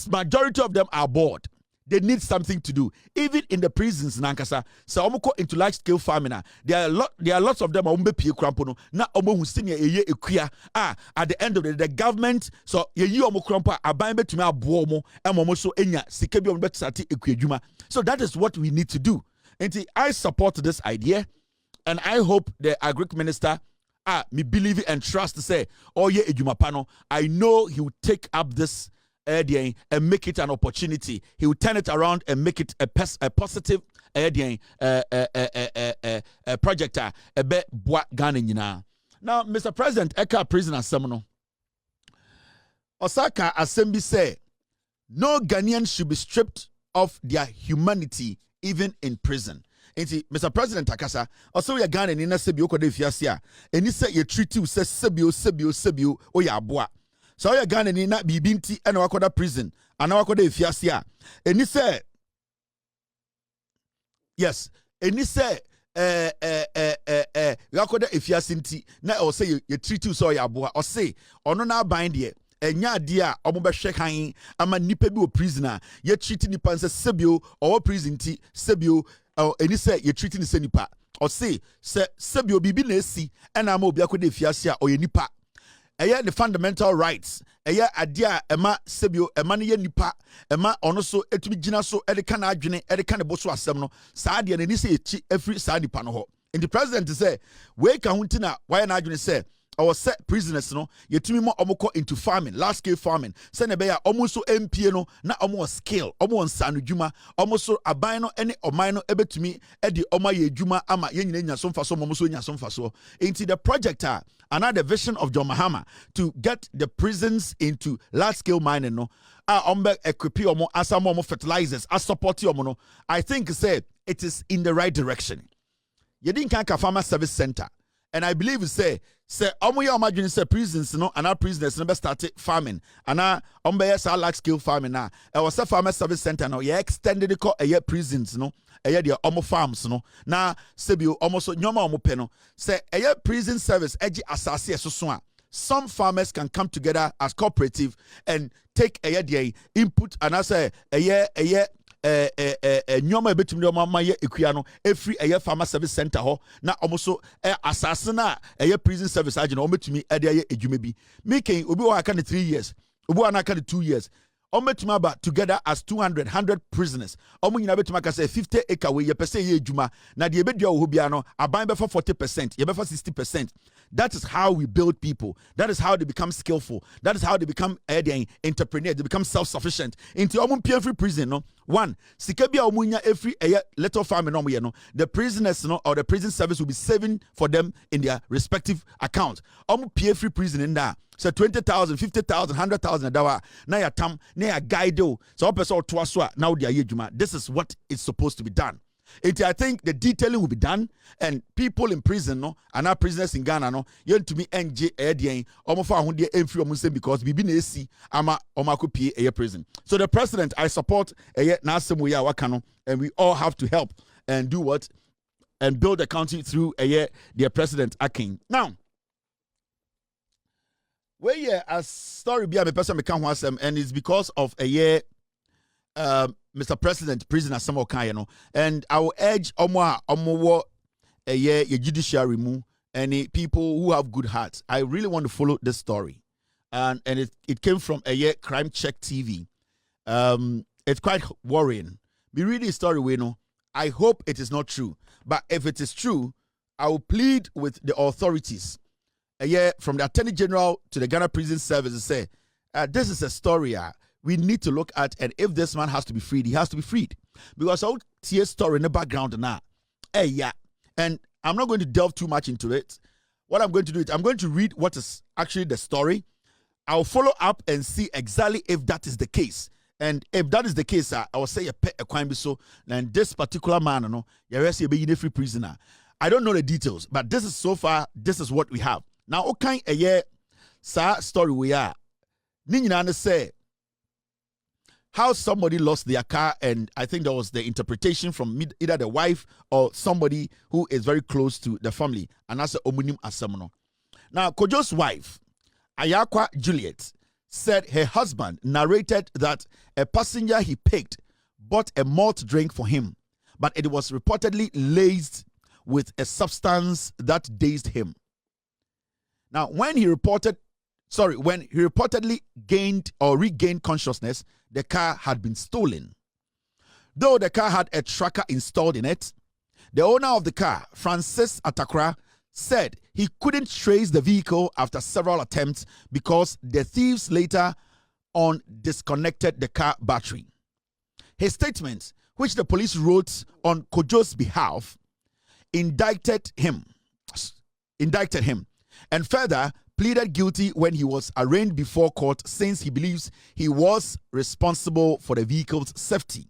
Speaker 3: Majority of them are bored. They need something to do. Even in the prisons, Nankasa, so into large scale farming. There are lots of them. At the end of the government, so so that is what we need to do. And I support this idea, and I hope the agric minister me believe and trust to say, oh yeah, Ejumapano, I know he will take up this and make it an opportunity. He will turn it around and make it a positive project. Now, Mr. President, Eka prisoner Semono Osaka Assembly say no Ghanaian should be stripped of their humanity even in prison. Mr. President Takasa, also we are Ghana in a sebio kode fiasia, and he said you treat you say sebio o ya boa. So you Ghana in that bibinti and wakoda prison, and wakoda fiasia. And he said, yes, and he said, wakoda fiasinti, na or say you treat you so ya boa, or say, or no na bind ye. Enya dia omobe shekan ama nipa bi o prisoner ye treat nipa nse sebio or prison ti sebio eni say ye treat ni se nipa or say sebio bibi na esi na ama obi akode fiase o ye nipa eye the fundamental rights eye adia ema sebio ema ne ye nipa ema ono so etumi gina so e de kana adwene e de kana boso asem no saa de na ni say echi every saa nipa no ho. And the president say we ka hunti na why na adwene say our set prisoners no yetumi mo omoko into farming, large scale farming. Send be ya almost so MP no na omo scale, omo nsanu dwuma, omo so aban no ene oman no ebetumi e de oma ye dwuma ama ye nyina nya so mfa so omo so nya so mfa so. Into the project another vision of John Mahama to get the prisons into large scale mining no. Ombe equipi omo asamo omo fertilizers, as support omo no. I think say it is in the right direction. You didn't can't farmer service center. And I believe say omo imagine say prisons no and our prisoners never started farming and yes large scale farming now. I was a farmer service center now. You extended the prisons no. The omo farms no. Now sebio almost nyoma omo peno. Say prison service eji asasi so. Some farmers can come together as cooperative and take their input and I say nyoma betum de mama ye ekua no every farmer service center ho na omoso asase na prison service agent o metumi e de ye edwuma bi making obi wa aka 3 years obi wa aka 2 years o metumi aba together as 100 prisoners omo nyina betumi aka say 50 acre we ye pese ye edwuma na de ebedua wo bia no aban be for 40% ye be for 60%. That is how we build people. That is how they become skillful. That is how they become entrepreneurs. They become self-sufficient. Into free prison, no one. Sikebia omunya every little farm no no. The prisoners no or the prison service will be saving for them in their respective accounts. Free prison in there. So 20,000, 50,000, 100,000 a dollar. Na ya tam, na ya guide. So person to now they are yejuma. This is what is supposed to be done. I think the detailing will be done, and people in prison, no, and our prisoners in Ghana, no, you to me NJ Edian, almost because we been AC, ama omakupi a prison. So the president, I support Nasamuya Wakano, and we all have to help and do what and build the country through their president Akin. Now, where a story be a person become wasem, and it's because of Mr. President, prisoner some kind, and I will urge omo a judiciary move and people who have good hearts. I really want to follow this story, and it came from Crime Check TV. It's quite worrying. We read the story, we know. I hope it is not true, but if it is true, I will plead with the authorities. From the Attorney General to the Ghana Prison Service, to say this is a story. We need to look at, and if this man has to be freed, he has to be freed. Because I'll see a story in the background now. And I'm not going to delve too much into it. What I'm going to do is I'm going to read what is actually the story. I'll follow up and see exactly if that is the case. And if that is the case, I will say a crime so. And this particular man, you're a free prisoner. I don't know the details, but this is so far, this is what we have. Now, okay, story we are. Ninyana say, how somebody lost their car, and I think there was the interpretation from either the wife or somebody who is very close to the family, and that's Omunim Asamono. Now, Kojo's wife, Ayakwa Juliet, said her husband narrated that a passenger he picked bought a malt drink for him, but it was reportedly laced with a substance that dazed him. Now, when he reportedly gained or regained consciousness, the car had been stolen. Though the car had a tracker installed in it, the owner of the car, Francis Atakra, said he couldn't trace the vehicle after several attempts because the thieves later on disconnected the car battery. His statement, which the police wrote on Kojo's behalf, indicted him and further pleaded guilty when he was arraigned before court since he believes he was responsible for the vehicle's safety.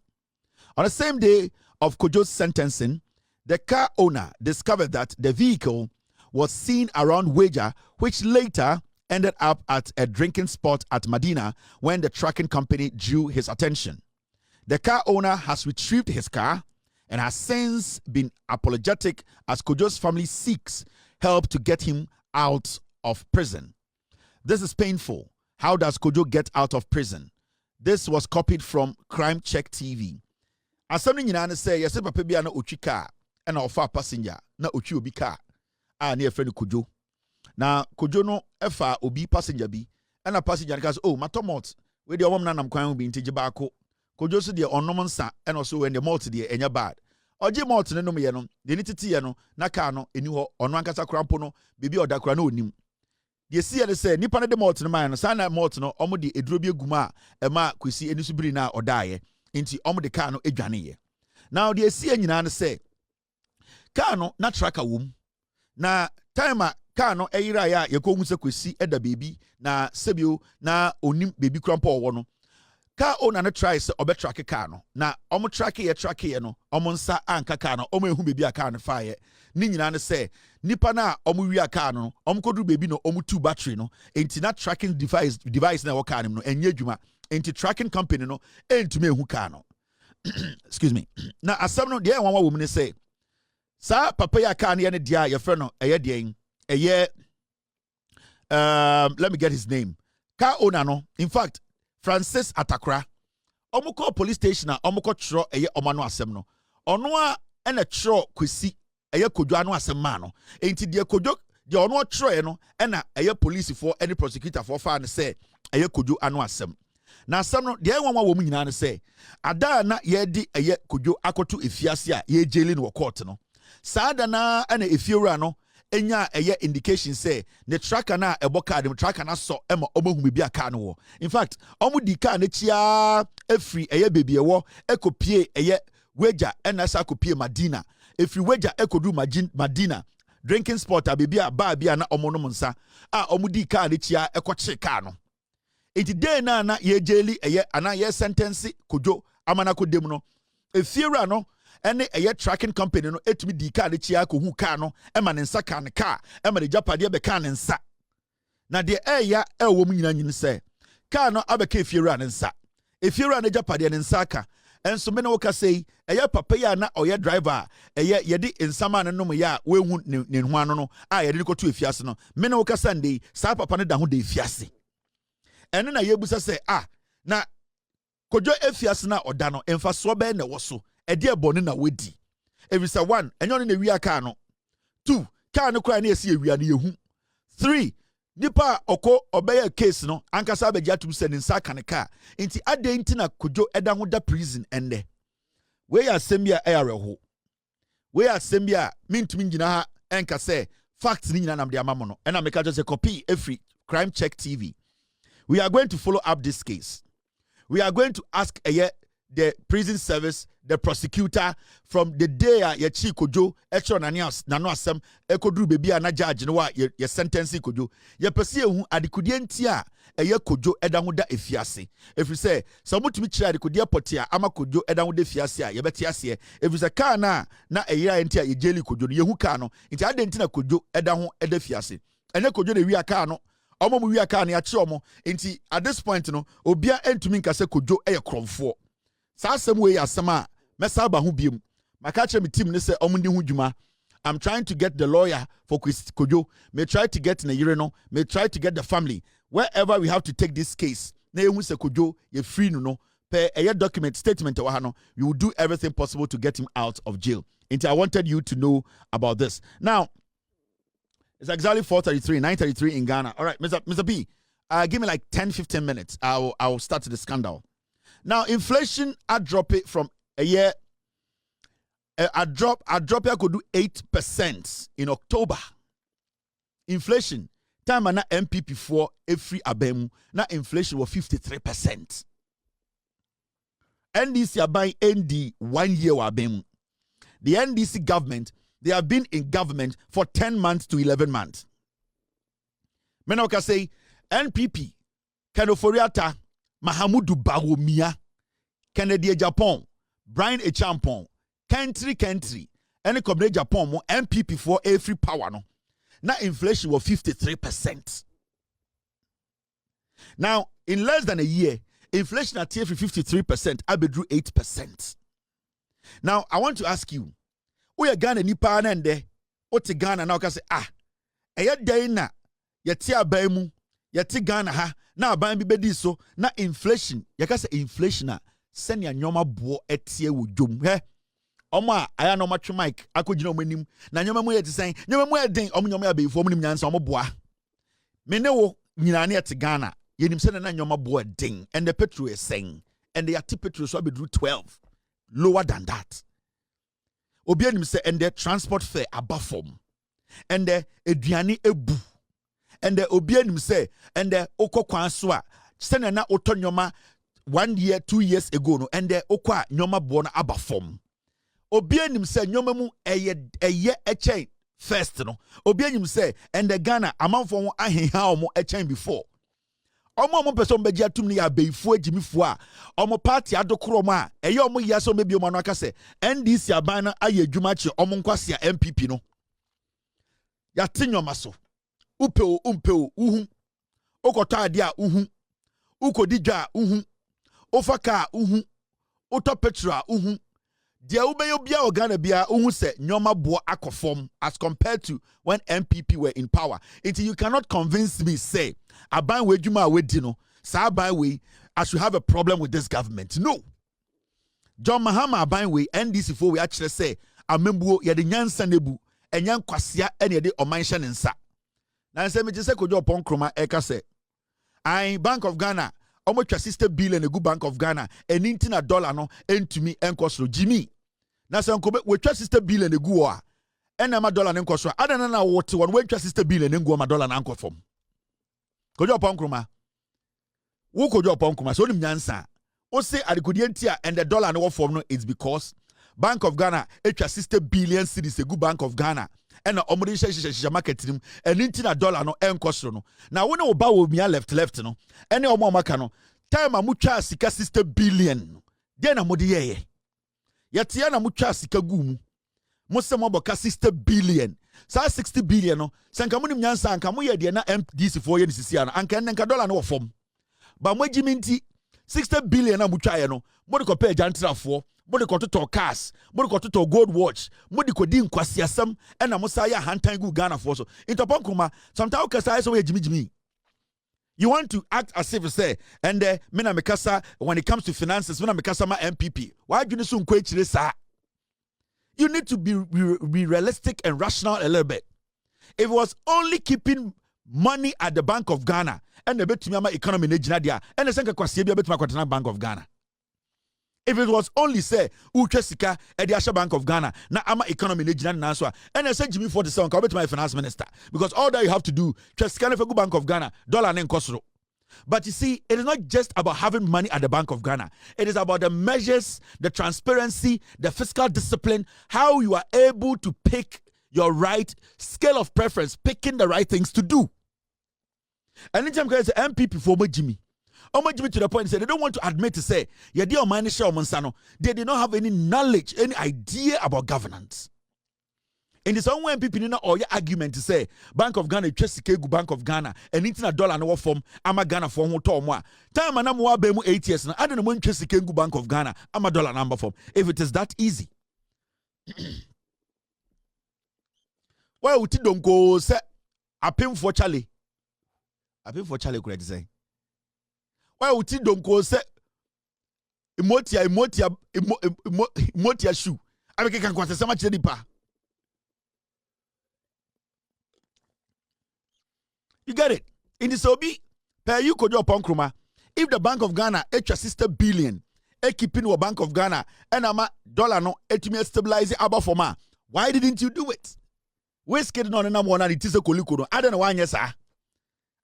Speaker 3: On the same day of Kojo's sentencing, the car owner discovered that the vehicle was seen around Weja, which later ended up at a drinking spot at Medina when the tracking company drew his attention. The car owner has retrieved his car and has since been apologetic as Kojo's family seeks help to get him out of prison. This is painful. How does Kojo get out of prison? This was copied from Crime Check TV. As something you know, say, yes, papa bi na otwi car and ofa passenger na otwi obi car. Near friend Kojo. Na Kojo no efa obi passenger bi and a passenger goes, oh, matomot. We the woman nam kwan bi ntije baako. Kojo so de onom nsa and also when the malt de enya bad. Oje malt no me ye no, de ni titi ye no, na car no eni ho ono ankasa krampo no, bibi odakra na onim. the see and say nipa na de malt no man sana malt no omo de eduro bi eguma ema kwesi enisu biri na odaye nti omo de car no edwane ye. Now the see nyina no say car no na tracker wom na time car no eyira ya yekohu se kwesi eda baby na sebio na onim baby krampa owo no car owner no try say obe track car no na omo track ye no omo nsa anka car no omo ehu baby car no fire ni nyina no say nipa na omo wi car no omo kodru baby no omo two battery no enti na tracking device na wo car no enye adwuma enti tracking company no entumi ehu car no excuse me na asem no de enwa wo mu ne say sa papa ya car no ye ne dia ye frɛ no eye de eye let me get his name car owner no in fact Francis Atakra omo call police station a omo ko tro eye omano asem no ono a ena tro kwesi eye kodwo anu asem ma no enti de kodwo de ono tro e no ena eye police for any prosecutor for fa ne say eye kodwo anu asem na asem no de enwa wo mu nyina ne say ada na ye di eye kodwo akoto efiase a ye jeli no court no saada na ena efiewura no enya eye indication say the tracker na ebo car the tracker na so ema omohu bibia car no wo in fact omo di car na chia efri eye baby ewo ekopie eye weja ena sa kopie Madina efri weja ekodu Madina drinking spot a baby a ba bia na omo no nsa a omo di car na chia ekoche car no enti day na ye jeli eye ana ye sentence kojo amana kodem no efiera no ene eye tracking company no etumi di car de chia ko hu car no ema ne nsa car ne car ema de japade be car ne nsa na de eya ewo mu nyina nyin se car no abeka efiera ne nsa efiera ne japade ne nsa ka enso me na wo ka sei eye papa ya na oye driver eye ye di nsama ne nom ya we hu ne hu ano no a ye de ko to efiase no me na wo ka sande sa papa ne da ho de efiase ene na ye busa se na kojo efiase na oda no emfa so be na wo so ede bone na wedi every one enyo ne wi aka no 2 car no kra na esi ewia na yehu 3 nipa oko obeye case no ankasa abegya tum se ne nsa ka ne car nti ade nti na kojo eda ho da prison ende we ya sembia eyareho we ya sembia mintumi ngina ha enka se facts ni nyina nam de amamo no ena meka just a copy every crime check TV. We are going to follow up this case. We are going to ask the prison service, the prosecutor, from the day ye chi kojo echo nano asem ekodru baby na judge no wa ye sentence kojo ye pese ehu adikudie ntia eye kojo eda ho da efiase efri say so mutumi kira adikudie potia ama kojo eda ho da efiase a ye beti ase efri say car na eyira ntia ye jeli kojo no ye hu car no ntia ade ntina kojo eda ho eda fiase ene kojo na wi car no omo mu wi car na ya chi omo nti at this point no obia entumi nkase kojo eye kromfo sa asem we asema mesa ba ho biem maka kire me team ne se omo ndi ho dwuma. I'm trying to get the lawyer for Kojo. May try to get Nayireno. May try to get the family. Wherever we have to take this case, na ehu se Kojo ye free no per a document statement wa no. We will do everything possible to get him out of jail. And I wanted you to know about this. Now, it's exactly 4:33, 9:33 in Ghana. All right, Mr. B, give me like 10-15 minutes. I'll start the scandal. Now, inflation I drop it from a year. I drop I could do 8% in October. Inflation time na NPP for every abemu na inflation was 53%. NDC are buying ND 1 year abemu. The NDC government, they have been in government for 10 months to 11 months. Menoka say NPP Kanoforiata Mahamudu Bawumia Kennedy Japan Brian Echampon country any company Japan mo NPP for every power no now inflation was 53%. Now in less than a year inflation at every 53% I drew 8%. Now I want to ask you we are Ghana nipa na ende oti Ghana na say eye day na yeti aban mu yeti Ghana ha na aban bi bedi so na inflation say inflation a senya nyoma bo etie wo dwom he Oma aya no match mic akogina omanim na nyoma mu ye tisen nyoma mu eden nyoma ya beifo omanim nyansa omoboa me ne wo nyina na yete Ghana yenim se na nyoma bo eden and the petrol is saying and the ati petrol so be 12 lower than that obi anim se and the transport fare above form and the eduane ebu and the obianim say and the oko kwanswa send na oto nyoma 1 year 2 years ago no and the okwa nyoma bo na aba form obianim say nyoma mu eye chain first no obianim say and the Ghana amanfo ho aheha omo chain before omo person beji atum ni abeifo agimifo a omo party adokoro mo a eye omo yaso mebi omo no aka say NDC aban na aye adwuma che omo nkwase a NPP no ya tinyoma so upeo uhu okoto ade a uhu ukodi dwa uhu ofaka uhu oto petrol uhu dia ubeyo bia organa bia uhu se nyoma bo akofom as compared to when NPP were in power. Until you cannot convince me say aban we djuma we di no sa aban we I should have a problem with this government. No. John Mahama aban we NDC for we actually say amembuo ye de nyansa nebu enyan kwasea ene de omanhye ne nsa. Na nse me se kojo pon kroma eka se I Bank of Ghana almost $60 billion a good Bank of Ghana and $19 no entumi enkosro Jimmy na se nkobe we $60 billion a good a and na dollar enkosro adana na wote won we $60 billion ngo ma dollar na ankofom kojo pon kroma wo kojo pon kroma so nim nyansa o say adikodi entia and the dollar no form no is because Bank of Ghana $60 billion cedis a good Bank of Ghana and the omodi shisha market nim and $19 no enkosro no na wo ne oba wo mia left no ene omo maka no time amutwa sika $60 billion de na modi yeye yatia na mutwa sika gumu mose mo boka $60 billion sa $60 billion no sanka munim nyansa anka mo ye de na MDC for ye sisi ana anka nka dollar no fom ba mo giminti $60 billion na mutwa ye no mo de ko pay jantrafo modi ko to cars modi ko to gold watch modi ko din kwasiasam ena musa ya hantan gu Ghana for so intopon kuma sometimes kasa so we jimi you want to act as if you say and me na mekasa when it comes to finances me na mekasa ma NPP why do you so nkwa chire sa you need to be realistic and rational a little bit. If it was only keeping money at the Bank of Ghana and the betumi ama economy na gina dia and the senka kwasie bia betumi akwatena Bank of Ghana. If it was only say utwa sika e de asha Bank of Ghana na ama economy na gina na so and say Jimmy 47 ka betumi finance minister because all that you have to do twa sika na fegu Bank of Ghana dollar na nkosoro. But you see, it is not just about having money at the Bank of Ghana. It is about the measures, the transparency, the fiscal discipline, how you are able to pick your right scale of preference, picking the right things to do. And anytime I say MPP for Jimmy to the point, say they don't want to admit to say, yeah, they did not have any knowledge, any idea about governance. In the same way, people know all your argument to say Bank of Ghana, Chesikegu Bank of Ghana, and $19 no form, ama Ghana form to more. Time and I'm 8 years now. I don't know when Chesikegu Bank of Ghana, ama dollar number form. If it is that easy. Well, we don't go say a pim for Charlie. A pim for Charlie could say. Well, we don't go say emotia shoe. I mean, can quite so much pa. You get it? In the Sobi, per you could your ponkruma. If the Bank of Ghana $60 billion, keeping your Bank of Ghana and ama dollar no etime stabilize above for ma. Why didn't you do it? We scared on number one and it is a kolikuno. I don't know why yes,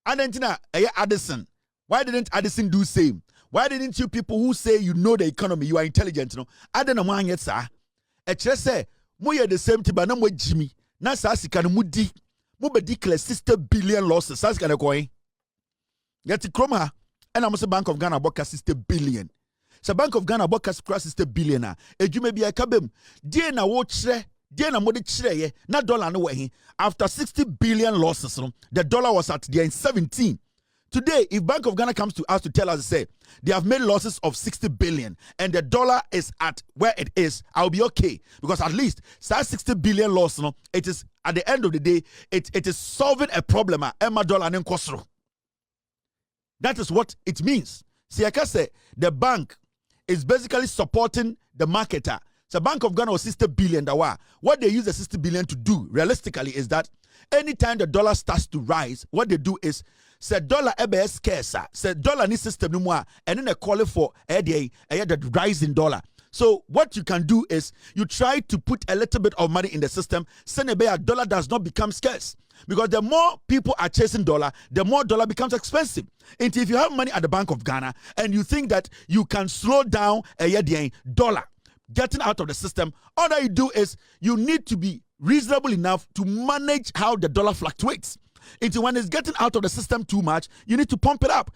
Speaker 3: Adentina Addison. Why didn't Addison do same? Why didn't you people who say you know the economy, you are intelligent, no? I don't know why yes, sir. Say, we are the same thing, but no more Jimmy. Na sa sika no mudi. Mo be declare $60 billion losses. That's gonna go in. Yet Kroma and I'm Bank of Ghana boka $60 billion. So Bank of Ghana boka $60 billion. Ejume bi akabem. Die na wo chre, die na modi chre ye. Na dollar no we. After $60 billion losses, the dollar was at the 17. Today, if Bank of Ghana comes to us to tell us, say, they have made losses of $60 billion and the dollar is at where it is, I'll be okay. Because at least, that $60 billion loss, it is, at the end of the day, it is solving a problem. Emma dollar and Nkosro. That is what it means. See, I can say, the bank is basically supporting the marketer. So Bank of Ghana was $60 billion. What they use the $60 billion to do, realistically, is that anytime the dollar starts to rise, what they do is, say dollar ebe scarce, say dollar ni system no more, and then they call it for the rising dollar. So what you can do is you try to put a little bit of money in the system, send a dollar does not become scarce. Because the more people are chasing dollar, the more dollar becomes expensive. And if you have money at the Bank of Ghana and you think that you can slow down a dollar getting out of the system, all that you do is you need to be reasonable enough to manage how the dollar fluctuates. Into when it's getting out of the system too much, you need to pump it up.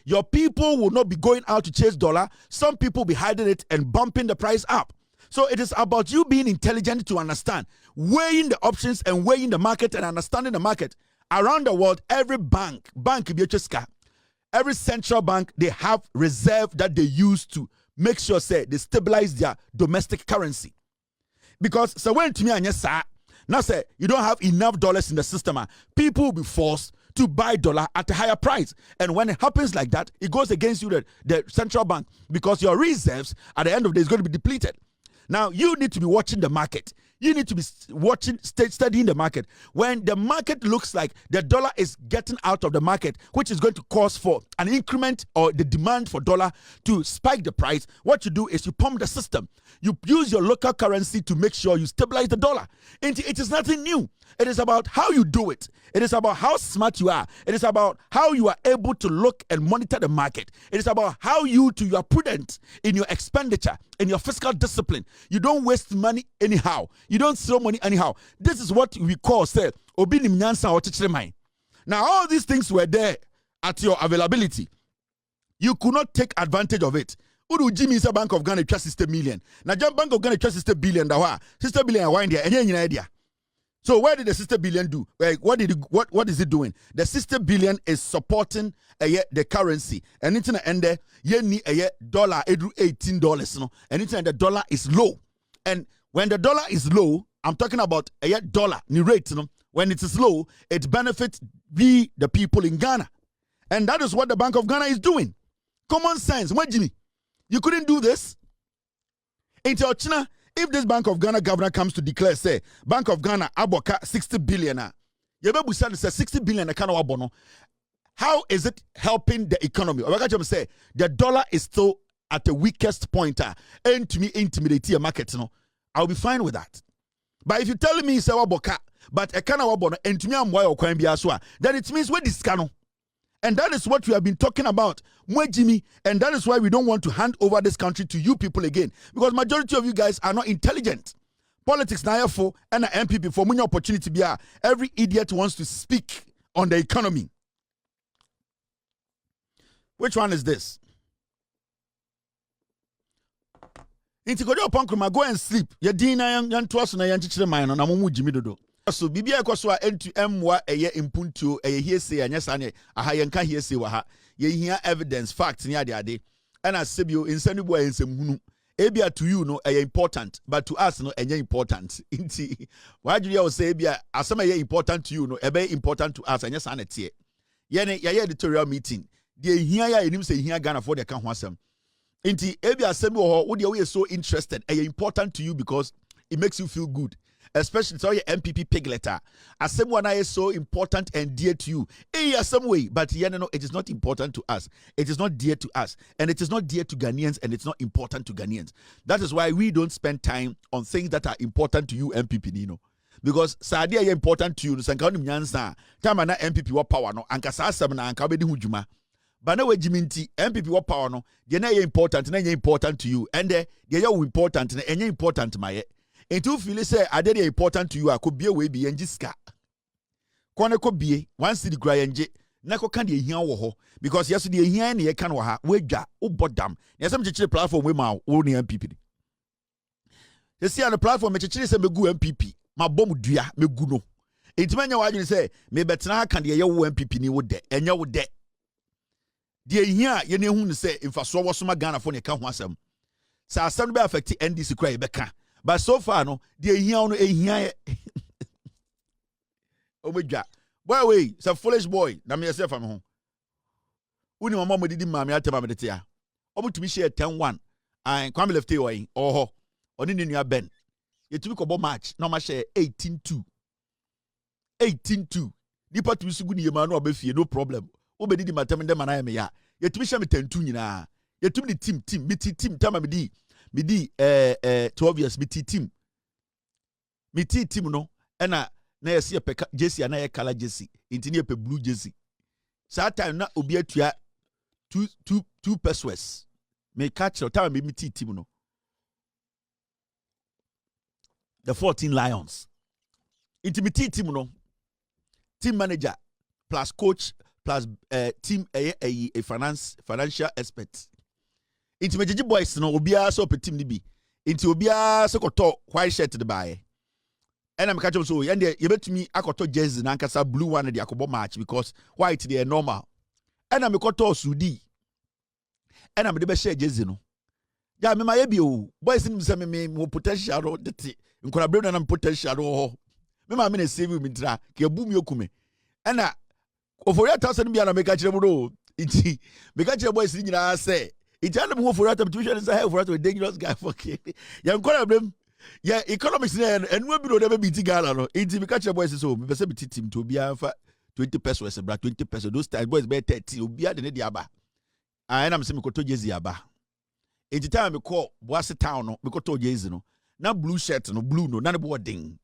Speaker 3: Your people will not be going out to chase dollar. Some people will be hiding it and bumping the price up. So it is about you being intelligent to understand, weighing the options and weighing the market and understanding the market. Around the world, every bank, every central bank, they have reserve that they use to make sure say they stabilize their domestic currency. Because so when to me and yes, now say you don't have enough dollars in the system, people will be forced to buy dollar at a higher price. And when it happens like that, it goes against you, the central bank, because your reserves at the end of the day is going to be depleted. Now, you need to be watching the market. You need to be studying the market. When the market looks like the dollar is getting out of the market, which is going to cause for an increment or the demand for dollar to spike the price, what you do is you pump the system. You use your local currency to make sure you stabilize the dollar. And it is nothing new. It is about how you do it. It is about how smart you are. It is about how you are able to look and monitor the market. It is about how you are prudent in your expenditure, in your fiscal discipline. You don't waste money anyhow. You don't throw money anyhow. This is what we call, say, obi nim nyansa or chichire mind. Now, all these things were there at your availability. You could not take advantage of it. Udu Jimmy is a Bank of Ghana trust 60 million. Now, Bank of Ghana trust 60 billion. 60 billion wine there. Any idea? So where did the 60 billion do? What is it doing? The 60 billion is supporting the currency. And it's in there, you need a dollar, $18. No? And it's the dollar is low. And when the dollar is low, I'm talking about a dollar, the rate. No? When it is low, it benefits the people in Ghana. And that is what the Bank of Ghana is doing. Common sense. What, Jimmy? You couldn't do this? Into China. If this Bank of Ghana governor comes to declare, say, Bank of Ghana, aboka 60 billion, you say 60 billion, how is it helping the economy? Say, the dollar is still at the weakest point, and to me, intimidate the market, I'll be fine with that. But if you tell me, say, aboka, but a kind of and to me, I'm why then it means we're this canon. And that is what we have been talking about, Jimmy, and that is why we don't want to hand over this country to you people again, because majority of you guys are not intelligent. Politics now for and NPP for many opportunity be every idiot wants to speak on the economy. Which one is this? Go and sleep. Your dinner young twas na yan chichire man na mumu Jimmy dodo. So bibia ekoso a entu emwa eye impuntuo eye hiese anya sane aha yenka hiese wa ha ye hia evidence facts ni ade and asebio insani bo ensem hunu ebia to you no eye important but to us no enye important inti wajuri ya say ebia asema ye important to you no ebe important to us anya sane tie ye ne ye editorial meeting de hia ya enim say hia Ghana for de ka ho asem inti ebia asemi wo wo de we so interested eye important to you because it makes you feel good. Especially so your NPP pig letter. As someone is so important and dear to you. Some way, but it is not important to us. It is not dear to us. And it is not dear to Ghanaians, and it's not important to Ghanaians. That is why we don't spend time on things that are important to you, NPP Nino. Because Sadia is important to you. Sankani Nyansa, Tamana NPP wa power no, Ankasa Samana Ankabedi Hujuma. But no way Jiminti, NPP wa power no, they're important to you. And they're important and important to my. And to feel say I did important to you, I could be away be enjiska. Kwana could be one city cry and Nako candy here wo because yesterday here and ye can waha weja o bodam. Yes, I'm teaching platform with my own MPP. You see on the platform, me teaching say me go MPP. My bomb dua me guno. It's when you say me betra can ye wo MPP ni wo de enya wo de. Die here ye ne hu say infaso wo so ma Ghana for ne ka ho asem. Sa asem be affect NDC cry be ka. But so far, no, the here on a here. Oh my God. Boy, wait, it's a foolish boy. Now, me yourself, I'm home. Uni my mom didn't mammy at the tia. Obu to be share 10-1. And come left away. Oh, on in your ben. You took a match. No, my share 18-2. 18-2. Nipa to be so good, you man, no problem. Obe did my time and them and I am ya. You to be share me 10-2 na. You to be the team, me team, time me di 12 years me team no and na yesi ye pe jersey na ye color jersey inti ne pe blue jersey sa time na obi atua 2 pesos me catch your time me team no the 14 Lions intimate team no team manager plus coach plus team a financial expert intimate boys no obia so pe team ni bi inti obia so koto white shirt de bae and I'm catching so and you bet me akoto jersey na nkasa blue one de akobo match because white they are normal and I'm koto sudi and I'm the best share jersey no ya me my bi o boys nim say me potential ro de nkora bre na potential ro me ma me na save me tra ke bu mi okume and ofori 1000 bia na me catch them ro inti me catch boys ni nyina say it tell them who for that tuition say for that dangerous guy for ya nkora bre yeah, economics and we be no be Ghana no. Inti me catch boys so me say be team to be fa 20 pesos bra 20 pesos those time boys be 30 obi ade ne dia ba. And I'm say me koto jersey aba. Inti time me call Boase town no me koto jersey no. Na blue shirt no blue no na ne boarding.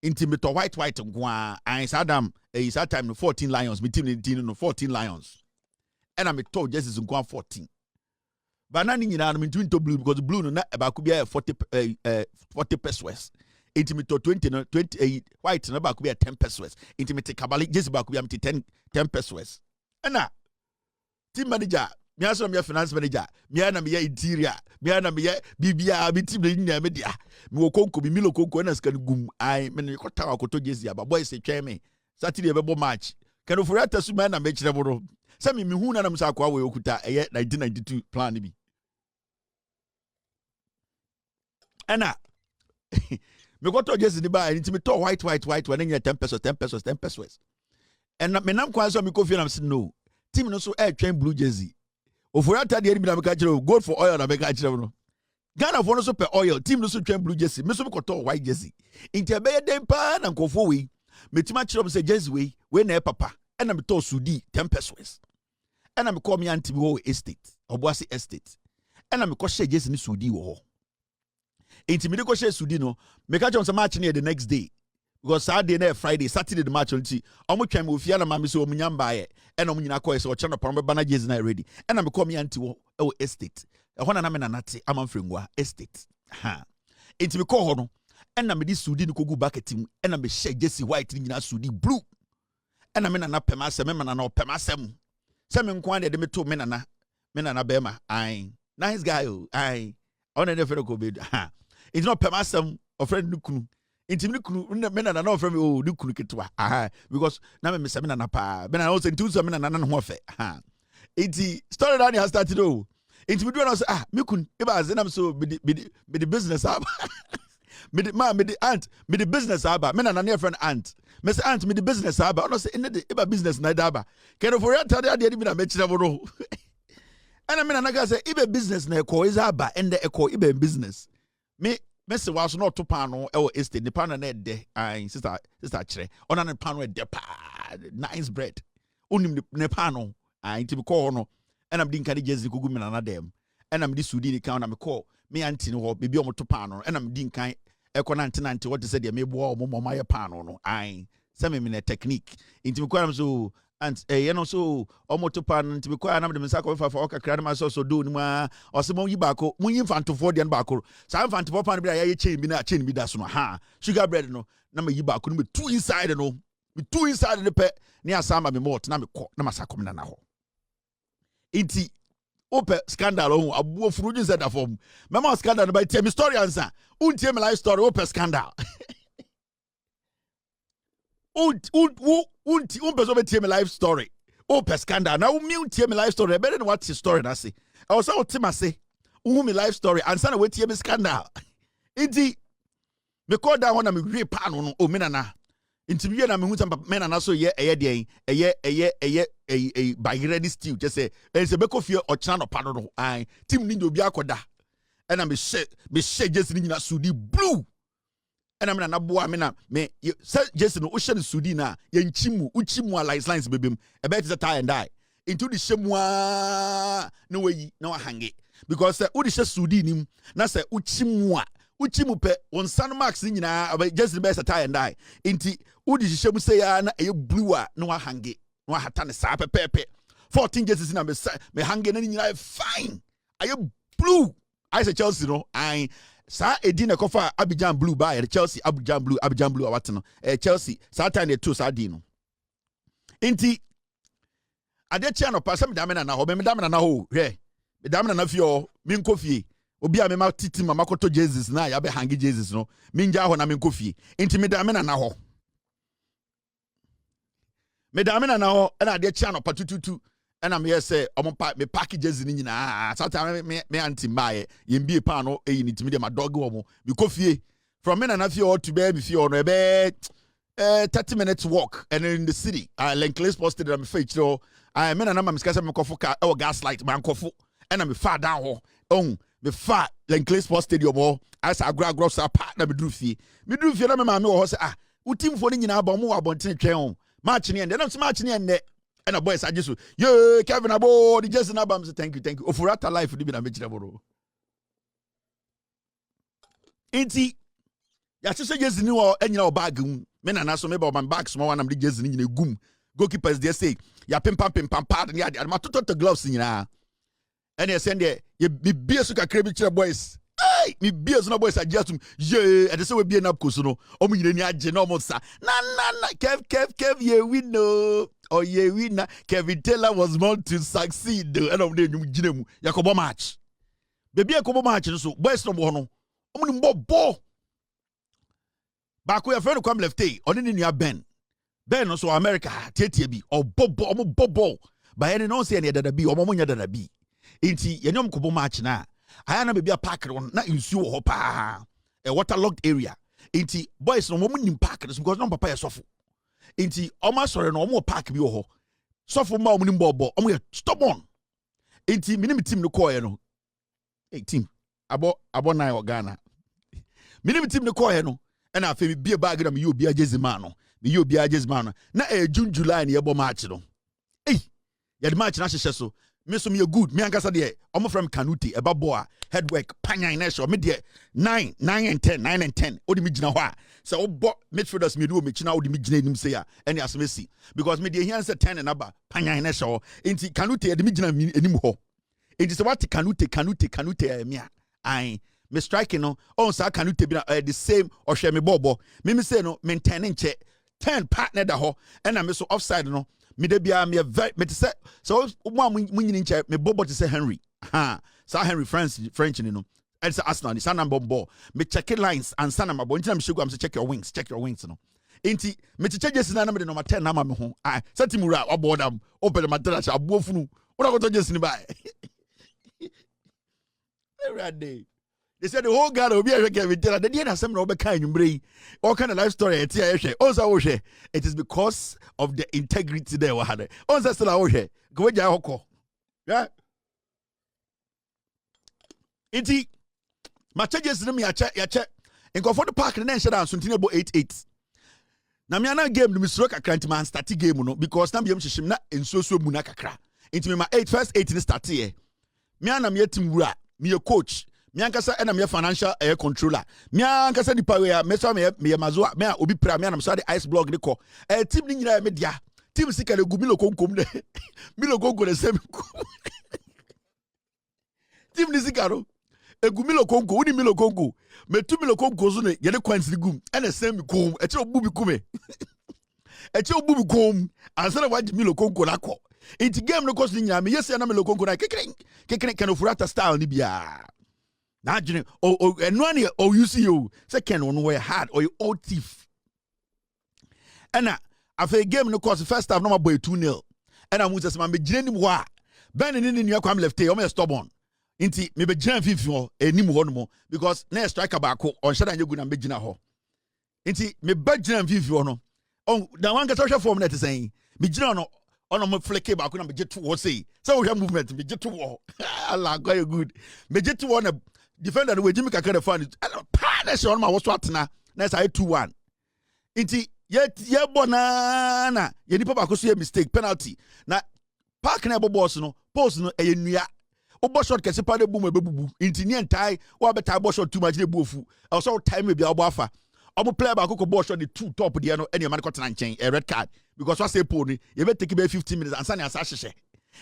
Speaker 3: Inti me to white ngwa and Saddam is that time no 14 Lions me team no 14 Lions. And I me to jerseys ngwa 14. But na nyina no me to blue because blue no na ba ku bia 40 pesos. Intimate 20 no 28 white no ba ku bia 10 pesos. Intimate kabali jersey ba ku bia 10 pesos. Na team manager me aso me finance manager me na me interior me na me bibia me team na me dia me wo konko me milo konko na scan gum ai me ne kota akoto jersey aba boys e twa me Saturday be bo match kan for that su me na me kire boro se me hu na sa akwa we okuta eye 1992 plan bi ana me koto jersey ni ba ni me to white when 10 pesos and me nam kwan so me kofi na me no team no so twen blue jersey ofurata de bi na me ka kire gold for oil na me ka kire no Ghana for no so per oil team no so twen blue jersey me so me koto white jersey inti be den pa na nkofo we me tima kire me say jersey we na papa and na me to sudi 10 pesos and na me call me anti wo estate Obuasi estate and na me ko share jersey ni sudi wo inti me ko share sudi no me ka chon say match near the next day because Saturday na Friday Saturday the match onti omo twan me ofia na ma me so omunya mbae and omo nyina ko so channel pon be bana jersey na ready and na me call me anti wo estate e ho na me na nate amamfrengwa estate ha inti me call ho no and na me di sudi ni kogu bucket mu and na me share jersey white ni nyina sudi blue and na me na pema asem me na pema asem se me nko ade me to me na bema ai nice guy oh ai on na fere ko be ha it's not pema asem of friend nukunu intimini kunu me na no friend oh nukunu ketwa aha because na me se me na pa me na also ntu so me na ho afa ha iti story down has started oh intimi do na say me kun e ba ze na so me the business aba me the aunt me the business aba me na friend aunt me say aunt me the business aba no say in the e ba business na da aba kero for ya tade ade bi na me kire boro ana me na ga say e ba business na e ko is aba and e ko e ba business me se was not to pano estate the pano na de sister kire ona ne pano de pa nice bread onim ne pano nti be call no and am din kan jersey gugu me na dem and am di sudi ni kan na me call me auntie no ho be omo to pano and am din kan eko na antenante what say de me bo omo maye pano no se me na technique nti me call am so and you know so omoto pan to be kwa na me nsaka fa okakra na so do ni ma osemo yi baako munyi mfantofo de baako sa mfantofo pan bi ya ye chain bi da so no ha sugar bread no na me yi baako no me two inside the pe ni asamba me malt na me ko na masakom na ho inti ope scandal on abuo furujin said that form mema scandal by tell me story answer untie me life story ope scandal unti person be tell me life story ope scandal now me untie me life story better than what his story na say I was out to say me life story and sana we tell me scandal inti me call down one na me we pan no o me na inti me na me hu some me na so ye eye by ready stew just say e se be ko fie o chana no pano no ai team ni obi akoda e na me share just ni na sudi blue e na me na boa me na me just no o share ni sudi na ye nchimu uchimu a lines bebem e be te tie and die into the shemwa no we na hange because u di share sudi nim na say uchimu a uchi mu pe on san marks ni nyina just the best tie and die inti udi hihye mu say ya na eye blue a no hange no hata ne sa pepepe 14 jerseys na me hange na nyina fine aye blue I say Chelsea no I sa edi na kofa Abidjan blue ba Chelsea Abidjan blue awate no Chelsea sa time the two sa di no inti ade chia no pa se me damena na ho me damena na ho hwe me damena na fie me nkofie obi a me ma titi mama koto Jesus na ya be hangi Jesus no minja ho na me nkofie inti me damena na ho me damena na ho na ade chia no pa tututu and I'm here say me packages ni nyina sometimes me anti buy yembie pa no e ni timi de my dog wo mo me kofie from me na fie or to be fie no be 30 minutes walk and in the city Lenkley posted am fetch no I me na me skasa me kofo car e gaslight man kofo and me far down ho me far Lenkley stadium ho as agro sa pa na me dru fie na me ma me wo ho say utim fo ni nyina ba mo wa bonten twen ho match ni ende na match ni ende and a boys I just yeah Kevin abo the just na bam say thank you ofurata life di bi na mechira boro inti ya se just ni wo anyina o bag me na so me ba o bag small one am the just ni nyina gum goalkeepers they say ya pim pam pad ni ade ma toto gloves nyina and they send there ye bia so kakra bi kira boys hey me bia so na boys adjust yeah and say we bia na koso no o mu nyina ni age na o mo sa na kev ye we no. Oh yeah, we na Kevin Taylor was born to succeed. And of the new Yakobo match. Baby Yakobo match so boys no more no. Omni bo. Back we a friend come left on in your Ben no so America tie bi or bobo. By any no say any dada bi or monya dada bi. Inti yenyom kobo match na. Aya na baby a park on na insuo ho pa. A waterlogged area. Inti boys no mo nim park because no papa yesofo. Inti oma sore no omo park bi wo ho sofo ma omo ni bobo omo ye stubborn inti minim team no call no team abo na o Ghana minim team no call no na afa mi bie bag na me yo bia jezima no na June July na ye bo match no ye the match na hye so me so me good me ankasa de omo from Kanute eba boa headwork panyan na show me de 9 and 10 odi me gina ho a so obo midfielders me do me china odi me gina nim say a any asmesi because me de here say 10 and aba panyan na show inti Kanute de me gina enim ho inti so what Kanute me a me striking no on sa Kanute be the same or share me bobo me say no maintain nche 10 partner da ho and na me so offside no me de bia me very me say so mo munyini nche me bobo to say Henry Henry French you know and say Arsenal the number ball me check lines and sana mabo ntina me shegu am say check your wings no enti me check jersey na me de number 10 na ma me ho satimura obodam open my trash abuofunu what go to jersey ni buy every day. They said the whole Ghana will be a Kevin Taylor. The day that some Robert kind of all kind of life story. Also, it is because of the integrity there. Also, still out go with your yeah. Inti, my charges me a check. And go for the park and then shut down. Something about 8-8. Now me ana game. Me stroke a cranty man start game no because now me shishim na enso munakakra. Inti me my first 8 in start here. Me ana me team wura. Me a coach. Me ankasa na me financial controller me ankasa di power me so me mazoa me obi pra me na me so the ice block de ko team ni nyina me dia team sika le gumi lo konkom de mi lo konko de sem team ni sika ro egumi lo konko uni mi lo konko me tu mi lo konko so ne ye de kwans ni gum e na sem mi kom e che obu bi kume e che obu bi kom ansa na waji mi lo konko na ko it game no cost ni nyina me yesi na me lo konko na kekere kan ofurata style ni bia na jine and one you see you second one were hard or you old thief and after game no course first half no boy 2-0 and I'm just man be jine nim wa ben ni ni kwam left o me stubborn inti me be jine fifi enim ho no because na striker back on shada nyegu na be jina ho inti me be jine fifi no on da wan ka form net saying me jina no ono mo fleke back na me je to say so we have movement me je to Allah go good me je to na defender we Jimmy kakere fan partnership on my was watna na say 2-1 inti ye bona ye nipa ba ko so ye mistake penalty na park na boss no post no e nua Obo shot kese pa de boom e bebubu. Inti ni entai wa betai bo shot too much de buofu. Also time e bia obo afa. Obo player ba ko bo shot the two top de no ene man ko tena nchen a red card because what say pony you be take be 15 minutes and sane asa hyehyɛ.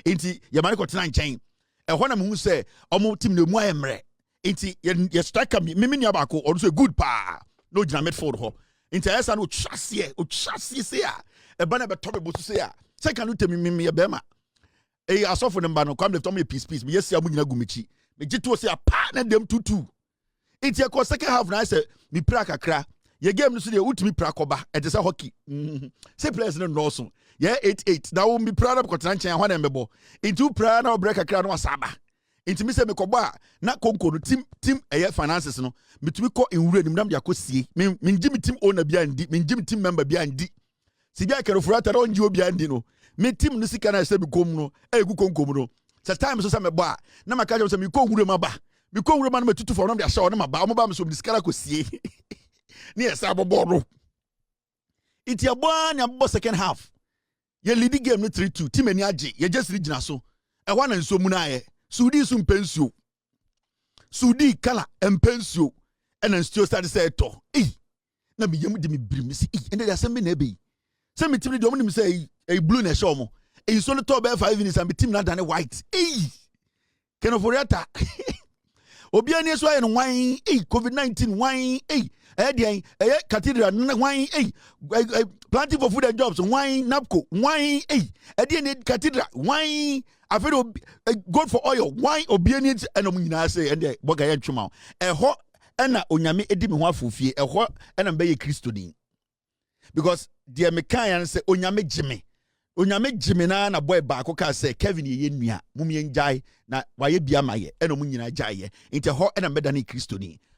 Speaker 3: Inti ye man ko tena nchen. E ho na me hu say omo team no mu ayemre. Inti ye striker me ni abako or so good pa. No gina midfield ho. Inti esa no chassis say a e ba na be top be so say a. Second no temi me ye bema. E asofo ne mba no kwam lift on me peace me yes ya mu nyina gumichi. Me gitu say a pa na dem tutu. Inti e ko second half na say me pra kakra. Ye game no so dey ultimate pra koba. E dey say hockey. Say players no no so. Ye 8-8. Na wo me pra na ko tena ho na mbebo. Inti pra na break kakra no asaba. Inti mi se me koba na konko no team finances no. Mitumi ko enwure nim nam dia ko sie. Me ngi mi team owner bia ndi. Me ngi mi team member bia ndi. Sibia kerofurata na onji obi andi no. Me team no sika na se bi kom no. Egu konkom no. Sa time so se me ba na maka je se me ko nwure ma ba. Me ko nwure ma na metutu for no dia sha no ma ba. Omo ba me so diskara ko sie. Ni esa bobo no. Iti aboa na bobo second half. Ye lead game no 3-2. Team ani age. Ye just rigina so. E wa na nso mu na ye. Sudi so mpensuo. Sudi kala mpensuo. E na nsuo start say to. Na me yam di me brim si. Ende da sembe na ebe. Se me team di omo nim say blue na show mo. So le to be 5 minutes and me team na dane white. Kenoforiata. Obi ani so aye no wan COVID-19 wan dean cathedral wan planting for food and jobs wan napco wan dean cathedral wan Afenyo God for oil wan obi ani enom nyina say ende boga ye twema eho na onyame edi me ho afofie eho na mbe ye Kristo din because the mekan say onyame gime na boy ba ko ka say Kevin ye nua mum ye njai na waye bia maye enom nyina jai ye nti ho na mbeda na Kristo ni